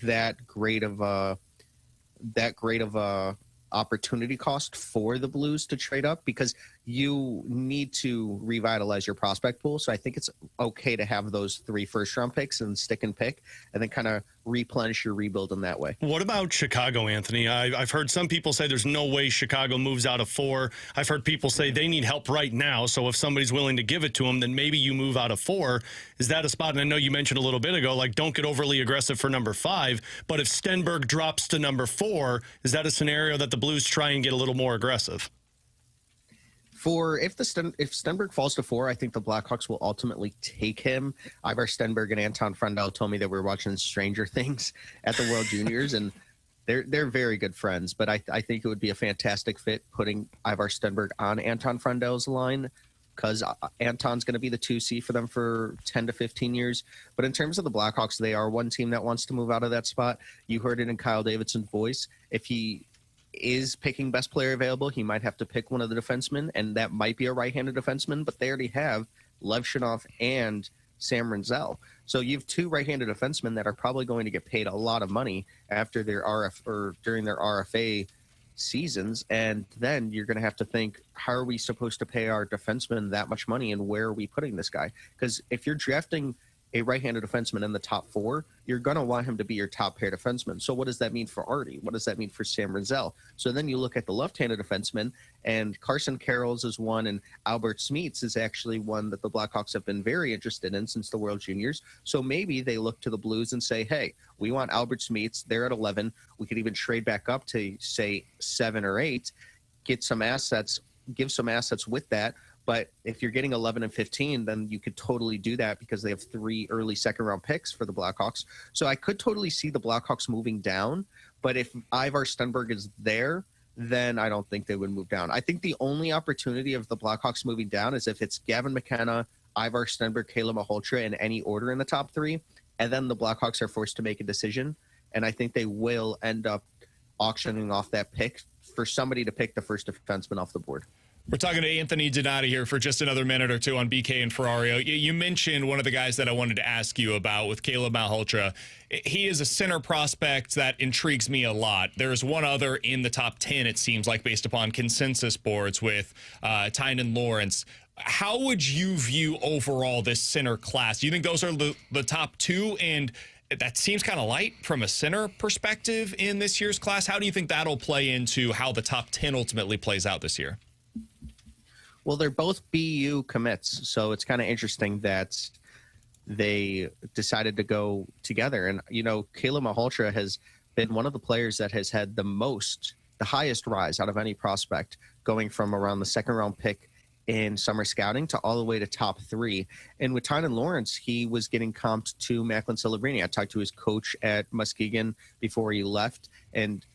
that great of a opportunity cost for the Blues to trade up, because you need to revitalize your prospect pool. So I think it's okay to have those 3 first-round picks and stick and pick, and then kind of replenish your rebuild in that way. What about Chicago, Anthony? I've heard some people say there's no way Chicago moves out of 4. I've heard people say they need help right now, so if somebody's willing to give it to them, then maybe you move out of 4. Is that a spot? And I know you mentioned a little bit ago, like, don't get overly aggressive for number 5, but if Stenberg drops to number 4, is that a scenario that the Blues try and get a little more aggressive? If Stenberg falls to 4, I think the Blackhawks will ultimately take him. Ivar Stenberg and Anton Frundell told me that we're watching Stranger Things at the World Juniors, and they're very good friends. But I think it would be a fantastic fit putting Ivar Stenberg on Anton Frundell's line, because Anton's going to be the 2C for them for 10 to 15 years. But in terms of the Blackhawks, they are one team that wants to move out of that spot. You heard it in Kyle Davidson's voice. If he is picking best player available, he might have to pick one of the defensemen, and that might be a right-handed defenseman, but they already have Levshunov and Sam Rinzel. So you have 2 right-handed defensemen that are probably going to get paid a lot of money after their during their RFA seasons, and then you're going to have to think, how are we supposed to pay our defensemen that much money, and where are we putting this guy? Because if you're drafting a right-handed defenseman in the top 4, you're going to want him to be your top pair defenseman. So what does that mean for Artie? What does that mean for Sam Rinzel? So then you look at the left-handed defenseman, and Carson Carrolls is one, and Albert Smeets is actually one that the Blackhawks have been very interested in since the World Juniors. So maybe they look to the Blues and say, hey, we want Albert Smeets. They're at 11. We could even trade back up to, say, 7 or 8, get some assets, give some assets with that. But if you're getting 11 and 15, then you could totally do that, because they have 3 early second-round picks for the Blackhawks. So I could totally see the Blackhawks moving down. But if Ivar Stenberg is there, then I don't think they would move down. I think the only opportunity of the Blackhawks moving down is if it's Gavin McKenna, Ivar Stenberg, Kayla Maholtra in any order in the top 3, and then the Blackhawks are forced to make a decision. And I think they will end up auctioning off that pick for somebody to pick the first defenseman off the board. We're talking to Anthony Donati here for just another minute or two on BK and Ferrario. You mentioned one of the guys that I wanted to ask you about with Caleb Malhotra. He is a center prospect that intrigues me a lot. There's one other in the top 10, it seems like, based upon consensus boards, with Tynan Lawrence. How would you view overall this center class? Do you think those are the top 2? And that seems kind of light from a center perspective in this year's class. How do you think that'll play into how the top 10 ultimately plays out this year? Well, they're both BU commits, so it's kind of interesting that they decided to go together. And, Kayla Maholtra has been one of the players that has had the highest rise out of any prospect, going from around the second-round pick in summer scouting to all the way to top 3. And with Tynan Lawrence, he was getting comped to Macklin Celebrini. I talked to his coach at Muskegon before he left, and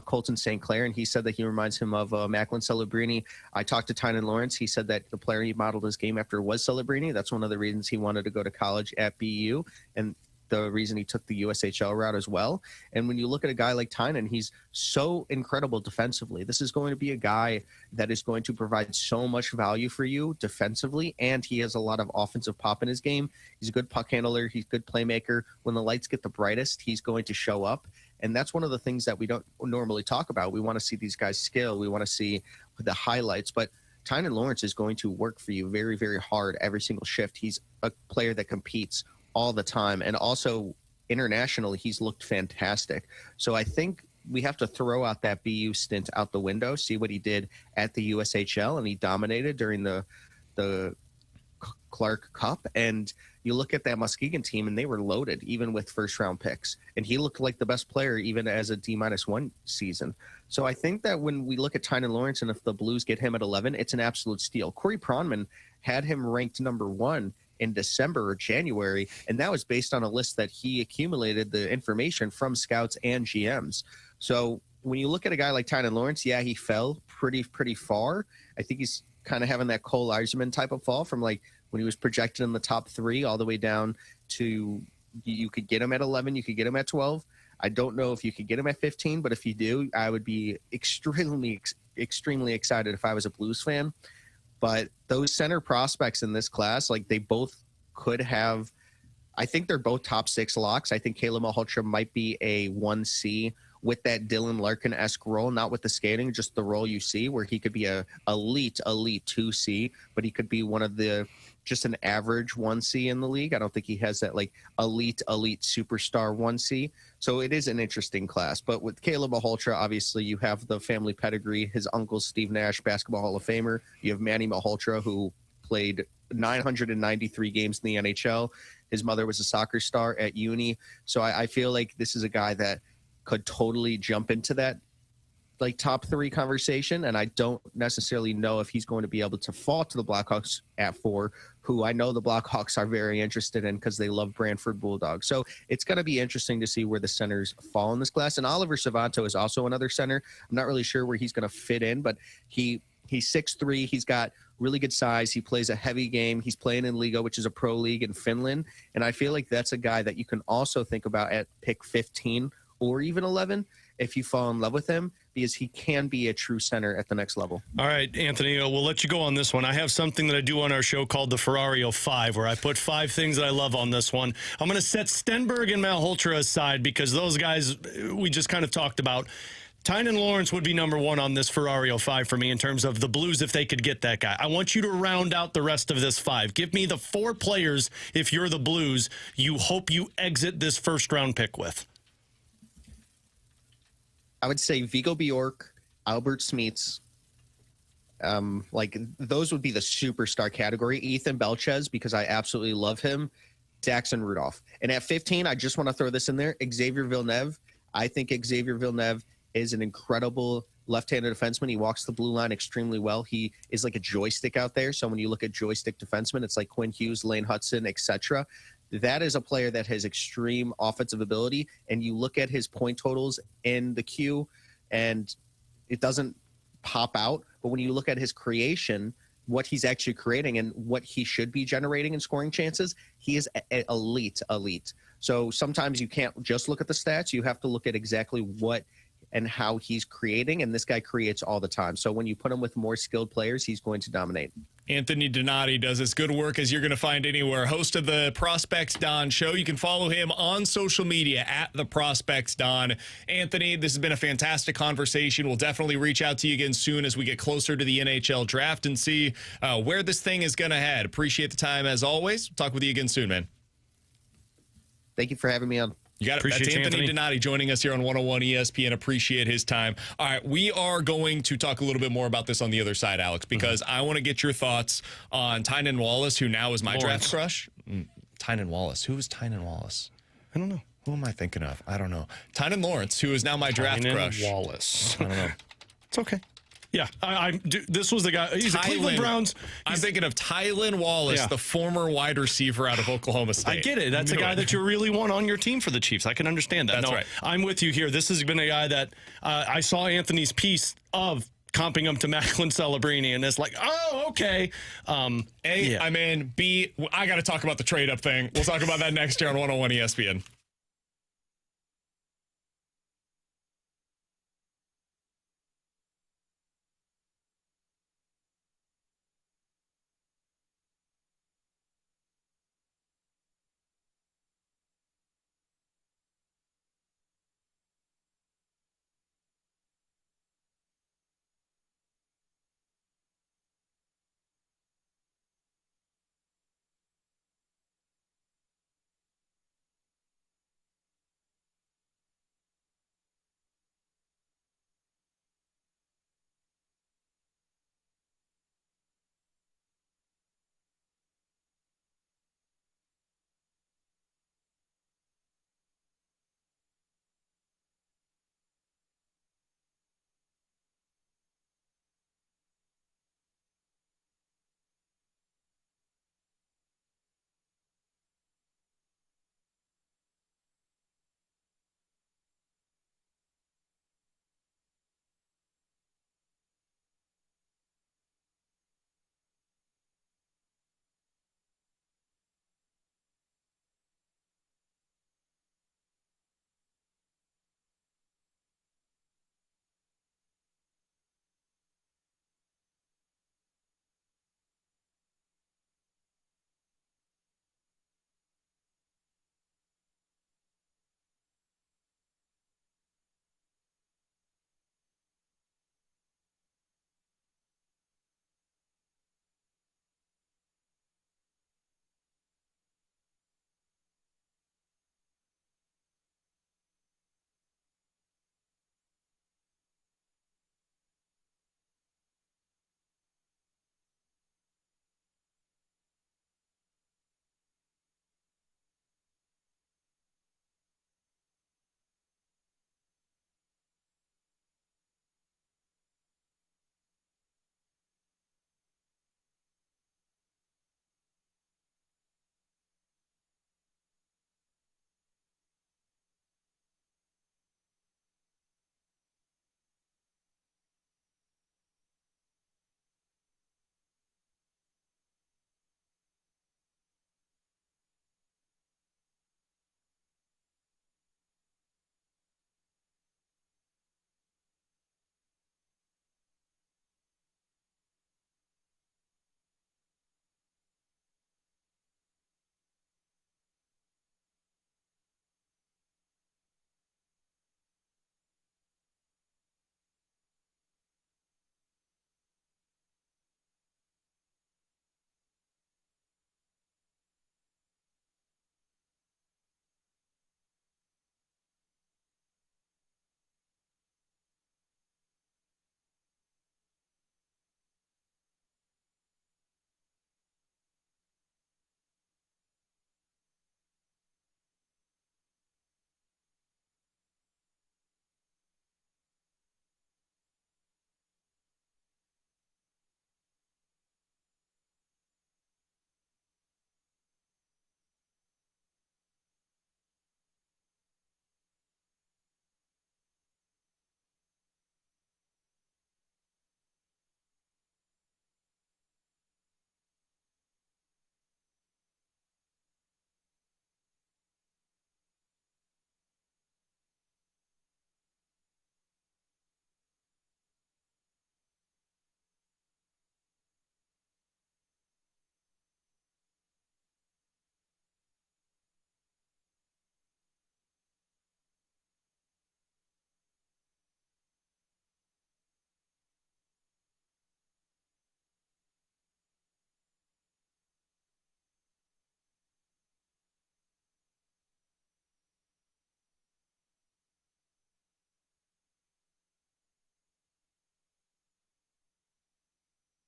Colton St. Clair, and he said that he reminds him of Macklin Celebrini. I talked to Tynan Lawrence. He said that the player he modeled his game after was Celebrini. That's one of the reasons he wanted to go to college at BU, and the reason he took the USHL route as well. And when you look at a guy like Tynan, he's so incredible defensively. This is going to be a guy that is going to provide so much value for you defensively, and he has a lot of offensive pop in his game. He's a good puck handler. He's a good playmaker. When the lights get the brightest, he's going to show up. And that's one of the things that we don't normally talk about. We want to see these guys' skill. We want to see the highlights. But Tynan Lawrence is going to work for you very, very hard every single shift. He's a player that competes all the time. And also internationally, he's looked fantastic. So I think we have to throw out that BU stint out the window, see what he did at the USHL. And he dominated during the Clark Cup. And you look at that Muskegon team, and they were loaded even with first-round picks. And he looked like the best player even as a D-1 season. So I think that when we look at Tynan Lawrence, and if the Blues get him at 11, it's an absolute steal. Corey Pronman had him ranked number 1 in December or January, and that was based on a list that he accumulated the information from scouts and GMs. So when you look at a guy like Tynan Lawrence, yeah, he fell pretty far. I think he's kind of having that Cole Eiserman type of fall from like when he was projected in the top 3 all the way down to you could get him at 11, you could get him at 12. I don't know if you could get him at 15, but if you do, I would be extremely excited if I was a Blues fan. But those center prospects in this class, like they both could have, I think they're both top 6 locks. I think Caleb Malhotra might be a 1C with that Dylan Larkin-esque role, not with the skating, just the role you see where he could be a elite 2C, but he could be one of the just an average 1C in the league. I don't think he has that like elite superstar 1C. So it is an interesting class. But with Caleb Malhotra, obviously you have the family pedigree. His uncle, Steve Nash, Basketball Hall of Famer. You have Manny Malhotra, who played 993 games in the NHL. His mother was a soccer star at uni. So I feel like this is a guy that could totally jump into that like top 3 conversation, and I don't necessarily know if he's going to be able to fall to the Blackhawks at 4, who I know the Blackhawks are very interested in because they love Brantford Bulldogs. So it's going to be interesting to see where the centers fall in this class. And Oliver Savanto is also another center. I'm not really sure where he's going to fit in, but he's 6'3". He's got really good size. He plays a heavy game. He's playing in Liga, which is a pro league in Finland. And I feel like that's a guy that you can also think about at pick 15 or even 11 if you fall in love with him, because he can be a true center at the next level. All right, Anthony, we'll let you go on this one. I have something that I do on our show called the Ferrario 5, where I put 5 things that I love on this one. I'm going to set Stenberg and Malhotra aside because those guys we just kind of talked about. Tynan Lawrence would be number 1 on this Ferrario 5 for me in terms of the Blues if they could get that guy. I want you to round out the rest of this 5. Give me the 4 players, if you're the Blues, you hope you exit this first-round pick with. I would say Vigo Bjork, Albert Smeets. Like those would be the superstar category. Ethan Belchez, because I absolutely love him. Jackson Rudolph. And at 15, I just want to throw this in there. Xavier Villeneuve. I think Xavier Villeneuve is an incredible left-handed defenseman. He walks the blue line extremely well. He is like a joystick out there. So when you look at joystick defensemen, it's like Quinn Hughes, Lane Hudson, etc. That is a player that has extreme offensive ability, and you look at his point totals in the queue, and it doesn't pop out. But when you look at his creation, what he's actually creating and what he should be generating in scoring chances, he is elite. So sometimes you can't just look at the stats. You have to look at exactly what and how he's creating, and this guy creates all the time. So when you put him with more skilled players, he's going to dominate. Anthony Donati does as good work as you're going to find anywhere. Host of the Prospects Don show. You can follow him on social media at the Prospects Don. Anthony, this has been a fantastic conversation. We'll definitely reach out to you again soon as we get closer to the NHL draft and see where this thing is going to head. Appreciate the time as always. Talk with you again soon, man. Thank you for having me on. You got it. Appreciate That's Anthony you, Donati joining us here on 101 ESPN. Appreciate his time. All right, we are going to talk a little bit more about this on the other side, Alex, because I want to get your thoughts on Tynan Wallace, who now is my draft crush. Tynan Wallace. Who is Tynan Wallace? I don't know. Who am I thinking of? I don't know. Tynan Lawrence, who is now my draft crush. Wallace. I don't know. It's okay. Yeah, this was the guy. He's a Cleveland Browns. I'm thinking of Tylan Wallace, the former wide receiver out of Oklahoma State. I get it. That's a guy that you really want on your team for the Chiefs. I can understand that. That's right. I'm with you here. This has been a guy that I saw Anthony's piece of comping him to Macklin Celebrini, and it's like, oh, okay. I'm in. B, I got to talk about the trade-up thing. We'll talk about that next year on 101 ESPN.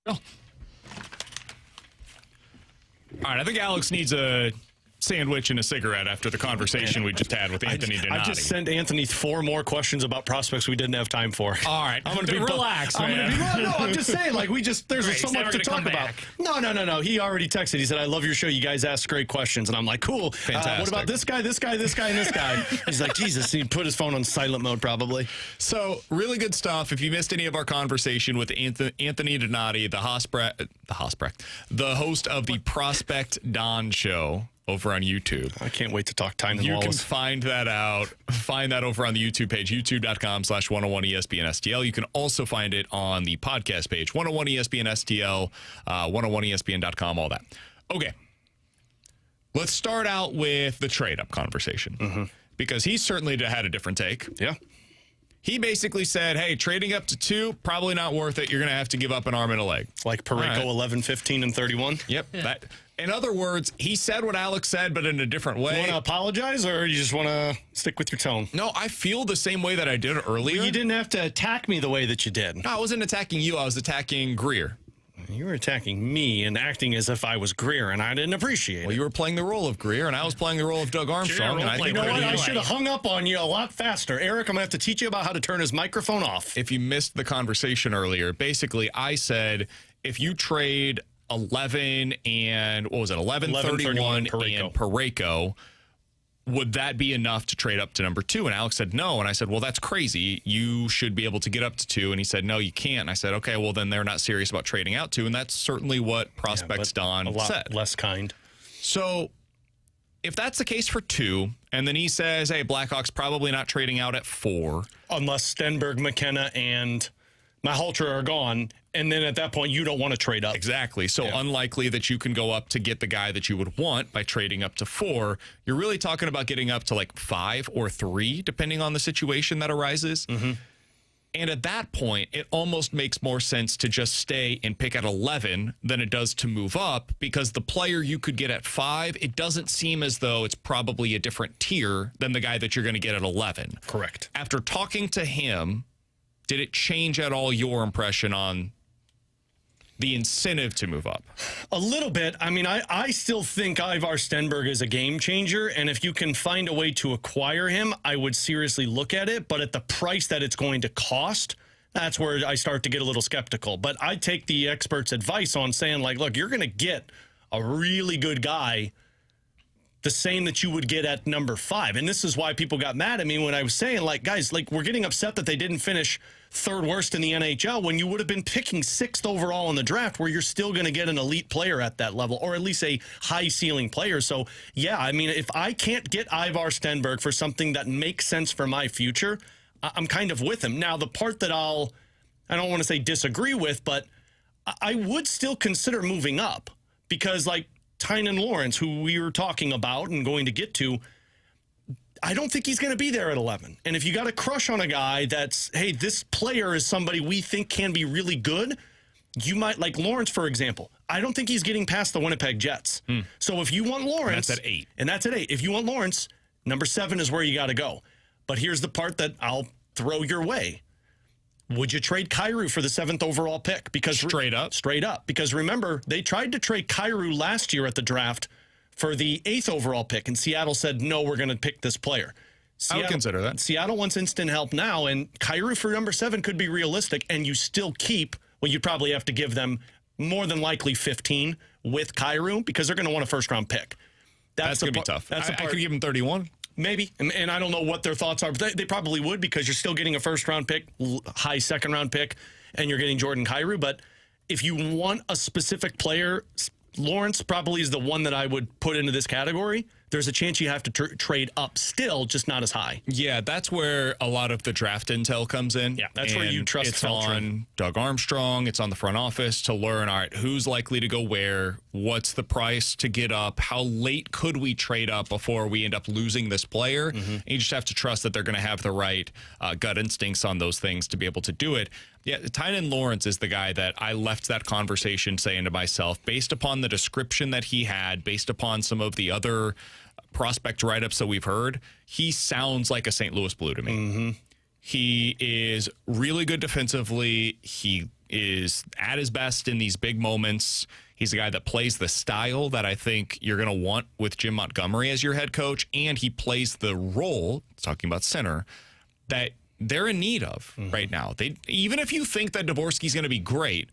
All right, I think Alex needs a sandwich and a cigarette after the conversation we just had with Anthony Donati. I just sent Anthony 4 more questions about prospects we didn't have time for. All right, I'm going to be relaxed, man. I'm just saying, like, there's so much to talk about. No. He already texted. He said, I love your show. You guys ask great questions. And I'm like, cool. Fantastic. What about this guy, and this guy? He's like, Jesus, he put his phone on silent mode probably. So, really good stuff. If you missed any of our conversation with Anthony Donati, the host of the Prospect Don Show over on YouTube. I can't wait to talk Tynan You Wallace. can find that out. Find that over on the YouTube page, youtube.com/101ESPN STL. You can also find it on the podcast page, 101ESPN STL, 101ESPN.com, all that. Okay. Let's start out with the trade-up conversation. Because he certainly had a different take. Yeah. He basically said, hey, trading up to 2, probably not worth it. You're going to have to give up an arm and a leg. Like Parayko, 11, 15, and 31? Yep. That. In other words, he said what Alex said, but in a different way. You want to apologize, or you just want to stick with your tone? No, I feel the same way that I did earlier. You didn't have to attack me the way that you did. No, I wasn't attacking you. I was attacking Greer. You were attacking me and acting as if I was Greer, and I didn't appreciate it. Well, you were playing the role of Greer, and I was playing the role of Doug Armstrong. And I think you know what? I should have hung up on you a lot faster. Eric, I'm going to have to teach you about how to turn his microphone off. If you missed the conversation earlier, basically I said if you trade 11 and, what was it, 11, 31 and Parayko, would that be enough to trade up to number 2? And Alex said no. And I said, well, that's crazy. You should be able to get up to 2. And he said, no, you can't. And I said, okay, well, then they're not serious about trading out 2. And that's certainly what Prospects Don said. Less kind. So if that's the case for 2, and then he says, hey, Blackhawks probably not trading out at 4. Unless Stenberg, McKenna, and Malhotra are gone. And then at that point, you don't want to trade up. Exactly. So unlikely that you can go up to get the guy that you would want by trading up to 4. You're really talking about getting up to like 5 or 3, depending on the situation that arises. And at that point, it almost makes more sense to just stay and pick at 11 than it does to move up, because the player you could get at 5, it doesn't seem as though it's probably a different tier than the guy that you're going to get at 11. Correct. After talking to him, did it change at all your impression on the incentive to move up? A little bit. I mean, I still think Ivar Stenberg is a game changer, and if you can find a way to acquire him, I would seriously look at it. But at the price that it's going to cost, that's where I start to get a little skeptical. But I take the experts' advice on saying, like, look, you're going to get a really good guy, the same that you would get at number 5. And this is why people got mad at me when I was saying, like, guys, like, we're getting upset that they didn't finish 3rd worst in the NHL when you would have been picking 6th overall in the draft, where you're still going to get an elite player at that level, or at least a high ceiling player. So, yeah, I mean, if I can't get Ivar Stenberg for something that makes sense for my future, I'm kind of with him. Now, the part that I don't want to say disagree with, but I would still consider moving up, because, like, Tynan Lawrence, who we were talking about and going to get to, I don't think he's going to be there at 11. And if you got a crush on a guy that's, hey, this player is somebody we think can be really good, you might, like Lawrence, for example. I don't think he's getting past the Winnipeg Jets. So if you want Lawrence. And that's at 8. And that's at 8. If you want Lawrence, number 7 is where you got to go. But here's the part that I'll throw your way. Would you trade Kyrou for the 7th overall pick? Because Straight up. Because remember, they tried to trade Kyrou last year at the draft for the 8th overall pick, and Seattle said, no, we're going to pick this player. I would consider that. Seattle wants instant help now, and Kyrou for number 7 could be realistic, and you still keep, well, you probably have to give them more than likely 15 with Kyrou, because they're going to want a 1st-round pick. That's going to be tough. I could give them 31. Maybe, and I don't know what their thoughts are, but they probably would, because you're still getting a 1st-round pick, high 2nd-round pick, and you're getting Jordan Kyrou. But if you want a specific player, Lawrence probably is the one that I would put into this category. There's a chance you have to trade up still, just not as high. Yeah, that's where a lot of the draft intel comes in. Yeah, that's where you trust it's on Doug Armstrong. It's on the front office to learn, all right, who's likely to go where? What's the price to get up? How late could we trade up before we end up losing this player? And you just have to trust that they're going to have the right gut instincts on those things to be able to do it. Yeah, Tynan Lawrence is the guy that I left that conversation saying to myself, based upon the description that he had, based upon some of the other prospect write-ups that we've heard, he sounds like a St. Louis Blue to me. He is really good defensively. He is at his best in these big moments. He's a guy that plays the style that I think you're going to want with Jim Montgomery as your head coach, and he plays the role, talking about center, that they're in need of right now. Even if you think that Dvorsky's going to be great,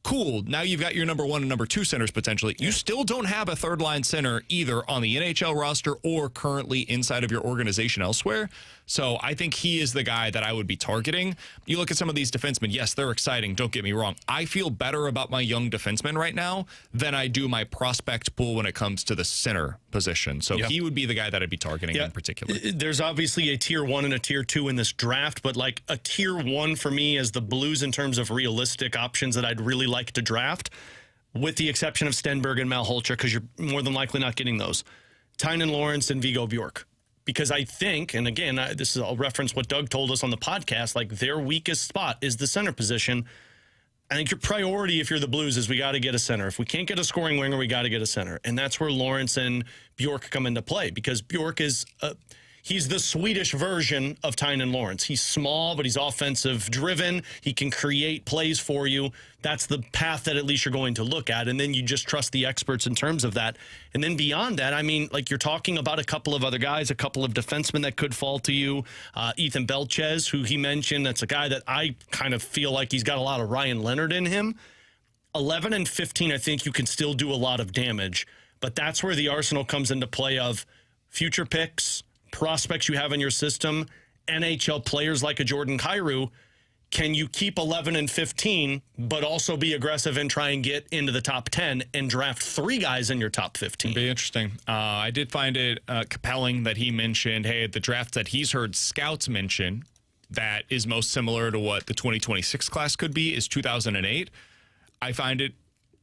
cool, now you've got your number 1 and number 2 centers potentially. You still don't have a third-line center either on the NHL roster or currently inside of your organization elsewhere. So I think he is the guy that I would be targeting. You look at some of these defensemen, yes, they're exciting, don't get me wrong. I feel better about my young defensemen right now than I do my prospect pool when it comes to the center position. So he would be the guy that I'd be targeting in particular. There's obviously a tier 1 and a tier 2 in this draft, but like a tier 1 for me is the Blues in terms of realistic options that I'd really like to draft, with the exception of Stenberg and Malholtra, because you're more than likely not getting those. Tynan Lawrence and Viggo Bjork. Because I think, and again, this is I'll reference what Doug told us on the podcast, like their weakest spot is the center position. I think your priority, if you're the Blues, is we got to get a center. If we can't get a scoring winger, we got to get a center. And that's where Lawrence and Bjork come into play, because Bjork is he's the Swedish version of Tynan Lawrence. He's small, but he's offensive driven. He can create plays for you. That's the path that at least you're going to look at. And then you just trust the experts in terms of that. And then beyond that, I mean, like you're talking about a couple of other guys, a couple of defensemen that could fall to you. Ethan Belchez, who he mentioned, that's a guy that I kind of feel like he's got a lot of Ryan Leonard in him. 11 and 15, I think you can still do a lot of damage. But that's where the arsenal comes into play of future picks, prospects you have in your system, NHL players like a Jordan Kyrou. Can you keep 11 and 15, but also be aggressive and try and get into the top 10 and draft 3 guys in your top 15? It'd be interesting. I did find it compelling that he mentioned, hey, the draft that he's heard scouts mention that is most similar to what the 2026 class could be is 2008. I find it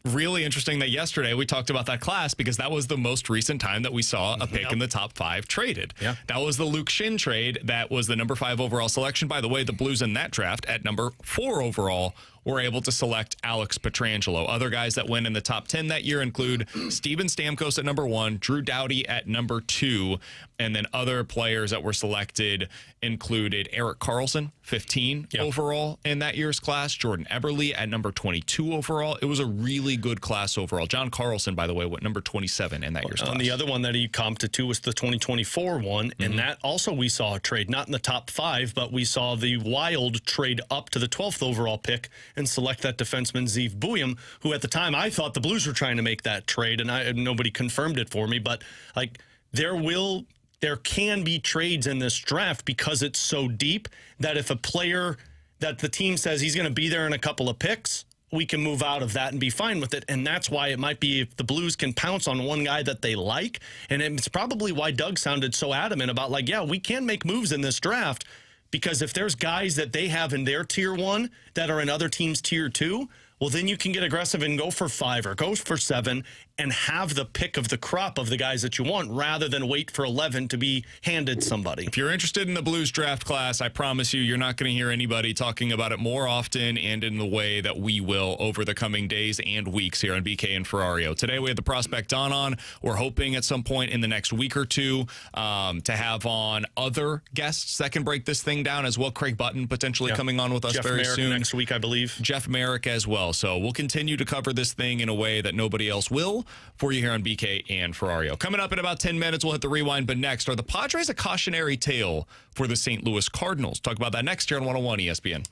really interesting that yesterday we talked about that class because that was the most recent time that we saw a pick in the top 5 traded. Yeah. That was the Luke Shin trade. That was the number 5 overall selection. By the way, the Blues in that draft at number 4 overall were able to select Alex Pietrangelo. Other guys that went in the top 10 that year include Steven Stamkos at number 1, Drew Doughty at number 2, and then other players that were selected included Erik Karlsson, 15 overall in that year's class, Jordan Eberle at number 22 overall. It was a really good class overall. John Carlson, by the way, went number 27 in that year's class. And the other one that he comped to was the 2024 one, and that also we saw a trade, not in the top 5, but we saw the Wild trade up to the 12th overall pick and select that defenseman Zeev Buium, who at the time I thought the Blues were trying to make that trade, and nobody confirmed it for me. But like there can be trades in this draft because it's so deep that if a player that the team says he's going to be there in a couple of picks, we can move out of that and be fine with it. And that's why it might be if the Blues can pounce on one guy that they like. And it's probably why Doug sounded so adamant about like, yeah, we can make moves in this draft. Because if there's guys that they have in their tier 1 that are in other teams' tier 2, well, then you can get aggressive and go for 5 or go for 7 and have the pick of the crop of the guys that you want rather than wait for 11 to be handed somebody. If you're interested in the Blues draft class, I promise you're not going to hear anybody talking about it more often and in the way that we will over the coming days and weeks here on BK and Ferrario. Today we had the prospect Don on. We're hoping at some point in the next week or two to have on other guests that can break this thing down as well. Craig Button potentially coming on with us Jeff very Merrick soon. Next week, I believe. Jeff Merrick as well. So we'll continue to cover this thing in a way that nobody else will for you here on BK and Ferrario. Coming up in about 10 minutes, we'll hit the rewind. But next, are the Padres a cautionary tale for the St. Louis Cardinals? Talk about that next here on 101 ESPN.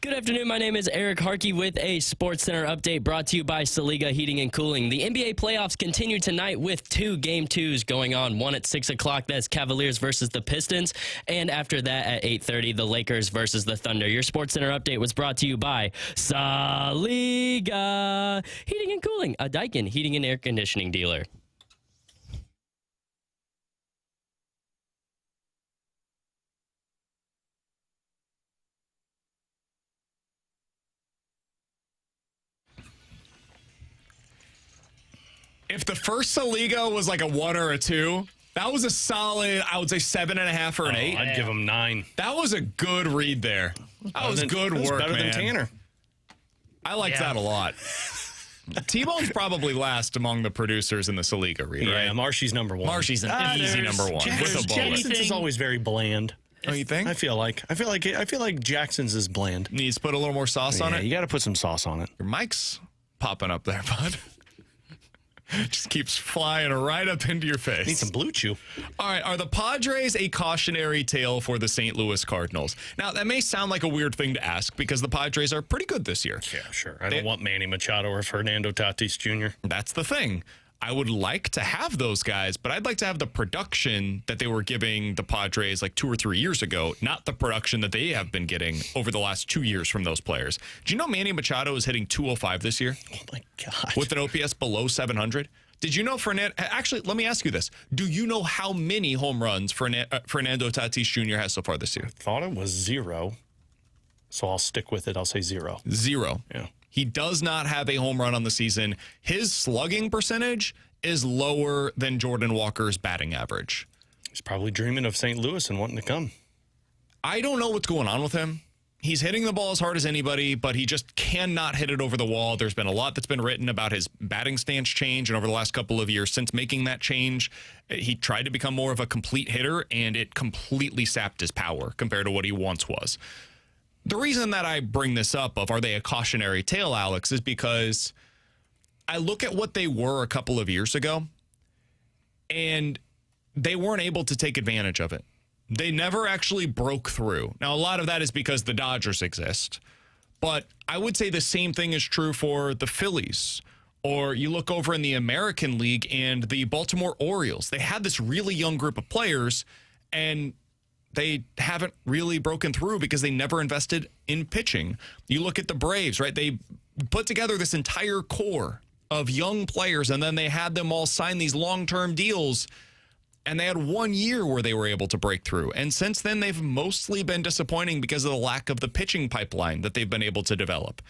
Good afternoon. My name is Eric Harkey with a Sports Center update brought to you by Saliga Heating and Cooling. The NBA playoffs continue tonight with 2 Game 2s going on. One at 6 o'clock, that's Cavaliers versus the Pistons. And after that at 8:30, the Lakers versus the Thunder. Your Sports Center update was brought to you by Saliga Heating and Cooling, a Daikin heating and air conditioning dealer. If the first Saliga was like a 1 or a 2, that was a solid, I would say 7.5 or an 8. I'd give him 9. That was a good read there. That was good work, better man. than Tanner. I liked that a lot. T-Bone's probably last among the producers in the Saliga read, right? Yeah, Marshy's number 1. Marshy's an easy number 1 with a bullet. Jackson's is always very bland. Oh, you think? I feel like Jackson's is bland. Needs to put a little more sauce on it? You got to put some sauce on it. Your mic's popping up there, bud. Just keeps flying right up into your face. Need some Blue Chew. All right, are the Padres a cautionary tale for the St. Louis Cardinals? Now, that may sound like a weird thing to ask because the Padres are pretty good this year. Yeah, sure. I don't want Manny Machado or Fernando Tatis Jr. That's the thing. I would like to have those guys, but I'd like to have the production that they were giving the Padres like 2 or 3 years ago, not the production that they have been getting over the last 2 years from those players. Do you know Manny Machado is hitting 205 this year? Oh, my God. With an OPS below 700? Did you know Fernando? Actually, let me ask you this. Do you know how many home runs Fernando Tatis Jr. has so far this year? I thought it was 0, so I'll stick with it. I'll say 0. 0. Yeah. He does not have a home run on the season. His slugging percentage is lower than Jordan Walker's batting average. He's probably dreaming of St. Louis and wanting to come. I don't know what's going on with him. He's hitting the ball as hard as anybody, but he just cannot hit it over the wall. There's been a lot that's been written about his batting stance change, and over the last couple of years since making that change, he tried to become more of a complete hitter, and it completely sapped his power compared to what he once was. The reason that I bring this up of are they a cautionary tale, Alex, is because I look at what they were a couple of years ago, and they weren't able to take advantage of it. They never actually broke through. Now, a lot of that is because the Dodgers exist, but I would say the same thing is true for the Phillies. Or you look over in the American League and the Baltimore Orioles. They had this really young group of players, and they haven't really broken through because they never invested in pitching. You look at the Braves, right? They put together this entire core of young players, and then they had them all sign these long-term deals, and they had 1 year where they were able to break through. And since then, they've mostly been disappointing because of the lack of the pitching pipeline that they've been able to develop.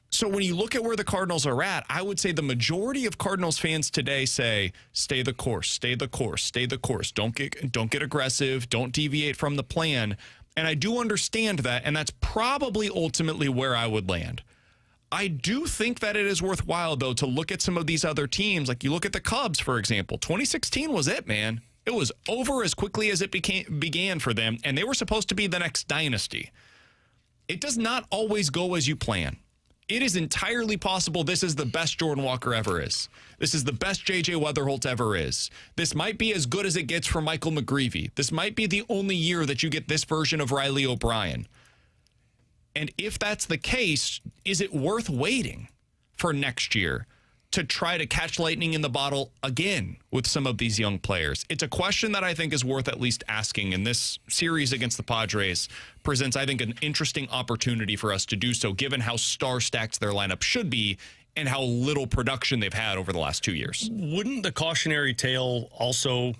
So when you look at where the Cardinals are at, I would say the majority of Cardinals fans today say, stay the course, stay the course, stay the course. Don't get aggressive. Don't deviate from the plan. And I do understand that, and that's probably ultimately where I would land. I do think that it is worthwhile, though, to look at some of these other teams. Like you look at the Cubs, for example. 2016 was it, man. It was over as quickly as it began for them, and they were supposed to be the next dynasty. It does not always go as you plan. It is entirely possible this is the best Jordan Walker ever is. This is the best J.J. Weatherholt ever is. This might be as good as it gets for Michael McGreevy. This might be the only year that you get this version of Riley O'Brien. And if that's the case, is it worth waiting for next year to try to catch lightning in the bottle again with some of these young players? It's a question that I think is worth at least asking, and this series against the Padres presents, I think, an interesting opportunity for us to do so, given how star-stacked their lineup should be and how little production they've had over the last 2 years. Wouldn't the cautionary tale also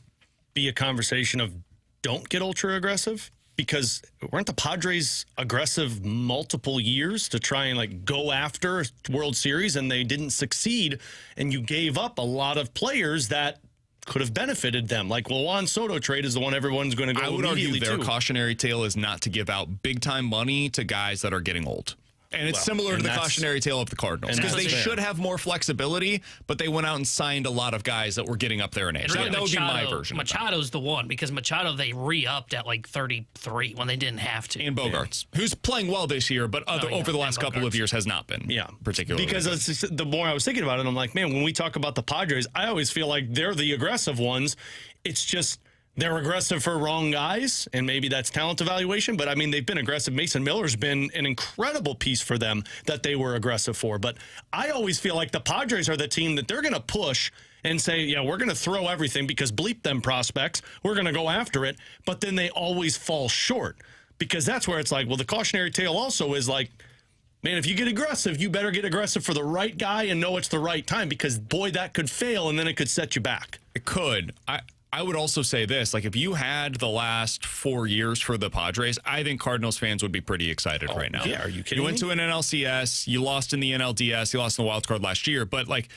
be a conversation of don't get ultra-aggressive? Because weren't the Padres aggressive multiple years to try and like go after World Series, and they didn't succeed, and you gave up a lot of players that could have benefited them? Like, well, Juan Soto trade is the one everyone's going to go I would argue their to. cautionary tale is not to give out big-time money to guys that are getting old. And it's similar to the cautionary tale of the Cardinals, because they should have more flexibility, but they went out and signed a lot of guys that were getting up there in age. Really, that would be my version. Machado's the one, because Machado, they re-upped at like 33 when they didn't have to. And Bogarts, who's playing well this year, but over the last couple of years has not been particularly. Because the more I was thinking about it, I'm like, man, when we talk about the Padres, I always feel like they're the aggressive ones. It's just They're aggressive for wrong guys, and maybe that's talent evaluation, but I mean, they've been aggressive. Mason Miller's been an incredible piece for them that they were aggressive for. But I always feel like the Padres are the team that they're going to push and say, yeah, we're going to throw everything because bleep them prospects. We're going to go after it. But then they always fall short because that's where it's like, well, the cautionary tale also is like, man, if you get aggressive, you better get aggressive for the right guy and know it's the right time because, boy, that could fail and then it could set you back. It could. I would also say this, like if you had the last 4 years for the Padres, I think Cardinals fans would be pretty excited right now. Yeah, are you kidding You went me? to an NLCS, you lost in the NLDS, you lost in the wild card last year, but like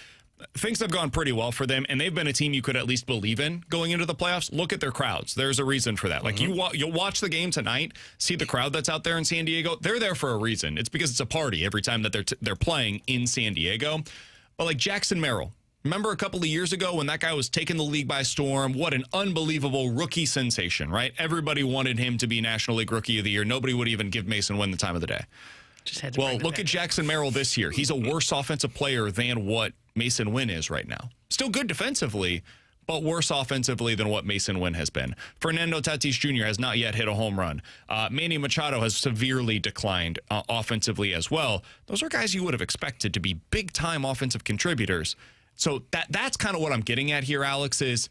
things have gone pretty well for them, and they've been a team you could at least believe in going into the playoffs. Look at their crowds. There's a reason for that. Like you'll watch the game tonight, see the crowd that's out there in San Diego. They're there for a reason. It's because it's a party every time that they're playing in San Diego. But like Jackson Merrill, remember a couple of years ago when that guy was taking the league by storm? What an unbelievable rookie sensation, right? Everybody wanted him to be National League Rookie of the Year. Nobody would even give Mason Wynn the time of the day. Just had to Well, bring that look back. at Jackson Merrill this year. He's a worse offensive player than what Mason Wynn is right now. Still good defensively, but worse offensively than what Mason Wynn has been. Fernando Tatis Jr. has not yet hit a home run. Manny Machado has severely declined offensively as well. Those are guys you would have expected to be big-time offensive contributors. So that's kind of what I'm getting at here, Alex, is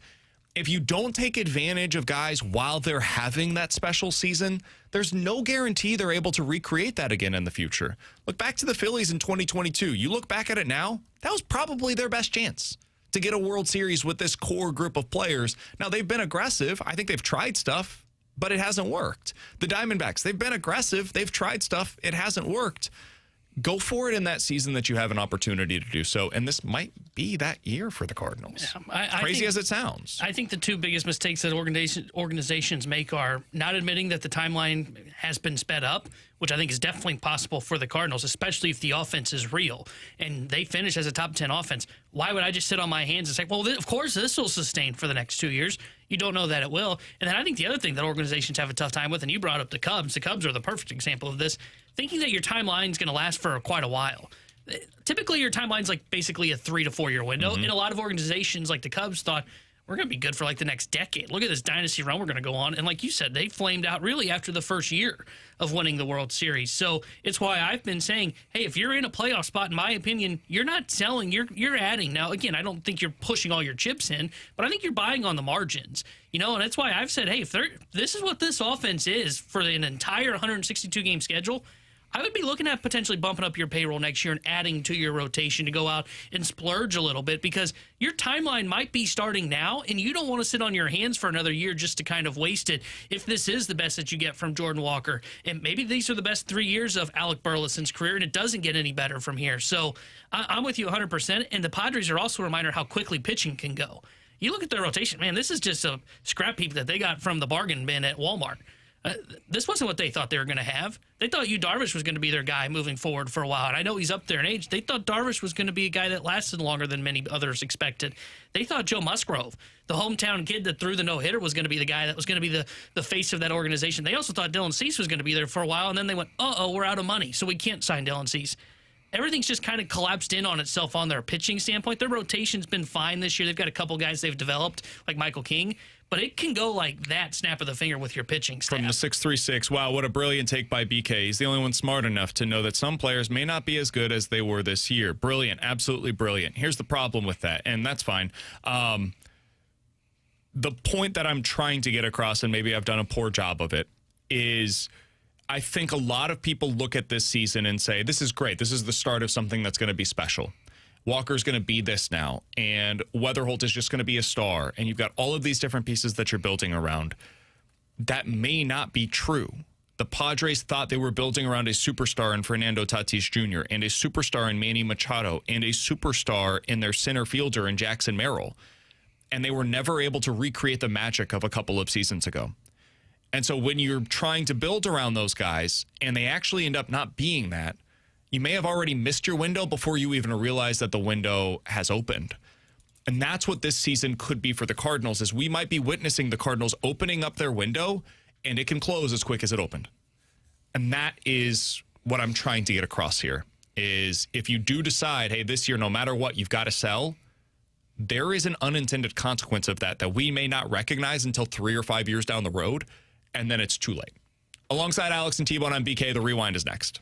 if you don't take advantage of guys while they're having that special season, there's no guarantee they're able to recreate that again in the future. Look back to the Phillies in 2022. You look back at it now, that was probably their best chance to get a World Series with this core group of players. Now, they've been aggressive. I think they've tried stuff, but it hasn't worked. The Diamondbacks, they've been aggressive. They've tried stuff. It hasn't worked. Go for it in that season that you have an opportunity to do so, and this might be that year for the Cardinals. I Crazy think- as it sounds. I think the two biggest mistakes that organizations make are not admitting that the timeline has been sped up, which I think is definitely possible for the Cardinals, especially if the offense is real and they finish as a top 10 offense. Why would I just sit on my hands and say, well, of course this will sustain for the next 2 years? You don't know that it will. And then I think the other thing that organizations have a tough time with, and you brought up the Cubs. The Cubs are the perfect example of this, thinking that your timeline is going to last for quite a while. Typically, your timeline's like basically a 3 to 4 year window. And a lot of organizations like the Cubs thought, we're going to be good for like the next decade. Look at this dynasty run we're going to go on. And like you said, they flamed out really after the first year of winning the World Series. So it's why I've been saying, hey, if you're in a playoff spot, in my opinion, you're not selling, you're adding. Now, again, I don't think you're pushing all your chips in, but I think you're buying on the margins. You know, and that's why I've said, hey, if this is what this offense is for an entire 162 game schedule, I would be looking at potentially bumping up your payroll next year and adding to your rotation to go out and splurge a little bit, because your timeline might be starting now and you don't want to sit on your hands for another year just to kind of waste it if this is the best that you get from Jordan Walker. And maybe these are the best 3 years of Alec Burleson's career and it doesn't get any better from here. So I'm with you 100%. And the Padres are also a reminder how quickly pitching can go. You look at their rotation, man, this is just a scrap heap that they got from the bargain bin at Walmart. This wasn't what they thought they were going to have. They thought Yu Darvish was going to be their guy moving forward for a while. And I know he's up there in age. They thought Darvish was going to be a guy that lasted longer than many others expected. They thought Joe Musgrove, the hometown kid that threw the no-hitter, was going to be the guy that was going to be the face of that organization. They also thought Dylan Cease was going to be there for a while. And then they went, we're out of money, so we can't sign Dylan Cease. Everything's just kind of collapsed in on itself on their pitching standpoint. Their rotation's been fine this year. They've got a couple guys they've developed, like Michael King. But it can go like that, snap of the finger with your pitching staff. From the 636, wow, what a brilliant take by BK. He's the only one smart enough to know that some players may not be as good as they were this year. Brilliant, absolutely brilliant. Here's the problem with that, and that's fine. The point that I'm trying to get across, and maybe I've done a poor job of it, is I think a lot of people look at this season and say, this is great. This is the start of something that's going to be special. Walker's going to be this now, and Weatherholt is just going to be a star, and you've got all of these different pieces that you're building around. That may not be true. The Padres thought they were building around a superstar in Fernando Tatis Jr. and a superstar in Manny Machado and a superstar in their center fielder in Jackson Merrill, and they were never able to recreate the magic of a couple of seasons ago. And so when you're trying to build around those guys and they actually end up not being that, you may have already missed your window before you even realize that the window has opened. And that's what this season could be for the Cardinals, is we might be witnessing the Cardinals opening up their window and it can close as quick as it opened. And that is what I'm trying to get across here, is if you do decide, hey, this year, no matter what, you've got to sell, there is an unintended consequence of that we may not recognize until 3 or 5 years down the road, and then it's too late. Alongside Alex and T-Bone on BK, the Rewind is next.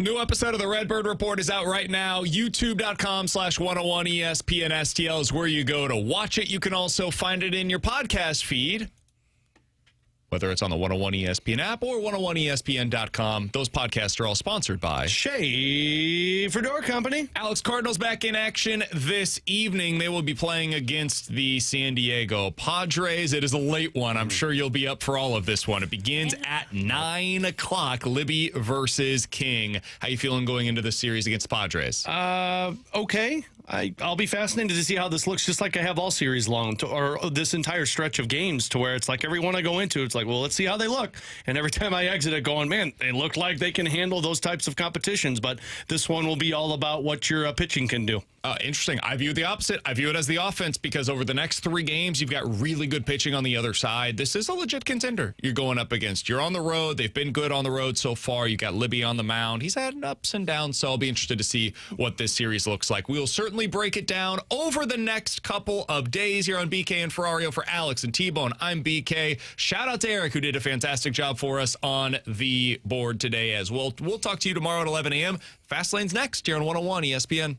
New episode of the Redbird Report is out right now. YouTube.com/101 ESPN STL is where you go to watch it. You can also find it in your podcast feed, whether it's on the 101 ESPN app or 101ESPN.com. Those podcasts are all sponsored by Schaefer Door Company. Alex, Cardinals back in action this evening. They will be playing against the San Diego Padres. It is a late one. I'm sure you'll be up for all of this one. It begins at 9 o'clock. Libby versus King. How you feeling going into the series against the Padres? Okay. I'll be fascinated to see how this looks, just like I have all series long, or this entire stretch of games, to where it's like every one I go into, it's like, well, let's see how they look. And every time I exit it going, man, they look like they can handle those types of competitions. But this one will be all about what your pitching can do. Interesting. I view it the opposite. I view it as the offense, because over the next 3 games, you've got really good pitching on the other side. This is a legit contender you're going up against. You're on the road. They've been good on the road so far. You got Libby on the mound. He's had ups and downs, so I'll be interested to see what this series looks like. We'll certainly break it down over the next couple of days here on BK and Ferrario. For Alex and T-Bone, I'm BK. Shout out to Eric, who did a fantastic job for us on the board today as well. We'll talk to you tomorrow at 11 a.m. Fast Lane's next here on 101 ESPN.